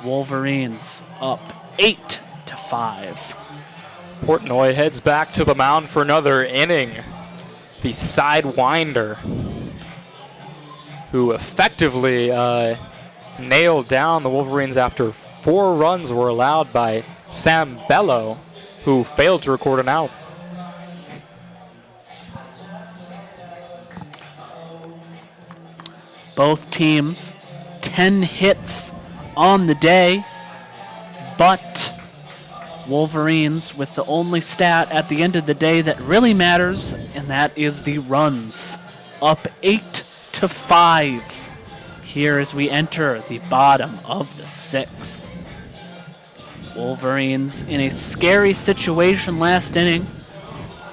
Wolverines up 8-5. Portnoy heads back to the mound for another inning. The sidewinder, who effectively nailed down the Wolverines after 4 runs were allowed by Sam Bello, who failed to record an out. Both teams 10 hits on the day, but Wolverines with the only stat at the end of the day that really matters, and that is the runs. Up 8-5 here as we enter the bottom of the 6th. Wolverines in a scary situation last inning.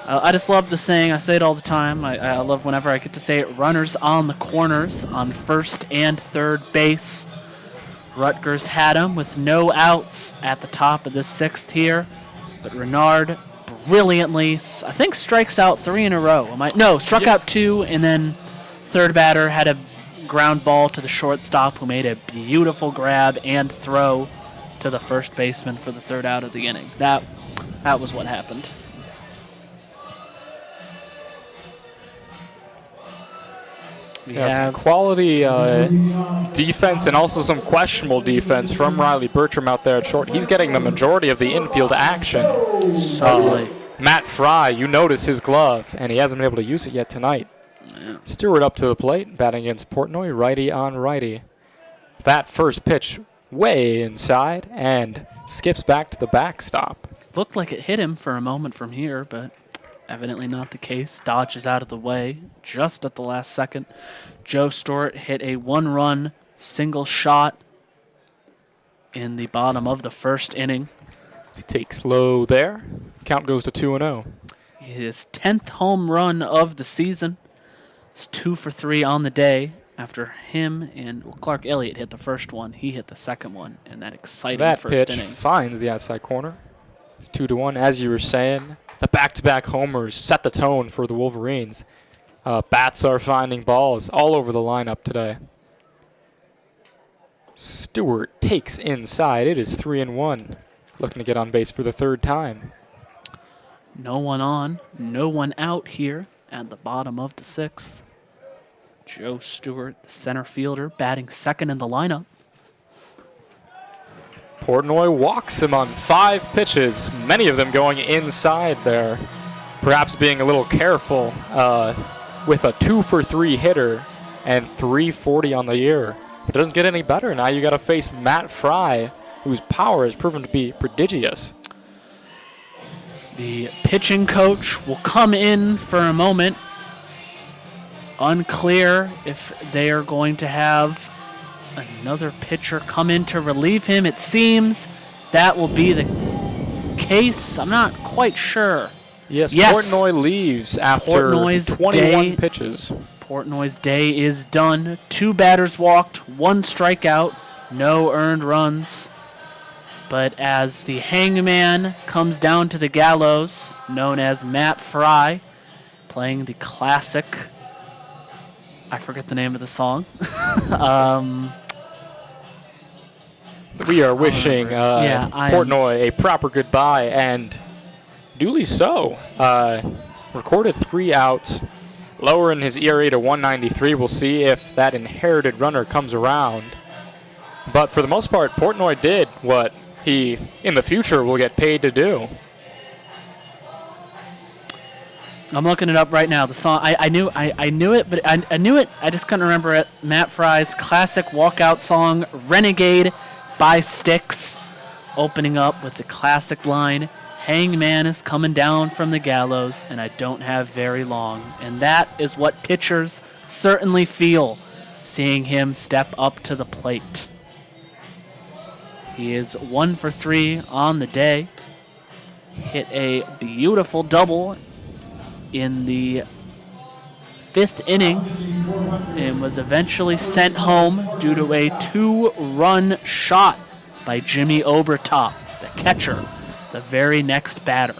I just love the saying, I say it all the time, I love whenever I get to say it, runners on the corners on first and third base. Rutgers had him with no outs at the top of the 6th here, but Renard brilliantly, I think, strikes out 3 in a row. Struck out 2, and then third batter had a ground ball to the shortstop, who made a beautiful grab and throw to the first baseman for the 3rd out of the inning. That was what happened. Some quality defense and also some questionable defense from Riley Bertram out there at short. He's getting the majority of the infield action. Matt Fry, you notice his glove, and he hasn't been able to use it yet tonight. Yeah. Stewart up to the plate, batting against Portnoy, righty on righty. That first pitch way inside and skips back to the backstop. Looked like it hit him for a moment from here, but evidently not the case. Dodges out of the way just at the last second. Joe Stewart hit a 1-run single shot in the bottom of the 1st inning. He takes low there. Count goes to 2-0. His 10th home run of the season. It's 2 for 3 on the day. After him and Clark Elliott hit the first one, he hit the second one in that exciting first inning. That pitch finds the outside corner. It's 2-1, as you were saying. The back-to-back homers set the tone for the Wolverines. Bats are finding balls all over the lineup today. Stewart takes inside. It is 3-1. Looking to get on base for the 3rd time. No one on, no one out here at the bottom of the 6th. Joe Stewart, the center fielder, batting 2nd in the lineup. Portnoy walks him on 5 pitches, many of them going inside there. Perhaps being a little careful with a 2 for 3 hitter and 340 on the year. It doesn't get any better. Now you got to face Matt Fry, whose power has proven to be prodigious. The pitching coach will come in for a moment. Unclear if they are going to have another pitcher come in to relieve him. It seems that will be the case. I'm not quite sure. Yes, Yes. Portnoy leaves after Portnoy's 21 pitches. Portnoy's day is done. 2 batters walked, 1 strikeout, no earned runs. But as the hangman comes down to the gallows, known as Matt Fry, playing the classic, I forget the name of the song. We are wishing Portnoy a proper goodbye, and duly so. Recorded 3 outs, lowering his ERA to 193. We'll see if that inherited runner comes around. But for the most part, Portnoy did what he, in the future, will get paid to do. I'm looking it up right now. The song, I knew it, but I knew it. I just couldn't remember it. Matt Fry's classic walkout song, "Renegade" by Styx, opening up with the classic line, "Hangman is coming down from the gallows, and I don't have very long." And that is what pitchers certainly feel, seeing him step up to the plate. He is 1 for 3 on the day. Hit a beautiful double in the 5th inning and was eventually sent home due to a 2-run shot by Jimmy Obertop, the catcher, the very next batter.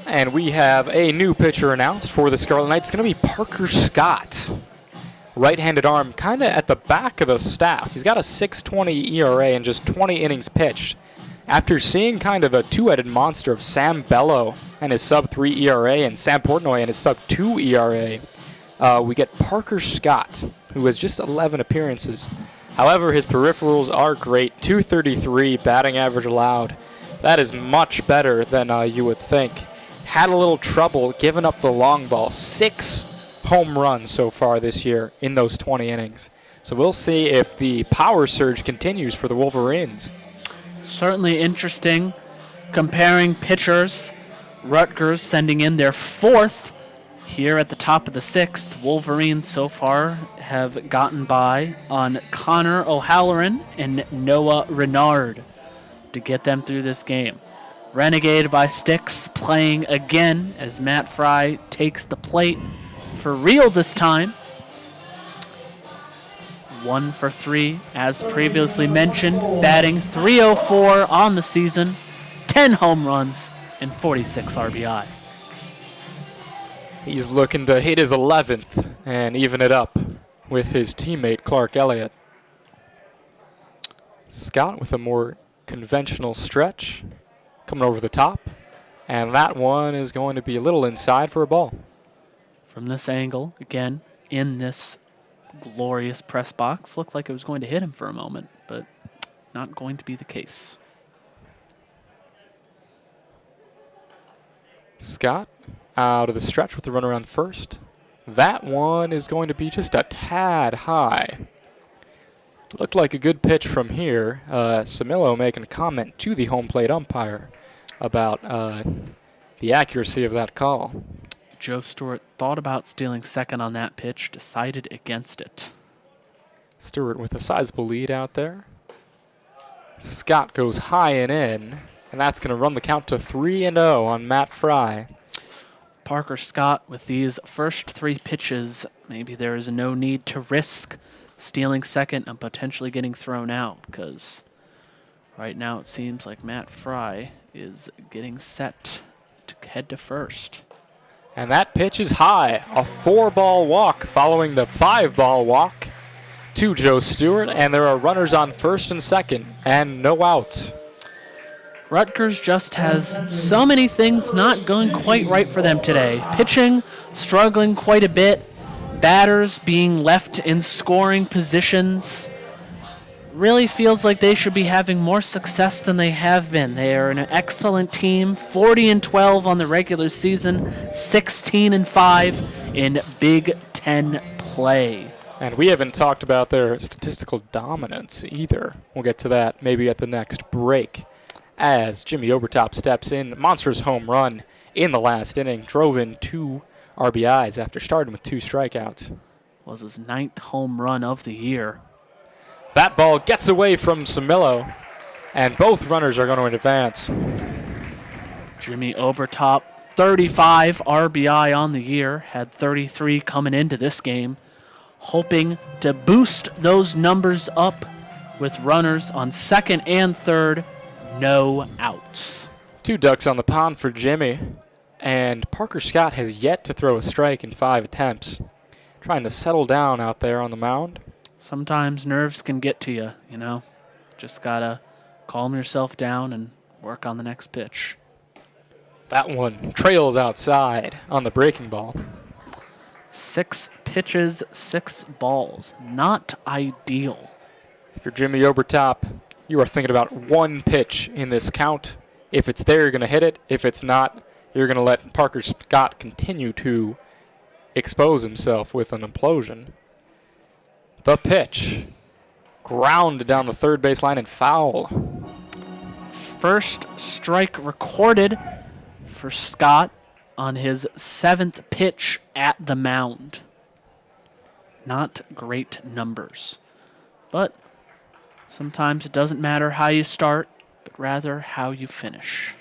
And we have a new pitcher announced for the Scarlet Knights. It's going to be Parker Scott. Right-handed arm, kind of at the back of the staff. He's got a 6.20 ERA and just 20 innings pitched. After seeing kind of a 2-headed monster of Sam Bello and his sub-3 ERA and Sam Portnoy and his sub-2 ERA, we get Parker Scott, who has just 11 appearances. However, his peripherals are great. 233 batting average allowed. That is much better than you would think. Had a little trouble giving up the long ball. 6 home runs so far this year in those 20 innings. So we'll see if the power surge continues for the Wolverines. Certainly interesting. Comparing pitchers, Rutgers sending in their 4th here at the top of the 6th. Wolverines so far have gotten by on Connor O'Halloran and Noah Renard to get them through this game. Renegade by Styx playing again as Matt Fry takes the plate for real this time. 1 for 3, as previously mentioned, batting .304 on the season, 10 home runs, and 46 RBI. He's looking to hit his 11th and even it up with his teammate Clark Elliott. Scott with a more conventional stretch coming over the top, and that one is going to be a little inside for a ball. From this angle, again, in this glorious press box, looked like it was going to hit him for a moment, but not going to be the case. Scott out of the stretch with the runner on first. That one is going to be just a tad high. Looked like a good pitch from here. Samillo making a comment to the home plate umpire about the accuracy of that call. Joe Stewart thought about stealing second on that pitch, decided against it. Stewart with a sizable lead out there. Scott goes high and in, and that's going to run the count to 3-0 on Matt Fry. Parker Scott with these first 3 pitches, maybe there is no need to risk stealing second and potentially getting thrown out, because right now it seems like Matt Fry is getting set to head to first. And that pitch is high. A 4-ball walk following the 5-ball walk to Joe Stewart, and there are runners on first and second and no outs. Rutgers just has so many things not going quite right for them today. Pitching struggling quite a bit. Batters being left in scoring positions. Really feels like they should be having more success than they have been. They are an excellent team, 40-12 on the regular season, 16-5 in Big Ten play. And we haven't talked about their statistical dominance either. We'll get to that maybe at the next break. As Jimmy Obertop steps in, monstrous home run in the last inning, drove in 2 RBIs after starting with 2 strikeouts. Was his 9th home run of the year. That ball gets away from Samillo, and both runners are going to advance. Jimmy Obertop 35 RBI on the year, had 33 coming into this game, hoping to boost those numbers up with runners on second and third, no outs. 2 ducks on the pond for Jimmy, and Parker Scott has yet to throw a strike in 5 attempts. Trying to settle down out there on the mound. Sometimes nerves can get to you, you know. Just gotta calm yourself down and work on the next pitch. That one trails outside on the breaking ball. 6 pitches, 6 balls. Not ideal. If you're Jimmy Obertop, you are thinking about 1 pitch in this count. If it's there, you're going to hit it. If it's not, you're going to let Parker Scott continue to expose himself with an implosion. The pitch. Ground down the third base line and foul. First strike recorded for Scott on his 7th pitch at the mound. Not great numbers. But sometimes it doesn't matter how you start, but rather how you finish.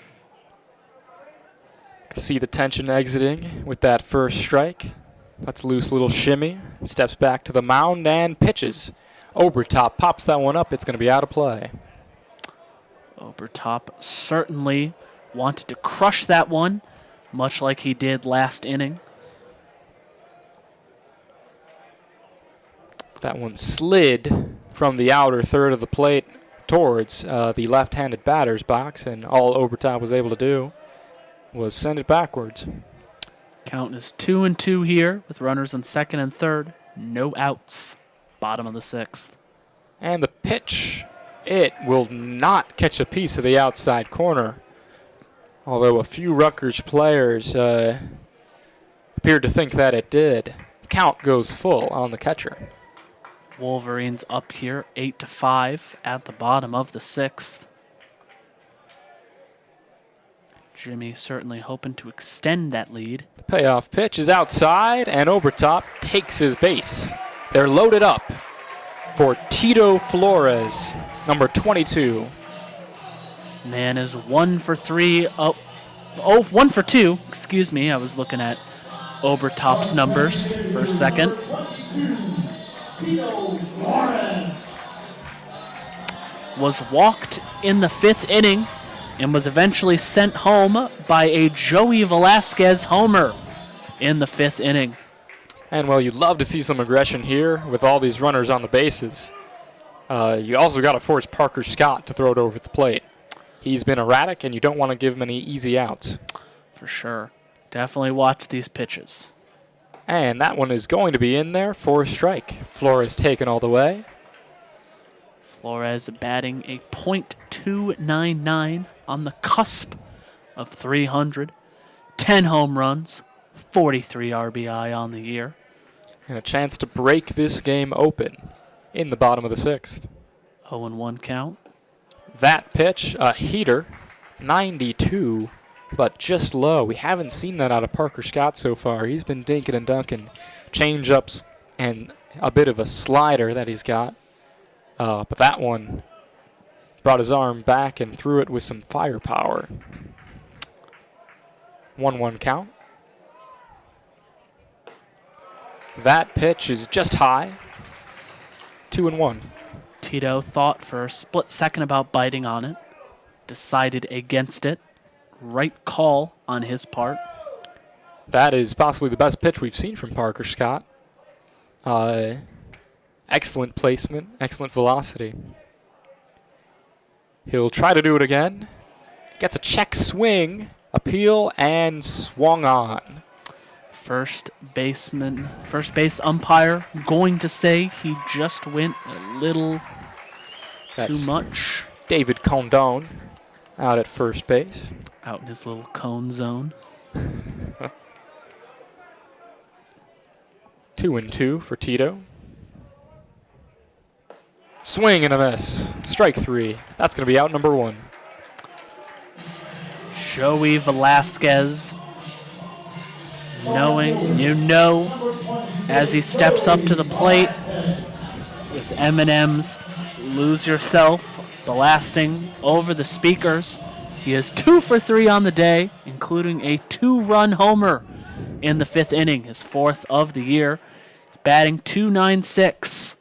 You can see the tension exiting with that first strike. Lets loose a little shimmy. Steps back to the mound and pitches. Obertop pops that one up. It's going to be out of play. Obertop certainly wanted to crush that one, much like he did last inning. That one slid from the outer third of the plate towards the left-handed batter's box, and all Obertop was able to do was send it backwards. Count is 2-2 here with runners on second and third. No outs. Bottom of the 6th. And the pitch, it will not catch a piece of the outside corner. Although a few Rutgers players appeared to think that it did. Count goes full on the catcher. Wolverines up here 8-5 at the bottom of the 6th. Jimmy certainly hoping to extend that lead. The payoff pitch is outside, and Obertop takes his base. They're loaded up for Tito Flores, number 22. Man is 1 for 3. 1 for 2. Excuse me. I was looking at Obertop's numbers for a second. Was walked in the 5th inning and was eventually sent home by a Joey Velasquez homer in the 5th inning. And, well, you'd love to see some aggression here with all these runners on the bases. You also got to force Parker Scott to throw it over the plate. He's been erratic, and you don't want to give him any easy outs. For sure. Definitely watch these pitches. And that one is going to be in there for a strike. Flores taken all the way. Flores batting a .299 on the cusp of 300. 10 home runs, 43 RBI on the year. And a chance to break this game open in the bottom of the 6th. 0-1 count. That pitch, a heater, 92, but just low. We haven't seen that out of Parker Scott so far. He's been dinking and dunking. Change-ups and a bit of a slider that he's got. But that one brought his arm back and threw it with some firepower. 1-1 count. That pitch is just high. 2-1. Tito thought for a split second about biting on it. Decided against it. Right call on his part. That is possibly the best pitch we've seen from Parker Scott. Excellent placement, excellent velocity. He'll try to do it again. Gets a check swing, appeal, and swung on. First base umpire going to say he just went a little That's too much. David Condon out at first base. Out in his little cone zone. 2-2 for Tito. Swing and a miss. Strike 3. That's going to be out number 1. Joey Velasquez, as he steps up to the plate with Eminem's Lose Yourself blasting over the speakers, He is 2 for 3 on the day, including a 2-run homer in the 5th inning, his 4th of the year. He's batting .296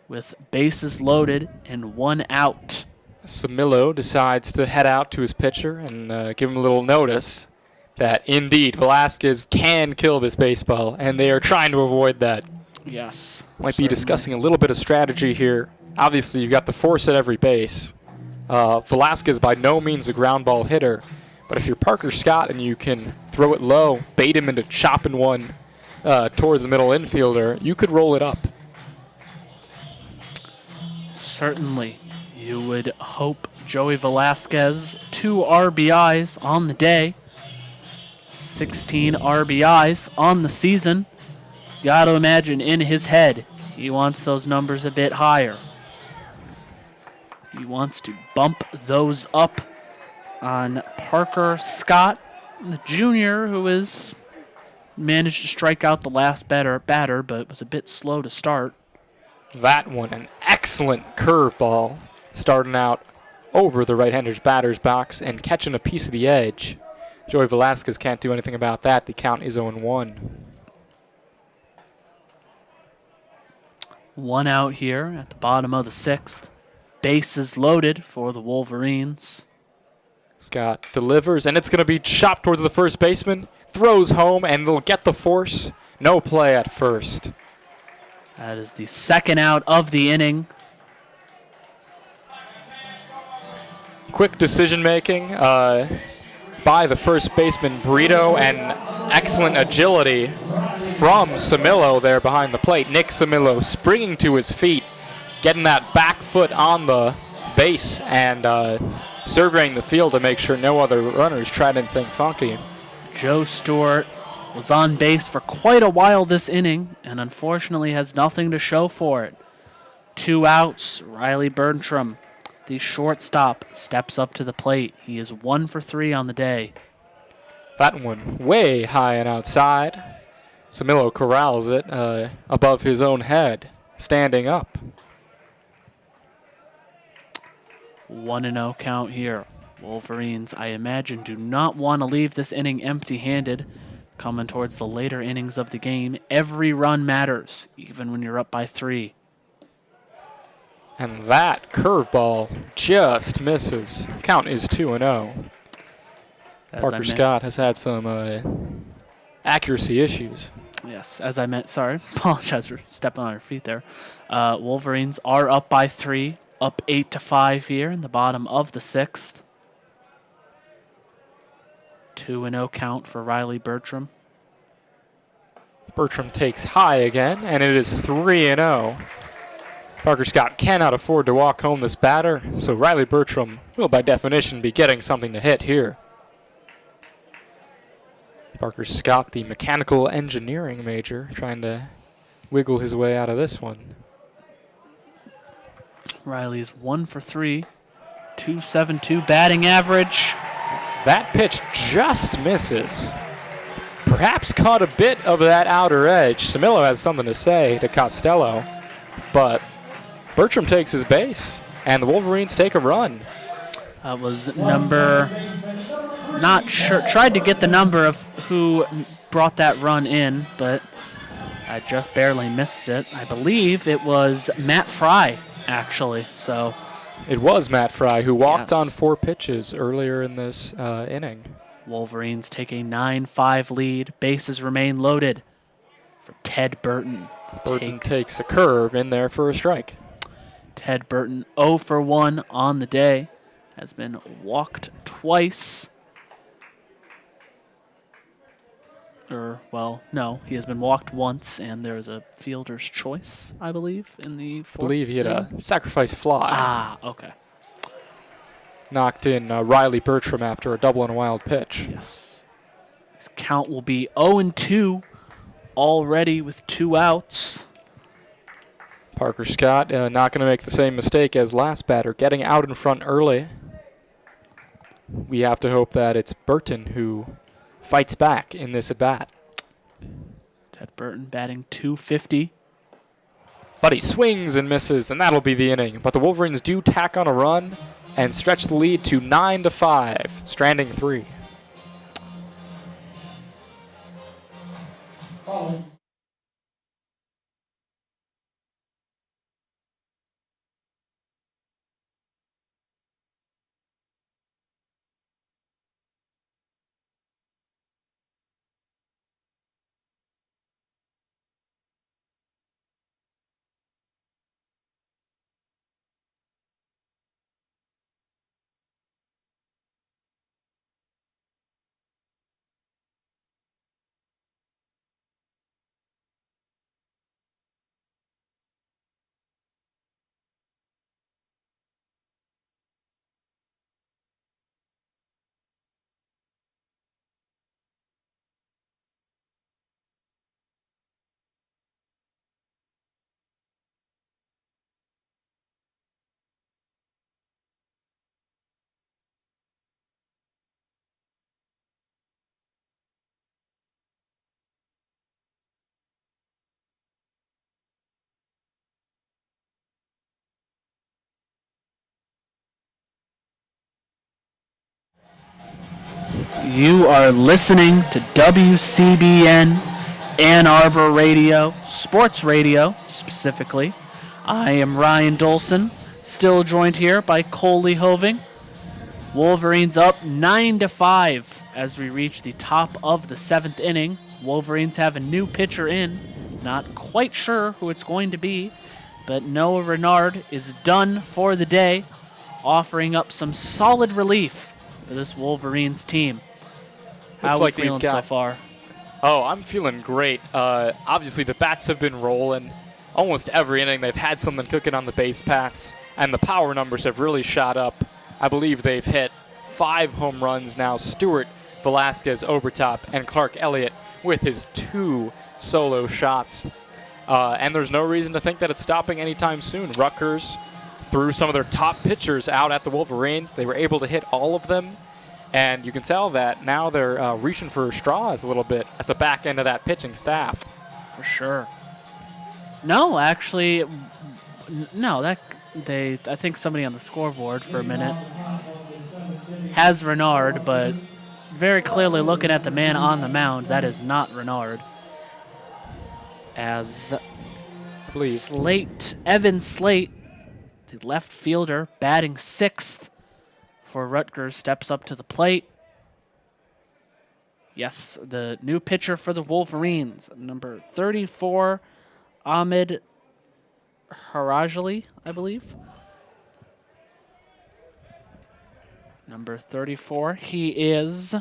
with bases loaded and 1 out. Samillo decides to head out to his pitcher and give him a little notice that indeed Velasquez can kill this baseball, and they are trying to avoid that. Yes. Might be discussing a little bit of strategy here. Obviously, you've got the force at every base. Velasquez by no means a ground ball hitter, but if you're Parker Scott and you can throw it low, bait him into chopping one towards the middle infielder, you could roll it up. Certainly. You would hope Joey Velasquez, 2 RBIs on the day, 16 RBIs on the season. Got to imagine in his head, he wants those numbers a bit higher. He wants to bump those up on Parker Scott, the junior, who has managed to strike out the last batter, but was a bit slow to start. That one, an excellent curveball, starting out over the right-hander's batter's box and catching a piece of the edge. Joey Velasquez can't do anything about that. The count is 0-1. 1 out here at the bottom of the 6th. Bases loaded for the Wolverines. Scott delivers, and it's going to be chopped towards the first baseman. Throws home, and they'll get the force. No play at first. That is the 2nd out of the inning. Quick decision-making by the first baseman, Brito, and excellent agility from Samillo there behind the plate. Nick Samillo springing to his feet, getting that back foot on the base and surveying the field to make sure no other runners tried anything funky. Joe Stewart was on base for quite a while this inning and unfortunately has nothing to show for it. 2 outs. Riley Bertram, the shortstop, steps up to the plate. He is 1 for 3 on the day. That one way high and outside. Samillo corrals it above his own head, standing up. 1-0 count here. Wolverines, I imagine, do not want to leave this inning empty-handed. Coming towards the later innings of the game, every run matters, even when you're up by 3. And that curveball just misses. Count is 2-0. Parker Scott has had some accuracy issues. Yes, as I meant, sorry. Apologize for stepping on your feet there. Wolverines are up by 3, up 8-5 here in the bottom of the 6th. 2-0 count for Riley Bertram. Bertram takes high again, and it is 3-0. Parker Scott cannot afford to walk home this batter, so Riley Bertram will by definition be getting something to hit here. Parker Scott, the mechanical engineering major, trying to wiggle his way out of this one. Riley's 1 for 3, .272 batting average. That pitch just misses. Perhaps caught a bit of that outer edge. Samillo has something to say to Costello, but Bertram takes his base, and the Wolverines take a run. That was number, not sure, tried to get the number of who brought that run in, but I just barely missed it. I believe it was Matt Fry, actually, so. It was Matt Fry who walked Yes. on 4 pitches earlier in this inning. Wolverines take a 9-5 lead. Bases remain loaded for Ted Burton. Burton takes a curve in there for a strike. Ted Burton 0 for 1 on the day. Has been walked twice. Well, no, he has been walked once, and there's a fielder's choice, I believe, in the 4th. I believe he had a sacrifice fly. Ah, okay. Knocked in Riley Bertram after a double and a wild pitch. Yes. His count will be 0-2 already with 2 outs. Parker Scott not going to make the same mistake as last batter, getting out in front early. We have to hope that it's Burton who fights back in this at-bat. Ted Burton batting .250. But he swings and misses, and that'll be the inning. But the Wolverines do tack on a run, and stretch the lead to 9-5, stranding 3. Following. You are listening to WCBN Ann Arbor Radio, sports radio specifically. I am Ryan Dolson, still joined here by Coley Hoving. Wolverines up 9-5 as we reach the top of the 7th inning. Wolverines have a new pitcher in. Not quite sure who it's going to be, but Noah Renard is done for the day, offering up some solid relief for this Wolverines team. How are we feeling so far? Oh, I'm feeling great. Obviously, the bats have been rolling. Almost every inning, they've had something cooking on the base paths, and the power numbers have really shot up. I believe they've hit 5 home runs now. Stewart, Velasquez, Obertop, and Clark Elliott with his 2 solo shots. And there's no reason to think that it's stopping anytime soon. Rutgers threw some of their top pitchers out at the Wolverines. They were able to hit all of them. And you can tell that now they're reaching for straws a little bit at the back end of that pitching staff. For sure. No, actually, no. I think somebody on the scoreboard for a minute has Renard, but very clearly looking at the man on the mound, that is not Renard. As Evan Slate, the left fielder, batting 6th. For Rutgers, steps up to the plate. Yes, the new pitcher for the Wolverines, number 34, Ahmed Harajali, I believe. Number 34. He is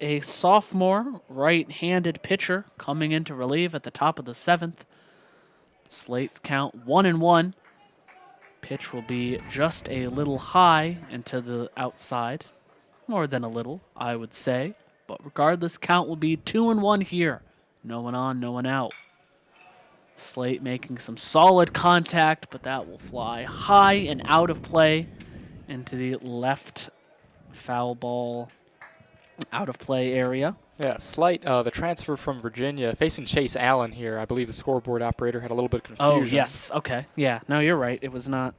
a sophomore right-handed pitcher coming in to relieve at the top of the 7th. Slate's count 1-1. Pitch will be just a little high and to the outside. More than a little, I would say. But regardless, count will be 2-1 here. No one on, no one out. Slate making some solid contact, but that will fly high and out of play into the left foul ball out of play area. Yeah, the transfer from Virginia, facing Chase Allen here. I believe the scoreboard operator had a little bit of confusion. Oh, yes. Okay. Yeah. No, you're right. It was not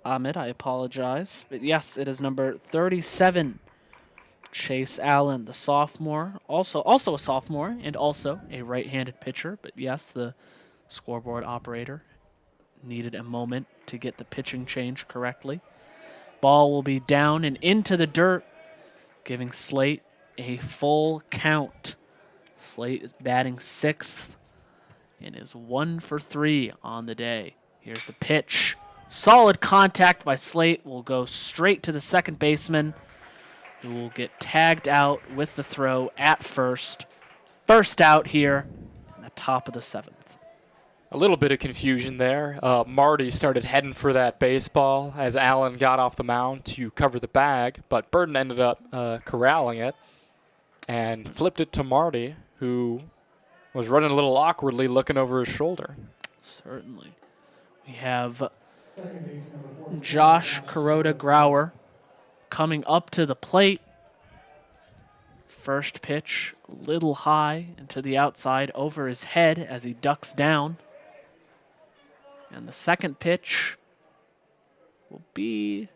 Ahmed. I apologize. But yes, it is number 37, Chase Allen, the sophomore. Also a sophomore and also a right-handed pitcher. But yes, the scoreboard operator needed a moment to get the pitching change correctly. Ball will be down and into the dirt, giving Slate a full count. Slate is batting 6th and is 1 for 3 on the day. Here's the pitch. Solid contact by Slate. Will go straight to the second baseman, who will get tagged out with the throw at first. First out here in the top of the 7th. A little bit of confusion there. Marty started heading for that baseball as Allen got off the mound to cover the bag, but Burden ended up corralling it and flipped it to Marty, who was running a little awkwardly, looking over his shoulder. Certainly. We have Josh Kuroda-Grauer coming up to the plate. First pitch, a little high and to the outside over his head as he ducks down. And the second pitch will be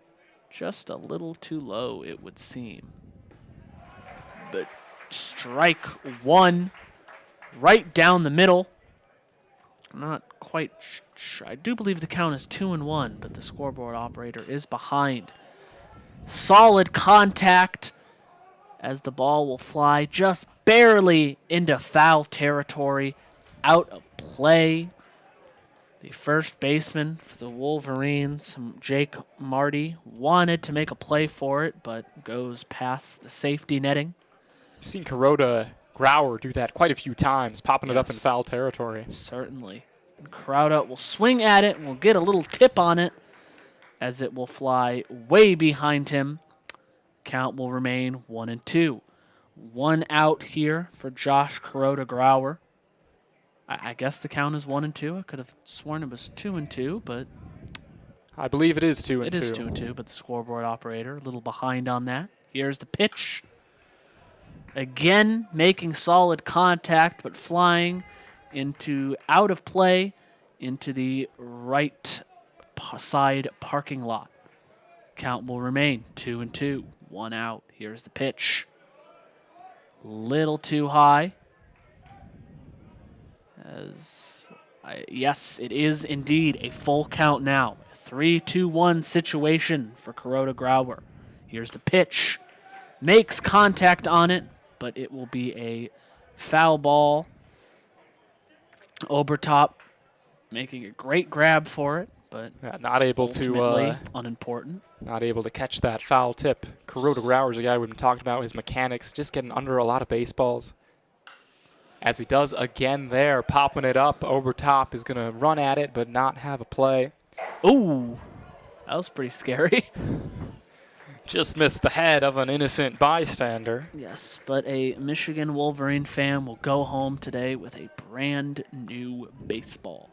just a little too low, it would seem. But strike one right down the middle. I'm not quite sure. I do believe the count is 2-1, but the scoreboard operator is behind. Solid contact as the ball will fly just barely into foul territory, out of play. The first baseman for the Wolverines, Jake Marty, wanted to make a play for it, but goes past the safety netting. I've seen Kuroda Grauer do that quite a few times, popping it up in foul territory. Certainly. And Kuroda will swing at it and will get a little tip on it as it will fly way behind him. Count will remain 1-2. 1 out here for Josh Kuroda Grauer. I guess the count is 1-2. I could have sworn it was 2-2, but I believe it is 2-2. it is 2-2, but the scoreboard operator a little behind on that. Here's the pitch. Again, making solid contact, but flying into out of play into the right side parking lot. Count will remain 2-2. 1 out. Here's the pitch. Little too high. Yes, it is indeed a full count now. 3-2-1 situation for Kuroda Grauer. Here's the pitch. Makes contact on it, but it will be a foul ball. Obertop making a great grab for it, but not able ultimately to unimportant. not able to catch that foul tip. Kuroda Grauer's a guy we've been talking about, his mechanics, just getting under a lot of baseballs. As he does again there, popping it up. Obertop is going to run at it, but not have a play. Ooh, that was pretty scary. Just missed the head of an innocent bystander. Yes, but a Michigan Wolverine fan will go home today with a brand new baseball.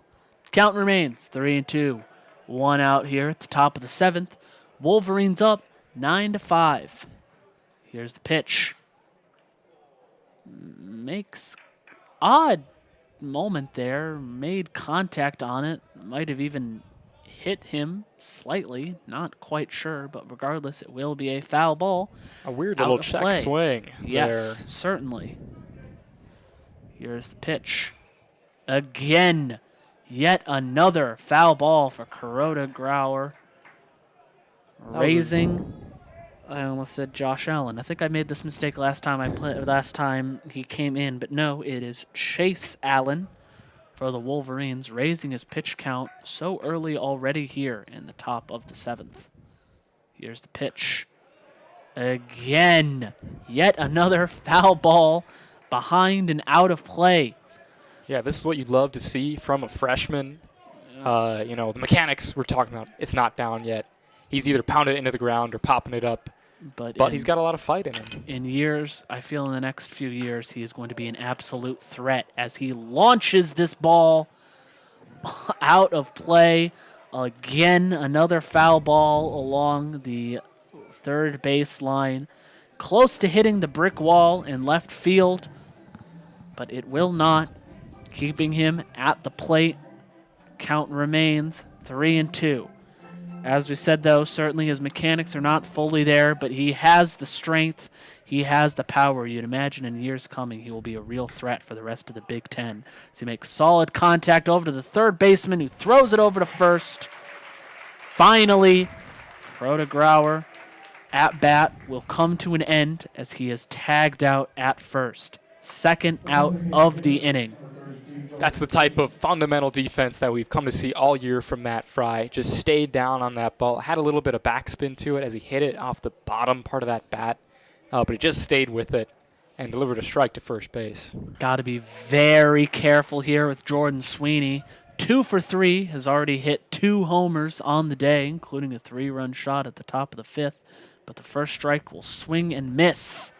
Count remains 3-2. 1 out here at the top of the 7th. Wolverines up 9-5. Here's the pitch. Makes odd moment there. Made contact on it. Might have even hit him slightly. Not quite sure, but regardless, it will be a foul ball. A weird Out little of check play. swing. Yes, there. certainly. Here's the pitch. Again, yet another foul ball for Kuroda Grauer. Raising, I almost said Josh Allen. I think I made this mistake last time he came in, but no, it is Chase Allen for the Wolverines, raising his pitch count so early already here in the top of the 7th. Here's the pitch. Again, yet another foul ball behind and out of play. Yeah, this is what you'd love to see from a freshman. The mechanics we're talking about, it's not down yet. He's either pounding it into the ground or popping it up. But he's got a lot of fight in him. In years, I feel in the next few years, he is going to be an absolute threat as he launches this ball out of play. Again, another foul ball along the third base line. Close to hitting the brick wall in left field, but it will not. Keeping him at the plate. Count remains 3-2. As we said, though, certainly his mechanics are not fully there, but he has the strength, he has the power. You'd imagine in years coming he will be a real threat for the rest of the Big Ten. As he makes solid contact over to the third baseman, who throws it over to first. Finally, Kuroda Grauer at bat will come to an end as he is tagged out at first. Second out of the inning. That's the type of fundamental defense that we've come to see all year from Matt Fry. Just stayed down on that ball. Had a little bit of backspin to it as he hit it off the bottom part of that bat. But he just stayed with it and delivered a strike to first base. Got to be very careful here with Jordan Sweeney. 2 for 3, has already hit 2 homers on the day, including a 3-run shot at the top of the 5th. But the first strike will swing and miss.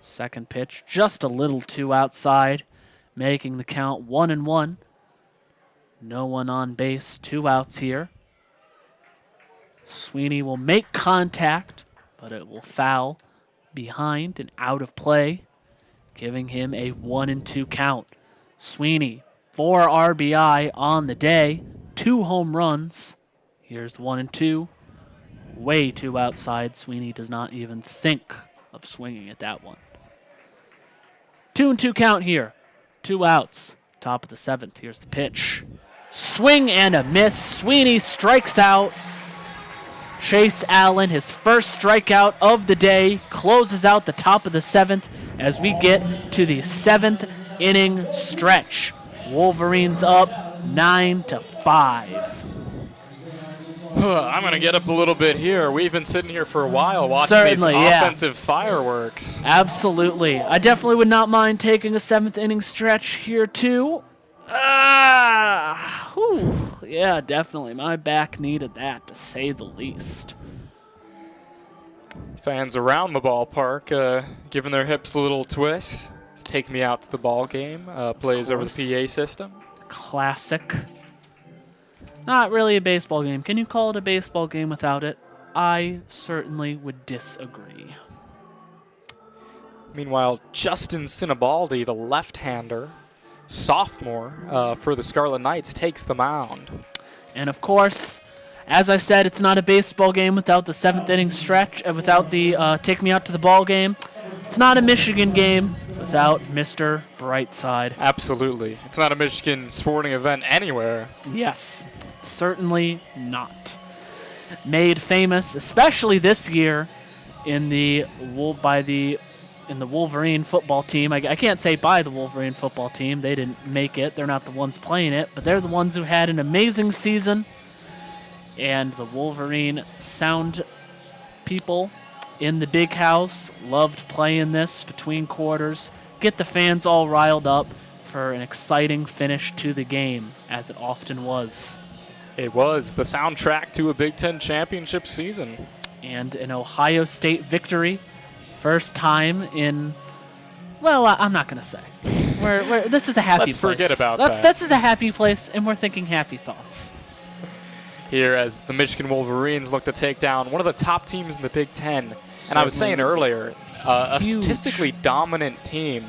Second pitch, just a little too outside, making the count 1-1. No one on base, 2 outs here. Sweeney will make contact, but it will foul behind and out of play, giving him a 1-2 count. Sweeney, 4 RBI on the day, 2 home runs. Here's the 1-2. Way too outside. Sweeney does not even think of swinging at that one. 2-2 count here. 2 outs. Top of the 7th. Here's the pitch. Swing and a miss. Sweeney strikes out. Chase Allen, his first strikeout of the day, closes out the top of the 7th as we get to the 7th inning stretch. Wolverines up 9-5. I'm going to get up a little bit here. We've been sitting here for a while watching Certainly, these yeah. offensive fireworks. Absolutely. I definitely would not mind taking a 7th inning stretch here, too. Yeah, definitely. My back needed that, to say the least. Fans around the ballpark giving their hips a little twist. It's Take Me Out to the Ball Game. Plays over the PA system. Classic. Not really a baseball game. Can you call it a baseball game without it? I certainly would disagree. Meanwhile, Justin Sinibaldi, the left-hander, sophomore for the Scarlet Knights, takes the mound. And of course, as I said, it's not a baseball game without the 7th inning stretch, without the Take Me Out to the Ball Game. It's not a Michigan game without Mr. Brightside. Absolutely. It's not a Michigan sporting event anywhere. Yes, certainly not. Made famous, especially this year, in the Wolverine football team. I can't say by the Wolverine football team. They didn't make it. They're not the ones playing it, but they're the ones who had an amazing season. And the Wolverine sound people in the big house loved playing this between quarters. Get the fans all riled up for an exciting finish to the game, as it often was. It was the soundtrack to a Big Ten championship season. And an Ohio State victory. First time in, well, I'm not going to say. This is a happy Let's place. forget about that. This is a happy place, and we're thinking happy thoughts. Here as the Michigan Wolverines look to take down one of the top teams in the Big Ten. And I was saying earlier, a statistically dominant team.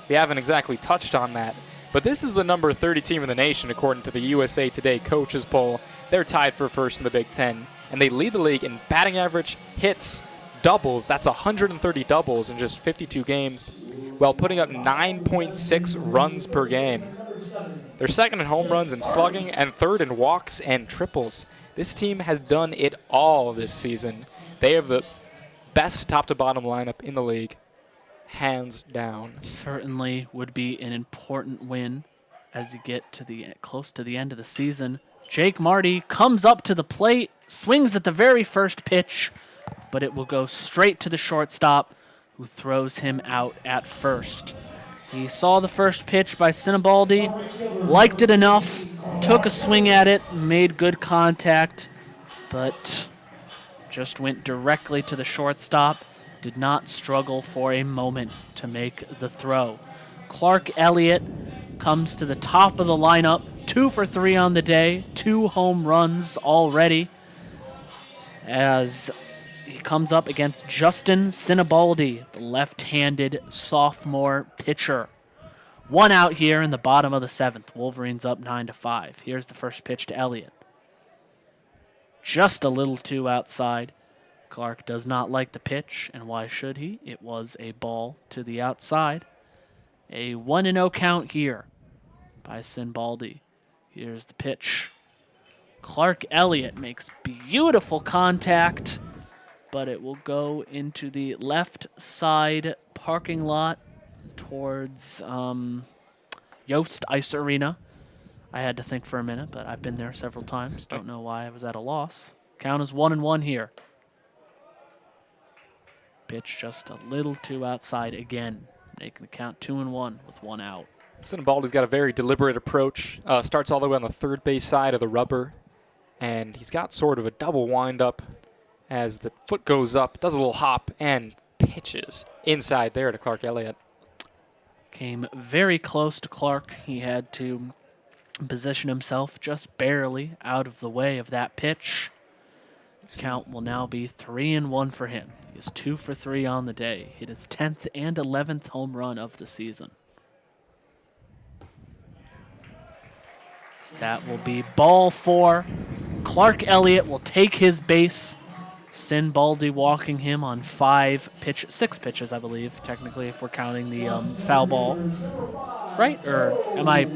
We haven't exactly touched on that. But this is the number 30 team in the nation, according to the USA Today coaches poll. They're tied for first in the Big Ten. And they lead the league in batting average, hits, doubles. That's 130 doubles in just 52 games, while putting up 9.6 runs per game. They're second in home runs and slugging, and third in walks and triples. This team has done it all this season. They have the best top-to-bottom lineup in the league, hands down. Certainly would be an important win as you get to the close to the end of the season. Jake Marty comes up to the plate, swings at the very first pitch, but it will go straight to the shortstop, who throws him out at first. He saw the first pitch by Sinibaldi, liked it enough, took a swing at it, made good contact, but just went directly to the shortstop. Did not struggle for a moment to make the throw. Clark Elliott comes to the top of the lineup, 2 for 3 on the day, 2 home runs already, as he comes up against Justin Sinibaldi, the left-handed sophomore pitcher. 1 out here in the bottom of the 7th. Wolverines up 9-5. Here's the first pitch to Elliott. Just a little too outside. Clark does not like the pitch, and why should he? It was a ball to the outside. A 1-0 count here by Sinibaldi. Here's the pitch. Clark Elliott makes beautiful contact, but it will go into the left side parking lot towards Yost Ice Arena. I had to think for a minute, but I've been there several times. Don't know why I was at a loss. Count is 1-1 here. Pitch just a little too outside again, making the count 2-1 with 1 out. Sinibaldi's got a very deliberate approach. Starts all the way on the third base side of the rubber, and he's got sort of a double windup as the foot goes up, does a little hop, and pitches inside there to Clark Elliott. Came very close to Clark. He had to position himself just barely out of the way of that pitch. Count will now be 3-1 for him. He is 2 for 3 on the day. Hit his 10th and 11th home run of the season. So that will be ball 4. Clark Elliott will take his base. Sin Baldy walking him on 6 pitches, I believe, technically, if we're counting the foul ball. Right? Or I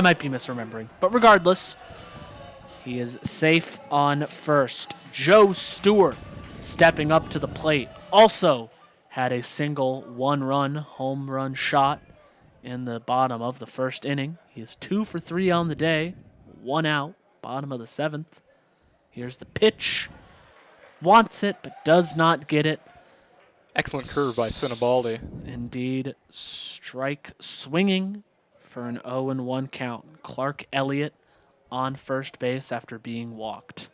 might be misremembering. But regardless, he is safe on first. Joe Stewart stepping up to the plate. Also had a single 1-run home run shot in the bottom of the first inning. He is 2 for 3 on the day. 1 out, bottom of the 7th. Here's the pitch. Wants it, but does not get it. Excellent curve by Sinibaldi. Indeed, strike swinging for an 0-1 count. Clark Elliott on first base after being walked.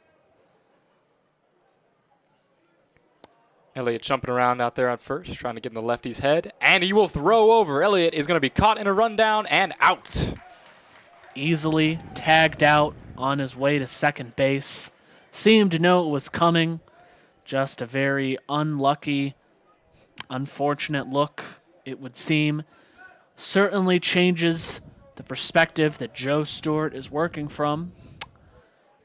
Elliott jumping around out there at first, trying to get in the lefty's head, and he will throw over. Elliott is going to be caught in a rundown and out. Easily tagged out on his way to second base. Seemed to know it was coming. Just a very unlucky, unfortunate look, it would seem. Certainly changes the perspective that Joe Stewart is working from.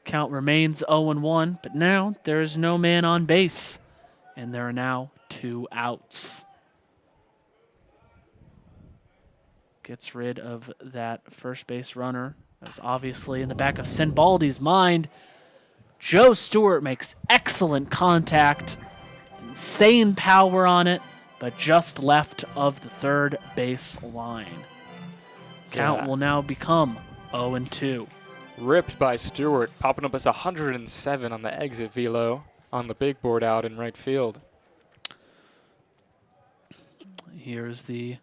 Count remains 0-1, but now there is no man on base, and there are now 2 outs. Gets rid of that first base runner. That was obviously in the back of Sinbaldi's mind. Joe Stewart makes excellent contact, insane power on it, but just left of the third base line. Count will now become 0-2. Ripped by Stewart, popping up as 107 on the exit velo on the big board out in right field. Here's the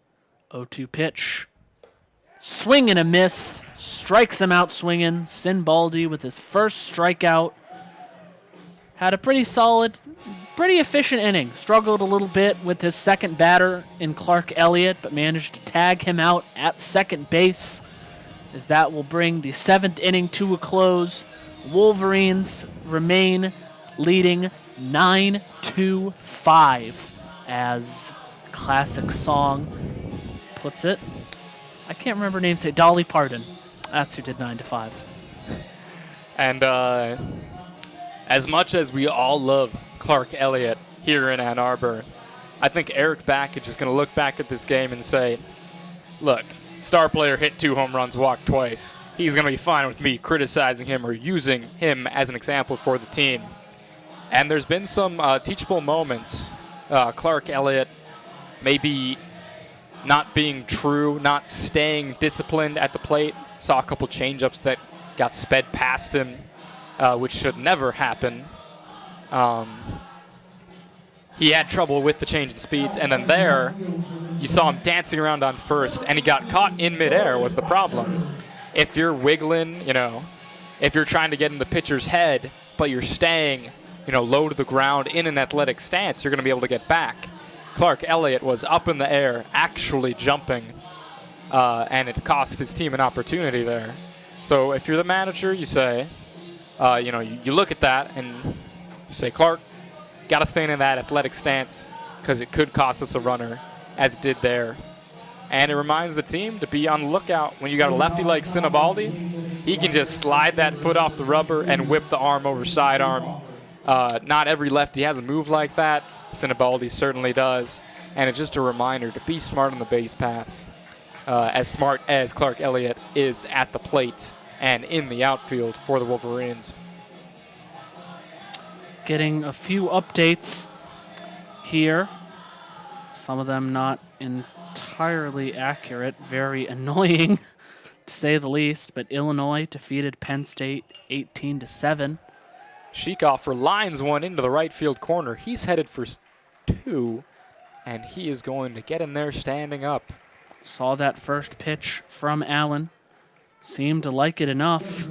0-2 pitch. Swing and a miss. Strikes him out swinging. Sinbaldi with his first strikeout. Had a pretty solid, pretty efficient inning. Struggled a little bit with his second batter in Clark Elliott, but managed to tag him out at second base, as that will bring the 7th inning to a close. Wolverines remain leading 9-5, as classic song puts it. I can't remember her namesake. Dolly Parton. That's who did 9-5. And as much as we all love Clark Elliott here in Ann Arbor, I think Eric Backage is going to look back at this game and say, look, star player hit 2 home runs, walked twice. He's going to be fine with me criticizing him or using him as an example for the team. And there's been some teachable moments. Clark Elliott maybe not being true, not staying disciplined at the plate. Saw a couple changeups that got sped past him, which should never happen. He had trouble with the change in speeds, and then there, you saw him dancing around on first, and he got caught in midair was the problem. If you're wiggling, if you're trying to get in the pitcher's head, but you're staying, low to the ground in an athletic stance, you're going to be able to get back. Clark Elliott was up in the air, actually jumping, and it cost his team an opportunity there. So if you're the manager, you say, you look at that and you say, Clark, got to stay in that athletic stance because it could cost us a runner, as it did there. And it reminds the team to be on the lookout when you got a lefty like Sinibaldi. He can just slide that foot off the rubber and whip the arm over sidearm. Not every lefty has a move like that. Sinibaldi certainly does. And it's just a reminder to be smart on the base paths, as smart as Clark Elliott is at the plate and in the outfield for the Wolverines. Getting a few updates here. Some of them not entirely accurate, very annoying to say the least, but Illinois defeated Penn State 18-7. Sheikoff lines one into the right field corner. He's headed for 2, and he is going to get in there standing up. Saw that first pitch from Allen. Seemed to like it enough,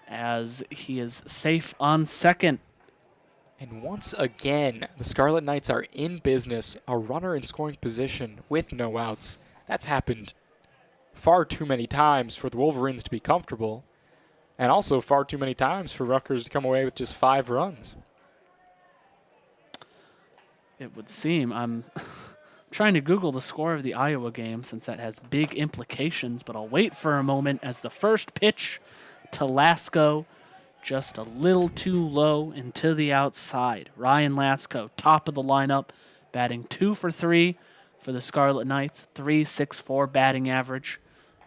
as he is safe on second. And once again, the Scarlet Knights are in business, a runner in scoring position with no outs. That's happened far too many times for the Wolverines to be comfortable, and also far too many times for Rutgers to come away with just 5 runs. It would seem. I'm trying to Google the score of the Iowa game since that has big implications, but I'll wait for a moment as the first pitch to Lasco, just a little too low and to the outside. Ryan Lasco, top of the lineup, batting 2 for 3 for the Scarlet Knights, 3.64 batting average.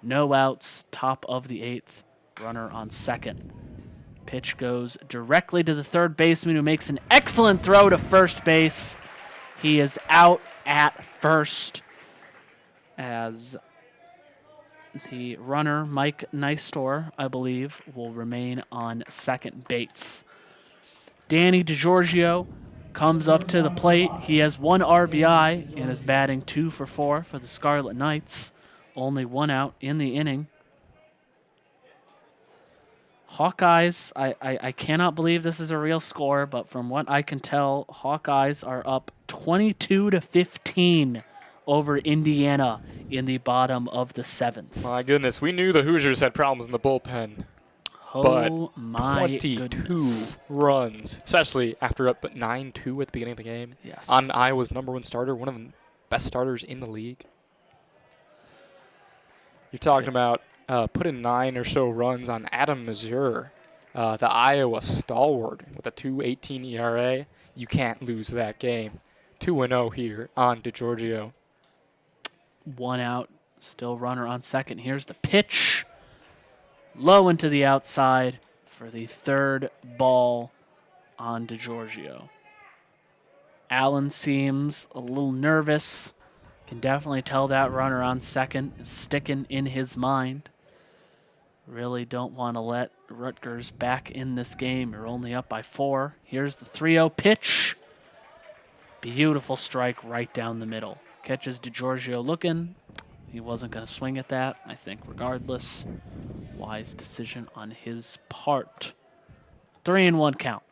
No outs, top of the 8th, runner on second. Pitch goes directly to the third baseman, who makes an excellent throw to first base. He is out at first as the runner, Mike Neistor, I believe, will remain on second base. Danny DiGiorgio comes up to the plate. He has 1 RBI and is batting 2 for 4 for the Scarlet Knights. Only 1 out in the inning. Hawkeyes, I cannot believe this is a real score, but from what I can tell, Hawkeyes are up 22-15 over Indiana in the bottom of the 7th. My goodness, we knew the Hoosiers had problems in the bullpen. Oh But my 22 goodness. runs, especially after up 9-2 at the beginning of the game. Yes. On Iowa's #1 starter, one of the best starters in the league. You're talking about putting 9 or so runs on Adam Mazur, the Iowa stalwart with a 2.18 ERA. You can't lose that game. 2-0 here on DiGiorgio. 1 out, still runner on second. Here's the pitch. Low into the outside for the 3rd ball on DiGiorgio. Allen seems a little nervous. Can definitely tell that runner on second is sticking in his mind. Really don't want to let Rutgers back in this game. You're only up by 4. Here's the 3-0 pitch. Beautiful strike right down the middle. Catches DiGiorgio looking. He wasn't going to swing at that, I think, regardless. Wise decision on his part. 3-1 count.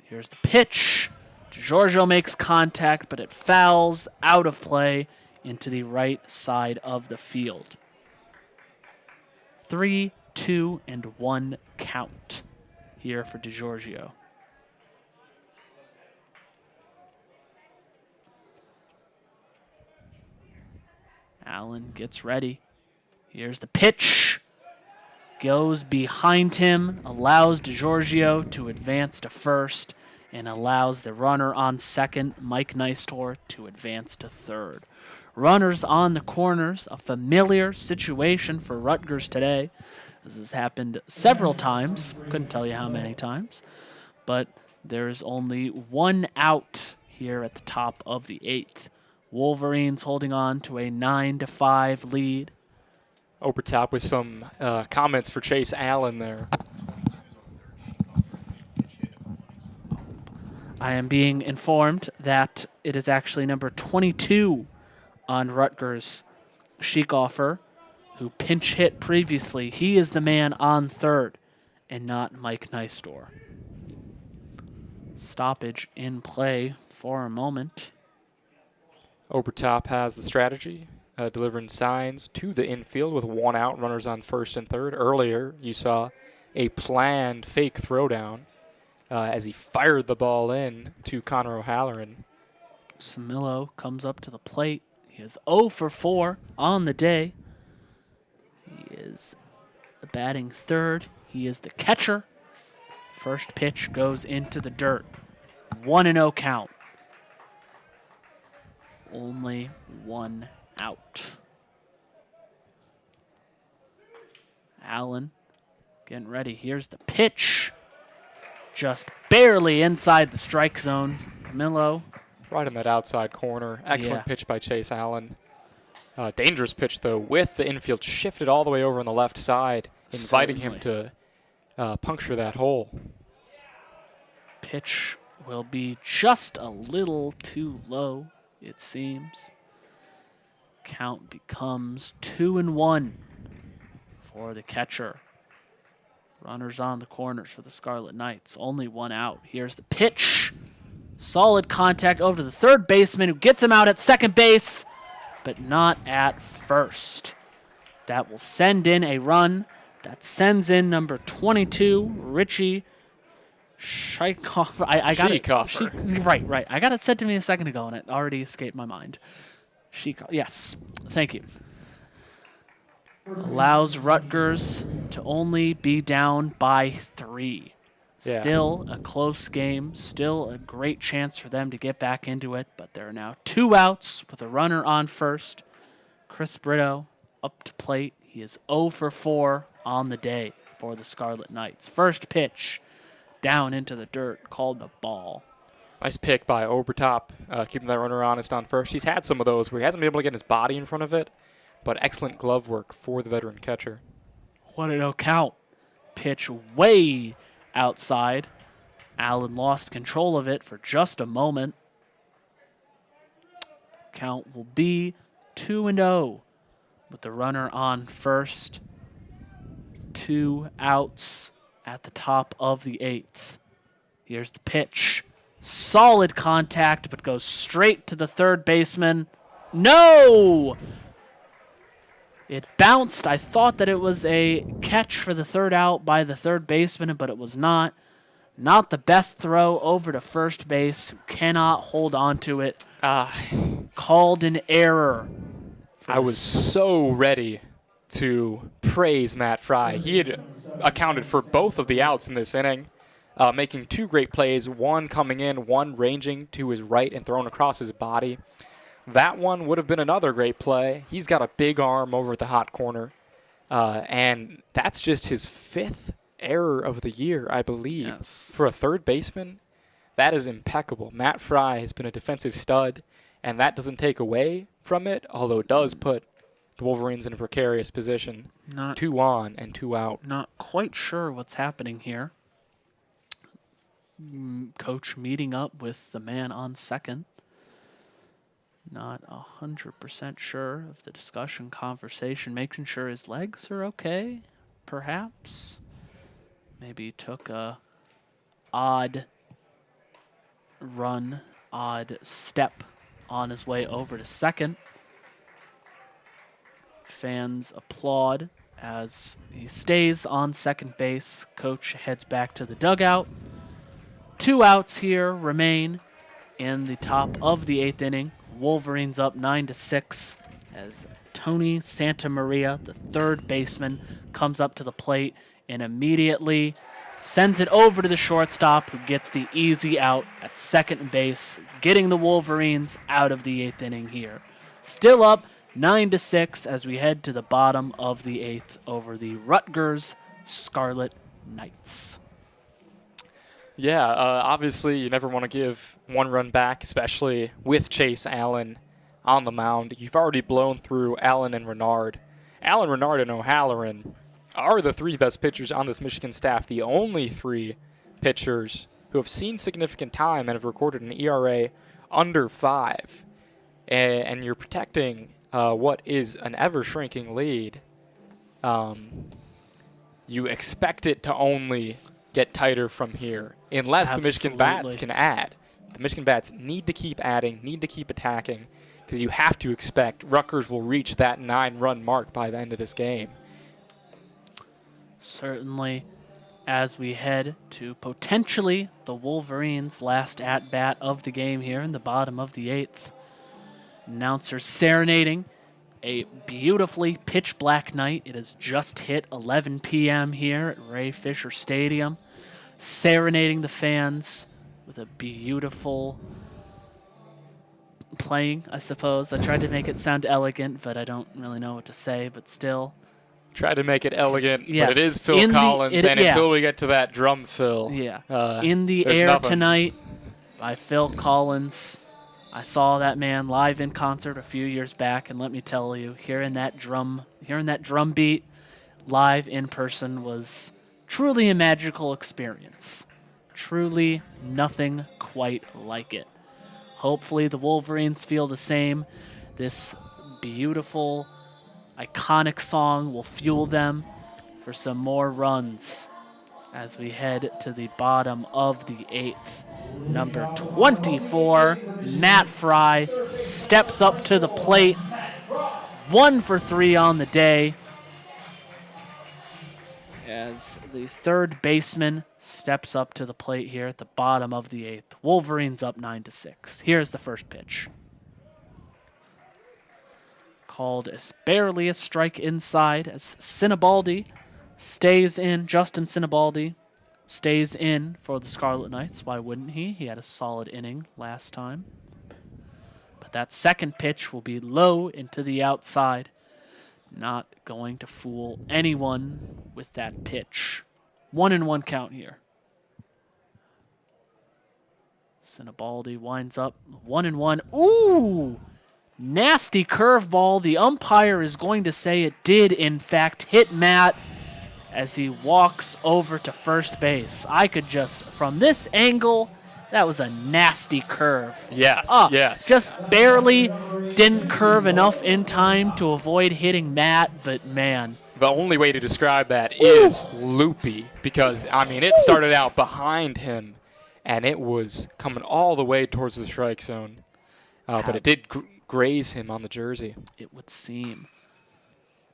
Here's the pitch. DiGiorgio makes contact, but it fouls out of play into the right side of the field. 3-2-1 count here for DiGiorgio. Allen gets ready. Here's the pitch. Goes behind him, allows DiGiorgio to advance to first, and allows the runner on second, Mike Neistor, to advance to third. Runners on the corners, a familiar situation for Rutgers today. This has happened several times. Couldn't tell you how many times. But there's only 1 out here at the top of the 8th. Wolverines holding on to a 9-5 lead. Over top with some comments for Chase Allen there. I am being informed that it is actually number 22 on Rutgers, Sheekoffer, who pinch hit previously. He is the man on third and not Mike Neistor. Stoppage in play for a moment. Obertop has the strategy, delivering signs to the infield with 1 out, runners on first and third. Earlier, you saw a planned fake throwdown as he fired the ball in to Connor O'Halloran. Samillo comes up to the plate. He is 0 for 4 on the day. He is batting third. He is the catcher. First pitch goes into the dirt. 1-0 count. Only 1 out. Allen getting ready. Here's the pitch. Just barely inside the strike zone. Camillo. Right in that outside corner. Excellent pitch by Chase Allen. Dangerous pitch, though, with the infield shifted all the way over on the left side, inviting him to puncture that hole. Pitch will be just a little too low, it seems. Count becomes 2-1 for the catcher. Runners on the corners for the Scarlet Knights. Only 1 out. Here's the pitch. Solid contact over to the third baseman, who gets him out at second base, but not at first. That will send in a run. That sends in number 22, Richie Sheekoffer. I got Sheekoffer. Right. I got it said to me a second ago, and it already escaped my mind. Yes, thank you. allows Rutgers to only be down by 3. Yeah. Still a close game, still a great chance for them to get back into it, but there are now 2 outs with a runner on first. Chris Brito up to plate. He is 0 for 4 on the day for the Scarlet Knights. First pitch down into the dirt, called a ball. Nice pick by Obertop, keeping that runner honest on first. He's had some of those where he hasn't been able to get his body in front of it, but excellent glove work for the veteran catcher. 1-0 count. Pitch way outside. Allen lost control of it for just a moment. Count will be 2-0 with the runner on first. 2 outs at the top of the 8th. Here's the pitch. Solid contact, but goes straight to the third baseman. No! It bounced. I thought that it was a catch for the third out by the third baseman, but it was not. Not the best throw over to first base, who cannot hold on to it. Called an error. I was so ready to praise Matt Fry. He had accounted for both of the outs in this inning, making 2 great plays, one coming in, one ranging to his right and thrown across his body. That one would have been another great play. He's got a big arm over at the hot corner, and that's just his 5th error of the year, I believe. Yes. For a third baseman, that is impeccable. Matt Fry has been a defensive stud, and that doesn't take away from it, although it does put the Wolverines in a precarious position. 2 on and 2 out. Not quite sure what's happening here. Coach meeting up with the man on second. Not 100% sure of the discussion, conversation, making sure his legs are okay, perhaps. Maybe took a odd run, odd step on his way over to second. Fans applaud as he stays on second base. Coach heads back to the dugout. 2 outs here remain in the top of the 8th inning. Wolverines up 9-6 as Tony Santamaria, the third baseman, comes up to the plate and immediately sends it over to the shortstop, who gets the easy out at second base, getting the Wolverines out of the 8th inning here. Still up 9-6 as we head to the bottom of the 8th over the Rutgers Scarlet Knights. Yeah, obviously you never want to give 1 run back, especially with Chase Allen on the mound. You've already blown through Allen and Renard. Allen, Renard, and O'Halloran are the 3 best pitchers on this Michigan staff, the only 3 pitchers who have seen significant time and have recorded an ERA under 5. And you're protecting what is an ever-shrinking lead. You expect it to only get tighter from here, unless the Michigan Bats can add. The Michigan Bats need to keep adding, need to keep attacking, because you have to expect Rutgers will reach that 9-run mark by the end of this game. Certainly, as we head to potentially the Wolverines' last at-bat of the game here in the bottom of the 8th. Announcer serenading a beautifully pitch black night. It has just hit 11 p.m. here at Ray Fisher Stadium. Serenading the fans with a beautiful playing, I suppose. I tried to make it sound elegant, but I don't really know what to say, but still. Try to make it elegant, Yes. but it is Phil Collins, and until we get to that drum fill. Yeah. In the Air nothing. Tonight by Phil Collins. I saw that man live in concert a few years back, and let me tell you, hearing that drum beat live in person was truly a magical experience. Truly nothing quite like it. Hopefully the Wolverines feel the same. This beautiful, iconic song will fuel them for some more runs as we head to the bottom of the 8th. Number 24, Matt Fry, steps up to the plate. 1 for 3 on the day, as the third baseman steps up to the plate here at the bottom of the 8th. Wolverines up 9-6. Here's the first pitch. called as barely a strike inside as Sinibaldi stays in. Justin Sinibaldi stays in for the Scarlet Knights. Why wouldn't he? He had a solid inning last time. But that second pitch will be low into the outside. Not going to fool anyone with that pitch. 1-1 count here. Sinibaldi winds up 1-1. Ooh! Nasty curveball. The umpire is going to say it did, in fact, hit Matt as he walks over to first base. I could just, from this angle, that was a nasty curve. Yes, yes. Just barely didn't curve enough in time to avoid hitting Matt, but man. The only way to describe that is loopy because, I mean, it started out behind him and it was coming all the way towards the strike zone. But it did graze him on the jersey. It would seem.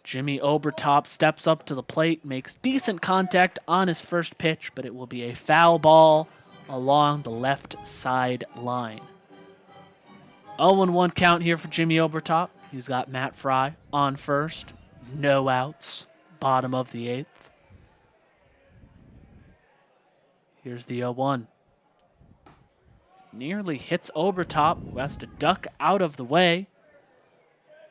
Jimmy Obertop steps up to the plate, makes decent contact on his first pitch, but it will be a foul ball along the left side line. 0-1 count here for Jimmy Obertop. He's got Matt Fry on first. No outs. Bottom of the 8th. Here's the 0-1. Nearly hits Obertop, who has to duck out of the way.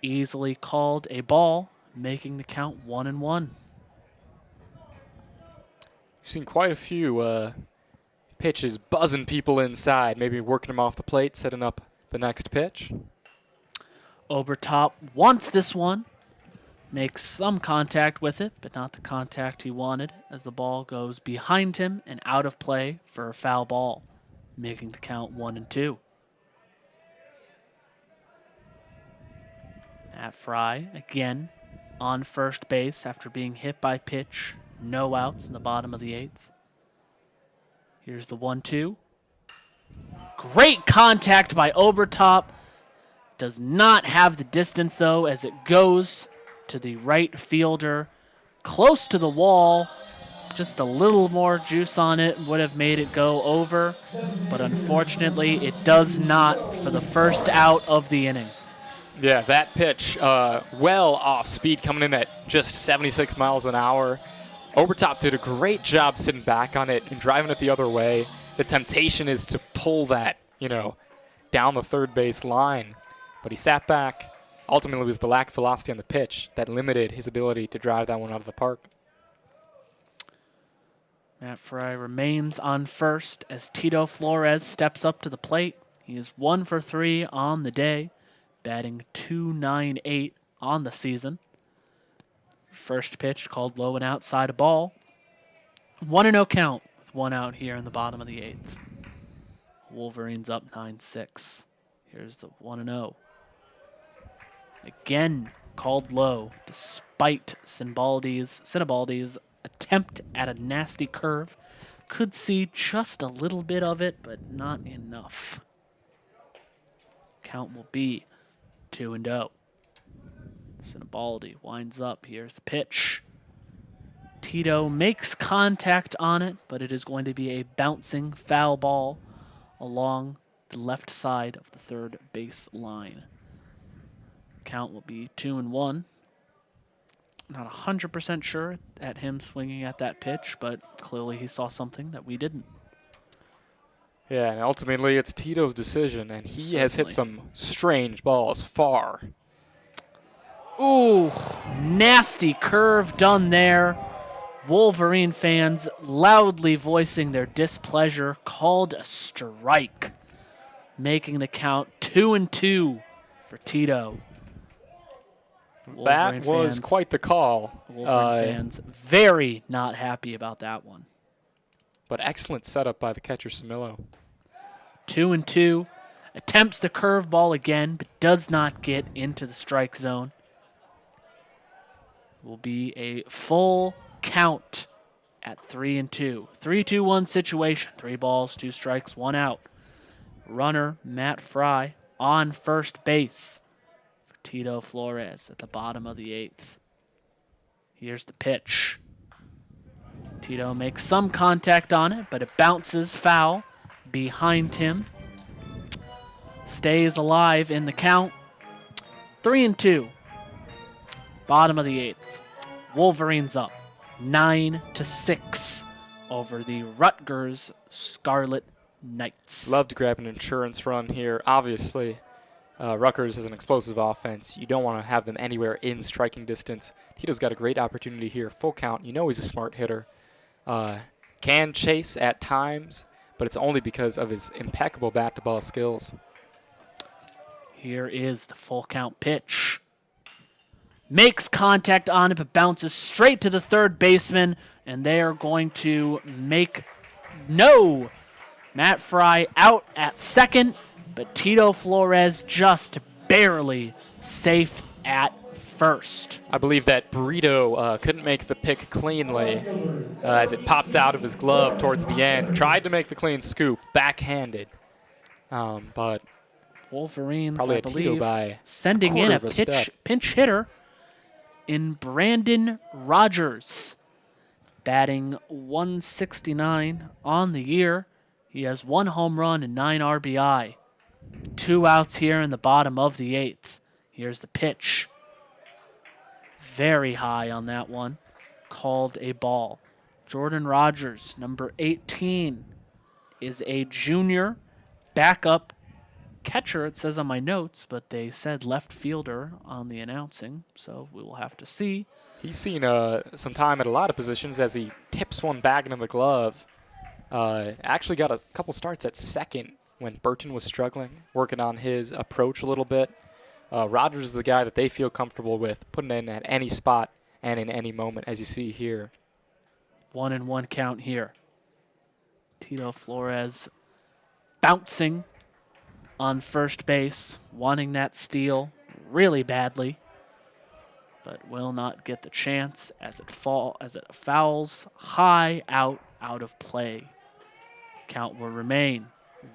Easily called a ball, making the count 1-1. We've seen quite a few pitches buzzing people inside, maybe working them off the plate, setting up the next pitch. Obertop wants this one. Makes some contact with it, but not the contact he wanted, as the ball goes behind him and out of play for a foul ball, making the count 1-2. Matt Fry, again, on first base after being hit by pitch. No outs in the bottom of the 8th. Here's the 1-2. Great contact by Obertop. Does not have the distance, though, as it goes to the right fielder, close to the wall. Just a little more juice on it would have made it go over, but unfortunately it does not for the first out of the inning. Yeah, that pitch well off speed, coming in at just 76 miles an hour. Obertop did a great job sitting back on it and driving it the other way. The temptation is to pull that, down the third base line, but he sat back. Ultimately, it was the lack of velocity on the pitch that limited his ability to drive that one out of the park. Matt Fry remains on first as Tito Flores steps up to the plate. He is 1 for 3 on the day, batting .298 on the season. First pitch called low and outside a ball. 1-0 count with 1 out here in the bottom of the 8th. Wolverines up 9-6. Here's the 1-0. Again called low, despite Sinibaldi's attempt at a nasty curve. Could see just a little bit of it, but not enough. Count will be 2-0. Sinibaldi winds up. Here's the pitch. Tito makes contact on it, but it is going to be a bouncing foul ball along the left side of the third base line. Count will be 2-1. Not 100% sure at him swinging at that pitch, but clearly he saw something that we didn't. Yeah, and ultimately it's Tito's decision, and he has hit some strange balls far. Ooh, nasty curve done there. Wolverine fans loudly voicing their displeasure, called a strike, making the count 2-2 for Tito. That was quite the call. Wolverine fans very not happy about that one. But excellent setup by the catcher, Samillo. 2-2. Attempts the curveball again, but does not get into the strike zone. Will be a full count at 3-2. 3-2-1 situation. 3 balls, 2 strikes, 1 out. Runner Matt Fry on first base. Tito Flores at the bottom of the 8th. Here's the pitch. Tito makes some contact on it, but it bounces foul behind him. Stays alive in the count. 3-2. bottom of the 8th. Wolverines up 9-6 over the Rutgers Scarlet Knights. Love to grab an insurance run here. Obviously, Rutgers is an explosive offense. You don't want to have them anywhere in striking distance. Tito's got a great opportunity here. Full count. You know he's a smart hitter. Can chase at times, but it's only because of his impeccable bat-to-ball skills. Here is the full count pitch. Makes contact on it, but bounces straight to the third baseman, and they are going to make no. Matt Fry out at second, but Tito Flores just barely safe at first. I believe that Burrito couldn't make the pick cleanly as it popped out of his glove towards the end. Tried to make the clean scoop, backhanded, but Wolverines, probably I a Tito believe, by sending in a step. pinch hitter in Brandon Rogers, batting 169 on the year. He has 1 home run and 9 RBI. 2 outs here in the bottom of the 8th. Here's the pitch. Very high on that one. Called a ball. Jordan Rogers, number 18, is a junior backup catcher, it says on my notes, but they said left fielder on the announcing, so we will have to see. He's seen some time at a lot of positions as he tips one back into the glove. Actually got a couple starts at second when Burton was struggling, working on his approach a little bit. Rogers is the guy that they feel comfortable with, putting in at any spot and in any moment, as you see here. 1-1 count here. Tito Flores bouncing on first base, wanting that steal really badly, but will not get the chance as it fouls high out of play. Count will remain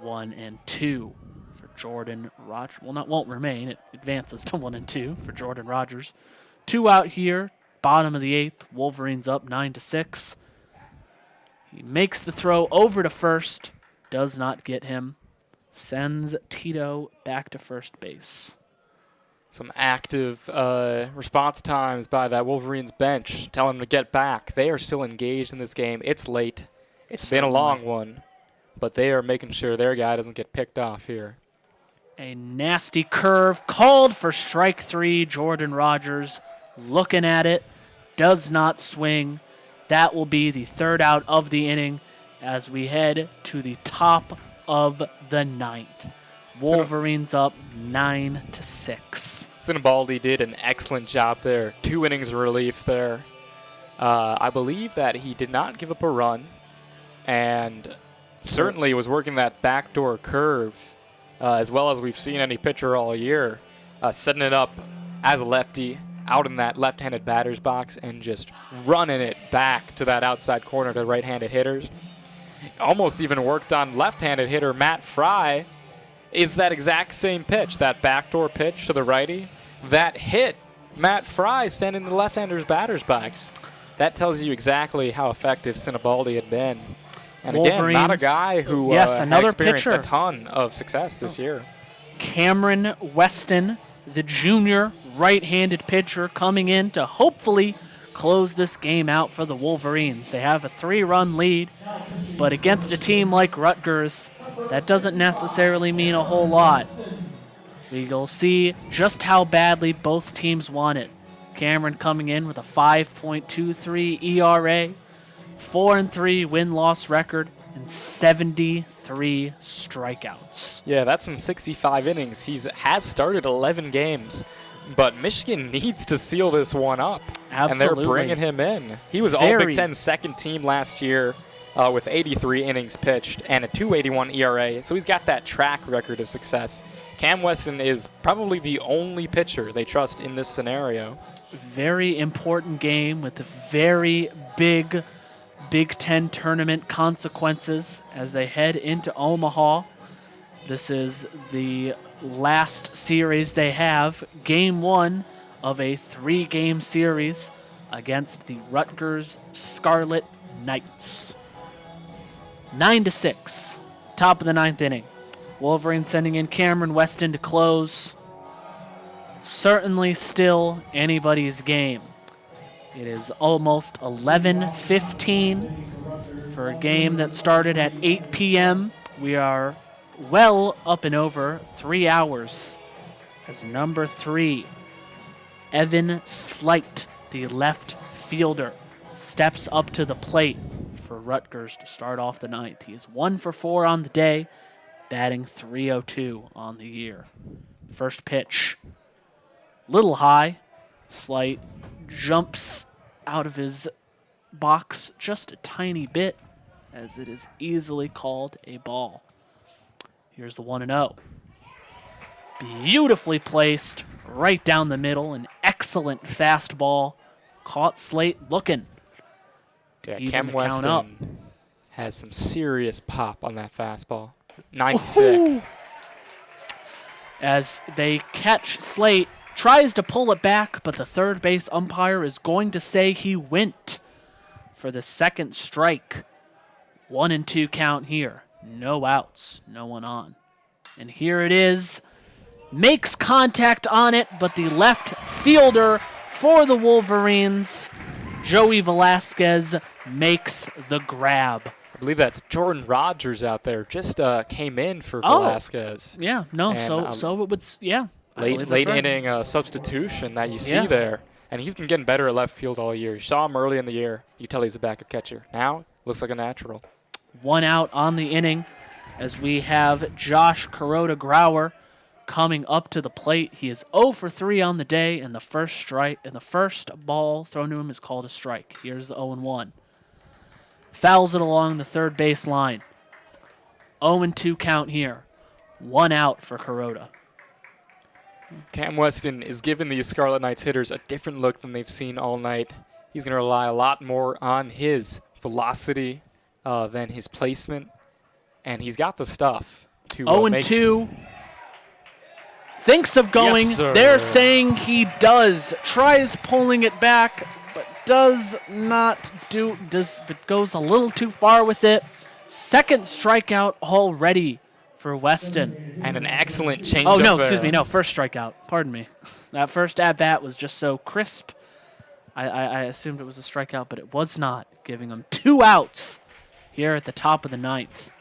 1-2 for Jordan Rogers. Well, won't remain. It advances to 1-2 for Jordan Rogers. 2 out here, bottom of the 8th. Wolverines up 9-6. He makes the throw over to first, does not get him. Sends Tito back to first base. Some active response times by that Wolverines bench. Tell him to get back. They are still engaged in this game. It's late. It's been a long one, but they are making sure their guy doesn't get picked off here. A nasty curve called for strike 3. Jordan Rogers looking at it, does not swing. That will be the 3rd out of the inning as we head to the top of the 9th. Wolverines up 9-6. Sinibaldi did an excellent job there. 2 innings of relief there. I believe that he did not give up a run and certainly was working that backdoor curve as well as we've seen any pitcher all year, setting it up as a lefty out in that left-handed batter's box and just running it back to that outside corner to right-handed hitters. Almost even worked on left-handed hitter Matt Fry. Is that exact same pitch, that backdoor pitch to the righty, that hit Matt Fry standing in the left-hander's batter's box. That tells you exactly how effective Sinibaldi had been. And again, not a guy who had experienced a ton of success this year. Cameron Weston, the junior right-handed pitcher, coming in to hopefully close this game out for the Wolverines. They have a 3-run lead, but against a team like Rutgers, that doesn't necessarily mean a whole lot. We'll see just how badly both teams want it. Cameron coming in with a 5.23 ERA, 4-3 win-loss record, and 73 strikeouts. Yeah, that's in 65 innings. He has started 11 games. But Michigan needs to seal this one up. Absolutely. And they're bringing him in. He was All Big Ten second team last year with 83 innings pitched and a 2.81 ERA. So he's got that track record of success. Cam Weston is probably the only pitcher they trust in this scenario. Very important game with very big Big Ten tournament consequences as they head into Omaha. This is the last series they have, game 1 of a 3-game series against the Rutgers Scarlet Knights. 9-6, top of the 9th inning. Wolverines sending in Cameron Weston to close. certainly still anybody's game. It is almost 11:15 for a game that started at 8 p.m. We are well up and over 3 hours as number 3, Evan Slight, the left fielder, steps up to the plate for Rutgers to start off the ninth. He is 1 for 4 on the day, batting .302 on the year. First pitch, little high. Slight jumps out of his box just a tiny bit, as it is easily called a ball. Here's the 1-0. Beautifully placed right down the middle. An excellent fastball. Caught Slate looking. Yeah, Even Cam the count up. Weston has some serious pop on that fastball. 96. Ooh. As they catch Slate, tries to pull it back, but the third base umpire is going to say he went for the second strike. 1-2 count here. No outs, no one on. And here it is. Makes contact on it, but the left fielder for the Wolverines, Joey Velasquez, makes the grab. I believe that's Jordan Rogers out there. Just came in for Velasquez. Yeah, no, And, so it would, yeah. I believe that's Late right. inning substitution that you see Yeah. there. And he's been getting better at left field all year. You saw him early in the year. You can tell he's a backup catcher. Now, looks like a natural. 1 out on the inning as we have Josh Kuroda-Grauer coming up to the plate. He is 0 for 3 on the day, and the first ball thrown to him is called a strike. Here's the 0-1. Fouls it along the third base line. 0-2 count here. 1 out for Kuroda. Cam Weston is giving these Scarlet Knights hitters a different look than they've seen all night. He's going to rely a lot more on his velocity than his placement, and he's got the stuff to 0-2. Thinks of going. Yes, sir. They're saying he does. Tries pulling it back, but does not do. But goes a little too far with it. Second strikeout already for Weston. And an excellent changeup. Oh, no, there. excuse me. No, first strikeout. Pardon me. That first at-bat was just so crisp. I assumed it was a strikeout, but it was not, giving him 2 outs here at the top of the ninth.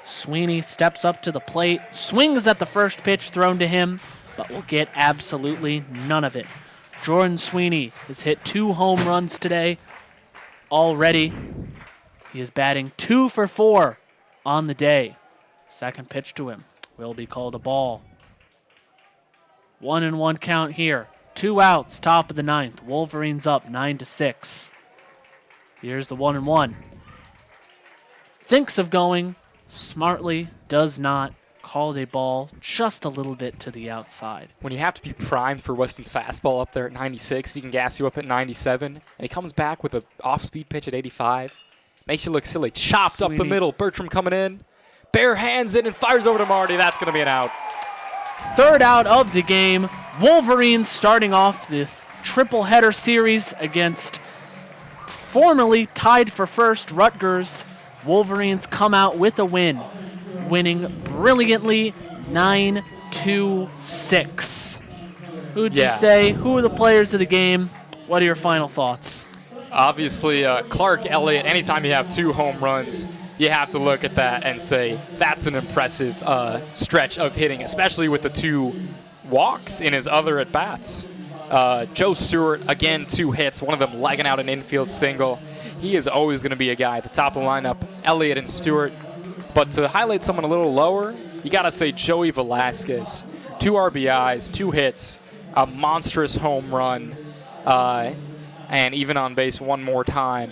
Sweeney steps up to the plate, swings at the first pitch thrown to him, but will get absolutely none of it. Jordan Sweeney has hit 2 home runs today already. He is batting 2 for 4 on the day. Second pitch to him will be called a ball. 1-1 count here. 2 outs, top of the ninth. Wolverines up 9-6. Here's the 1-1. Thinks of going. Smartly does not. Called a ball just a little bit to the outside. When you have to be primed for Weston's fastball up there at 96, he can gas you up at 97, and he comes back with an off-speed pitch at 85. Makes you look silly. Chopped up the Sweeney. middle. Bertram coming in. Bare hands in and fires over to Marty. That's going to be an out. Third out of the game. Wolverines starting off the triple header series against formerly tied for first Rutgers. Wolverines come out with a win, winning brilliantly 9-6. Who'd you say? Who are the players of the game? What are your final thoughts? Obviously, Clark Elliott, anytime you have 2 home runs, you have to look at that and say that's an impressive stretch of hitting, especially with the 2 walks in his other at-bats. Joe Stewart, again, 2 hits, one of them legging out an infield single. He is always going to be a guy at the top of the lineup, Elliott and Stewart. But to highlight someone a little lower, you got to say Joey Velasquez. 2 RBIs, 2 hits, a monstrous home run, and even on base one more time.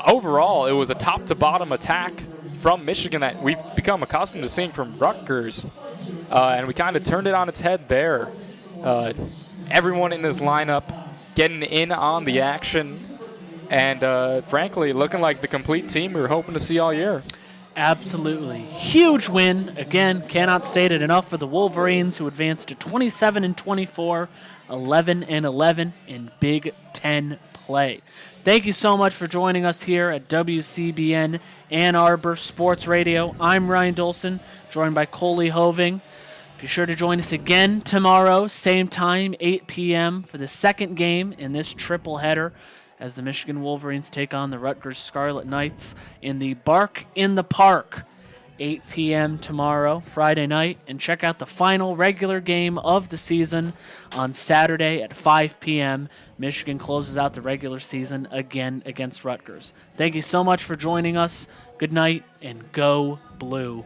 Overall, it was a top-to-bottom attack from Michigan that we've become accustomed to seeing from Rutgers, and we kind of turned it on its head there. Everyone in this lineup getting in on the action, and frankly, looking like the complete team we were hoping to see all year. Absolutely. Huge win. Again, cannot state it enough for the Wolverines, who advanced to 27-24, 11-11 in Big Ten play. Thank you so much for joining us here at WCBN Ann Arbor Sports Radio. I'm Ryan Dolson, joined by Coley Hoving. Be sure to join us again tomorrow, same time, 8 p.m. for the second game in this triple header as the Michigan Wolverines take on the Rutgers Scarlet Knights in the Bark in the Park. 8 p.m. tomorrow, Friday night, and check out the final regular game of the season on Saturday at 5 p.m. Michigan closes out the regular season again against Rutgers. Thank you so much for joining us. Good night, and go Blue.